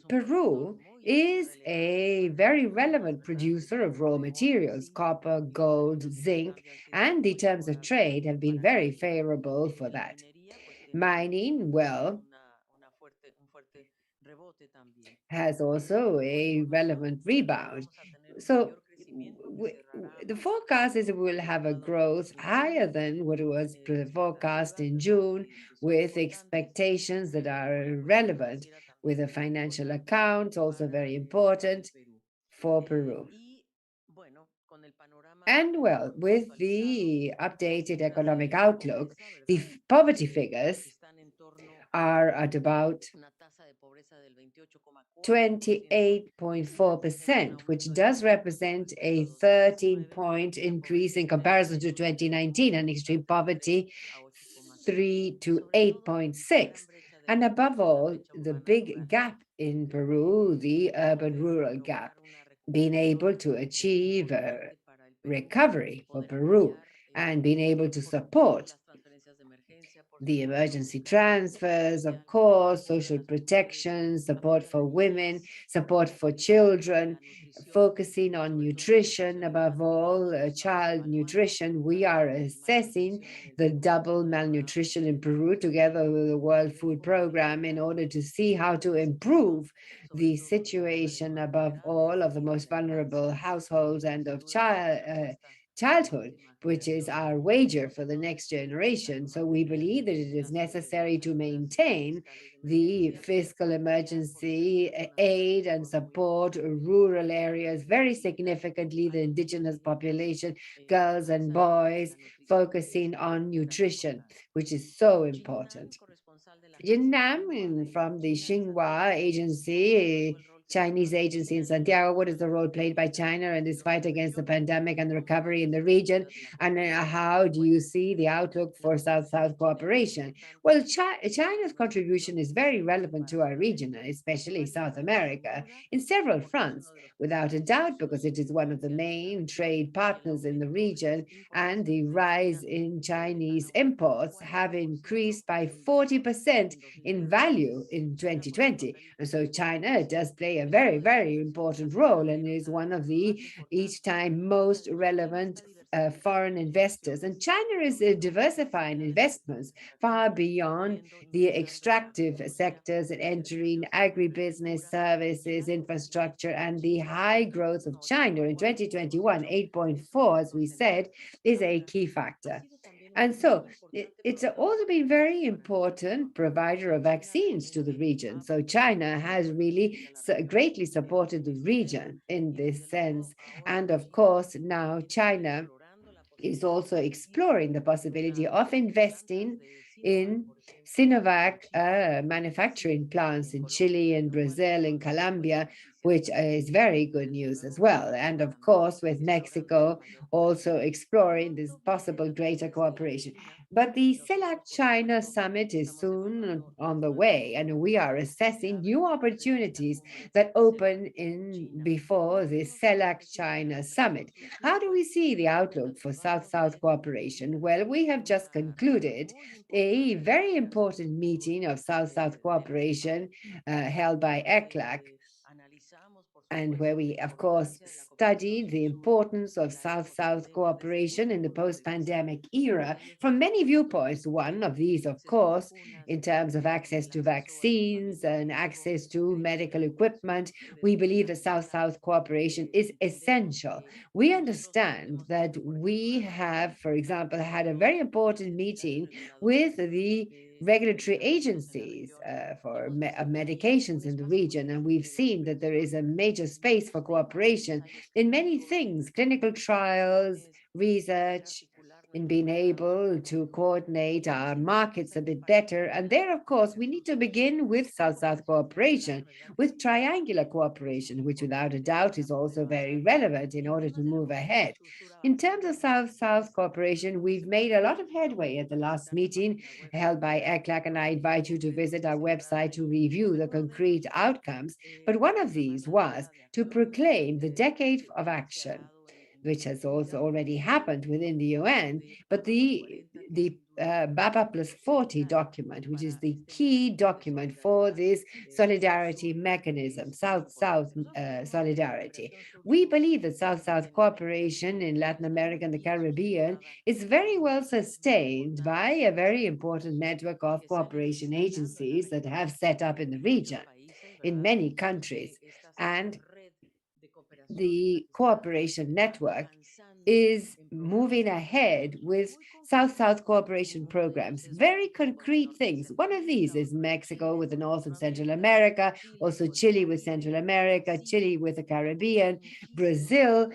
Peru is a very relevant producer of raw materials. Copper, gold, zinc, and the terms of trade have been very favorable for that. Mining, well, has also a relevant rebound. So the forecast is we'll have a growth higher than what was forecast in June, with expectations that are relevant, with the financial accounts also very important for Peru. And well, with the updated economic outlook, the poverty figures are at about 28.4%, which does represent a 13-point increase in comparison to 2019, and extreme poverty 3 to 8.6. And above all, the big gap in Peru, the urban-rural gap, being able to achieve a recovery for Peru and being able to support the emergency transfers, of course, social protection, support for women, support for children, focusing on nutrition, above all, child nutrition. We are assessing the double malnutrition in Peru together with the World Food Program in order to see how to improve the situation, above all, of the most vulnerable households and of childhood, which is our wager for the next generation. So we believe that it is necessary to maintain the fiscal emergency aid and support rural areas very significantly, the indigenous population, girls and boys, focusing on nutrition, which is so important. Jin Nam from the Xinhua agency, Chinese agency in Santiago, what is the role played by China in this fight against the pandemic and the recovery in the region? And how do you see the outlook for South-South cooperation? Well, China's contribution is very relevant to our region, especially South America, in several fronts, without a doubt, because it is one of the main trade partners in the region, and the rise in Chinese imports have increased by 40% in value in 2020. And so China does play a very, very important role and is one of the each time most relevant foreign investors. And China is diversifying investments far beyond the extractive sectors and entering agribusiness, services, infrastructure, and the high growth of China in 2021, 8.4, as we said, is a key factor. And so it's also been very important provider of vaccines to the region. So China has really greatly supported the region in this sense. And of course, now China is also exploring the possibility of investing in Sinovac manufacturing plants in Chile and Brazil and Colombia, which is very good news as well. And of course, with Mexico also exploring this possible greater cooperation. But the CELAC China summit is soon on the way, and we are assessing new opportunities that open in before the CELAC China summit. How do we see the outlook for South-South cooperation? Well, we have just concluded a very important meeting of South-South cooperation held by ECLAC, and where we, of course, studied the importance of South-South cooperation in the post-pandemic era from many viewpoints. One of these, of course, in terms of access to vaccines and access to medical equipment, we believe that South-South cooperation is essential. We understand that we have, for example, had a very important meeting with the regulatory agencies for medications in the region, and we've seen that there is a major space for cooperation in many things, clinical trials, research, in being able to coordinate our markets a bit better. And there, of course, we need to begin with South-South cooperation, with triangular cooperation, which without a doubt is also very relevant in order to move ahead. In terms of South-South cooperation, we've made a lot of headway at the last meeting held by ECLAC, and I invite you to visit our website to review the concrete outcomes. But one of these was to proclaim the Decade of Action, which has also already happened within the UN, but the BAPA plus 40 document, which is the key document for this solidarity mechanism, South-South solidarity. We believe that South-South cooperation in Latin America and the Caribbean is very well sustained by a very important network of cooperation agencies that have set up in the region, in many countries. And the cooperation network is moving ahead with South-South cooperation programs, very concrete things. One of these is Mexico with the North and Central America, also Chile with Central America, Chile with the Caribbean, Brazil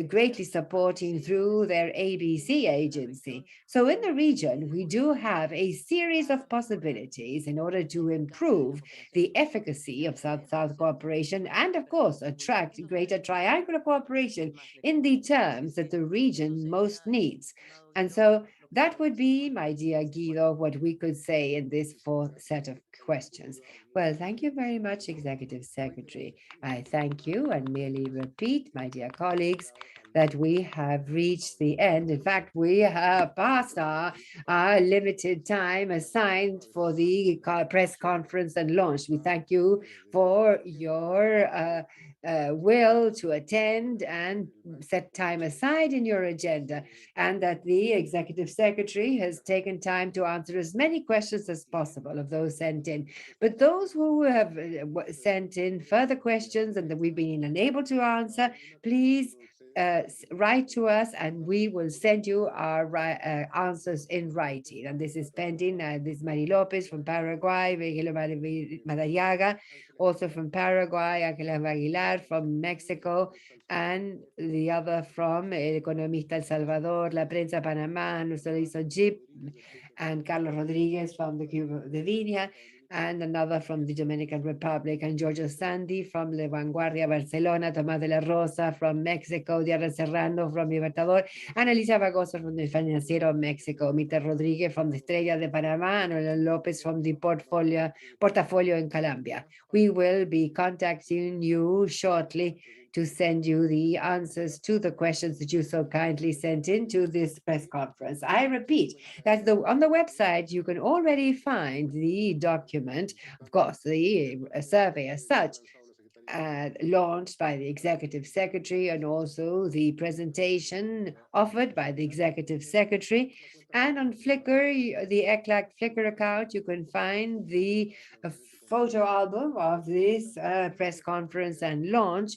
greatly supporting through their ABC agency. So in the region, we do have a series of possibilities in order to improve the efficacy of South-South cooperation and, of course, attract greater triangular cooperation in the terms that the region most needs. And so that would be, my dear Guido, what we could say in this fourth set of questions. Well, thank you very much, Executive Secretary. I thank you and merely repeat, my dear colleagues, that we have reached the end. In fact, we have passed our limited time assigned for the press conference and launch. We thank you for your will to attend and set time aside in your agenda, and that the Executive Secretary has taken time to answer as many questions as possible of those sent in. But those who have sent in further questions and that we've been unable to answer, please write to us and we will send you our answers in writing. And this is pending. This is Mari Lopez from Paraguay, Virgilio Madariaga, also from Paraguay, Ángela Aguilar from Mexico, and the other from El Economista El Salvador, La Prensa Panamá, Nuestro Lizo Jeep, and Carlos Rodriguez from the Cuba de Viña, and another from the Dominican Republic, and Giorgio Sandi from La Vanguardia Barcelona, Tomás de la Rosa from Mexico, Diana Serrano from Libertador, and Alicia Bárcena from the Financiero of Mexico, Mita Rodriguez from the Estrella de Panamá, and Noel Lopez from the Portafolio in Colombia. We will be contacting you shortly to send you the answers to the questions that you so kindly sent in to this press conference. I repeat that on the website, you can already find the document, of course, the survey as such, launched by the Executive Secretary, and also the presentation offered by the Executive Secretary. And on Flickr, the ECLAC Flickr account, you can find the photo album of this press conference and launch.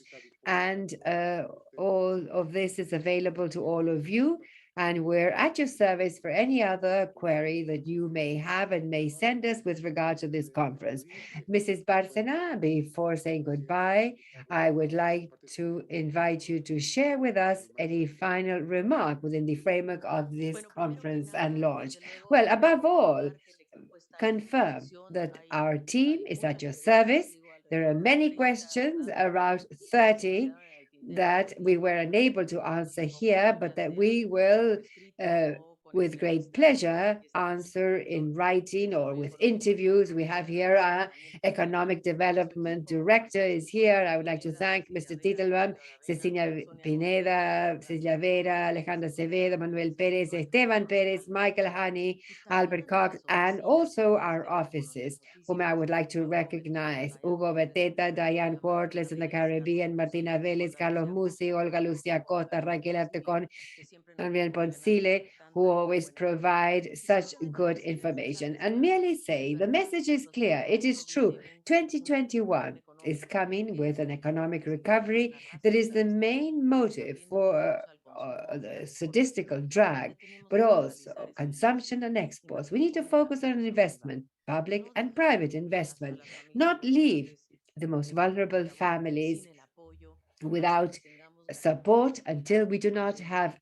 And all of this is available to all of you. And we're at your service for any other query that you may have and may send us with regard to this conference. Mrs. Bárcena, before saying goodbye, I would like to invite you to share with us any final remark within the framework of this conference and launch. Well, above all, confirm that our team is at your service. There are many questions, around 30, that we were unable to answer here, but that we will, with great pleasure, answer in writing or with interviews. We have here our Economic Development Director is here. I would like to thank Mr. Titelbaum, Cecilia Pineda, Cecilia Vera, Alejandra Acevedo, Manuel Perez, Esteban Perez, Michael Hani, Albert Cox, and also our offices, whom I would like to recognize: Hugo Beteta, Diane Quartles in the Caribbean, Martina Vélez, Carlos Musi, Olga Lucia Costa, Raquel Artecon, Adrian Poncile, who always provide such good information. And merely say, the message is clear. It is true. 2021 is coming with an economic recovery that is the main motive for the statistical drag, but also consumption and exports. We need to focus on investment, public and private investment, not leave the most vulnerable families without support until we do not have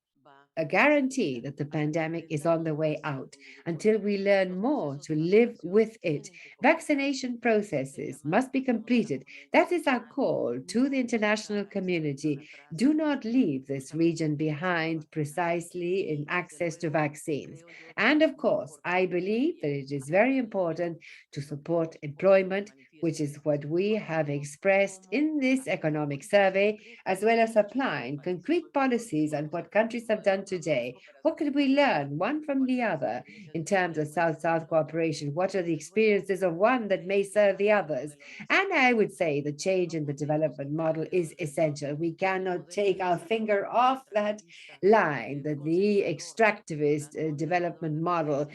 a guarantee that the pandemic is on the way out, until we learn more to live with it. Vaccination processes must be completed. That is our call to the international community. Do not leave this region behind precisely in access to vaccines. And of course, I believe that it is very important to support employment, which is what we have expressed in this economic survey, as well as applying concrete policies on what countries have done today. What could we learn one from the other in terms of South-South cooperation? What are the experiences of one that may serve the others? And I would say the change in the development model is essential. We cannot take our finger off that line, that the extractivist development model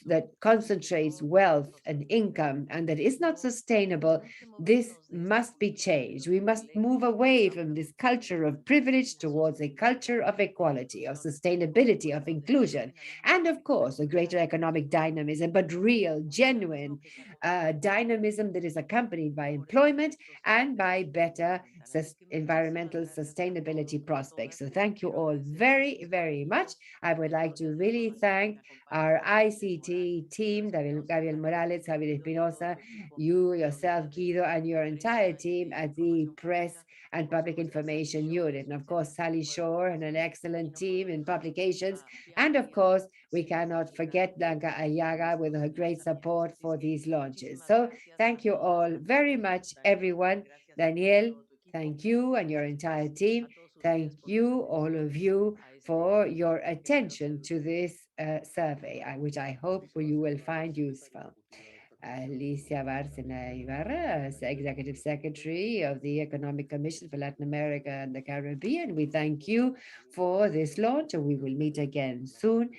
that concentrates wealth and income and that is not sustainable sustainable, this must be changed. We must move away from this culture of privilege towards a culture of equality, of sustainability, of inclusion, and of course, a greater economic dynamism, but real, genuine dynamism that is accompanied by employment and by better environmental sustainability prospects. So thank you all very, very much. I would like to really thank our ICT team, Gabriel Morales, Javier Espinosa, you, yourself, Guido, and your entire team at the Press and Public Information Unit. And of course, Sally Shore and an excellent team in publications. And of course, we cannot forget Blanca Ayaga with her great support for these launches. So thank you all very much, everyone. Daniel, thank you and your entire team. Thank you, all of you, for your attention to this survey, which I hope you will find useful. Alicia Bárcena Ibarra, as Executive Secretary of the Economic Commission for Latin America and the Caribbean, we thank you for this launch, and we will meet again soon.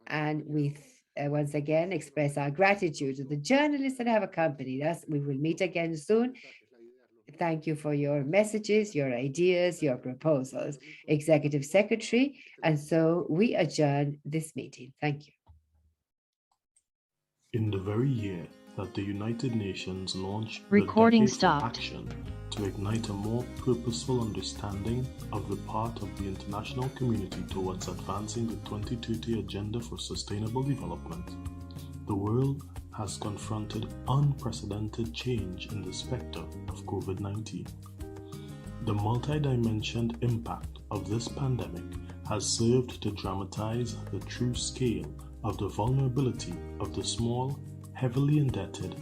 And we once again express our gratitude to the journalists that have accompanied us. We will meet again soon. Thank you for your messages, your ideas, your proposals, Executive Secretary. And so we adjourn this meeting. Thank you. In the very year that the United Nations launched Recording the Decade for stopped. Action to ignite a more purposeful understanding of the part of the international community towards advancing the 2030 Agenda for Sustainable Development, the world has confronted unprecedented change in the specter of COVID-19. The multidimensional impact of this pandemic has served to dramatize the true scale of the vulnerability of the small, heavily indebted,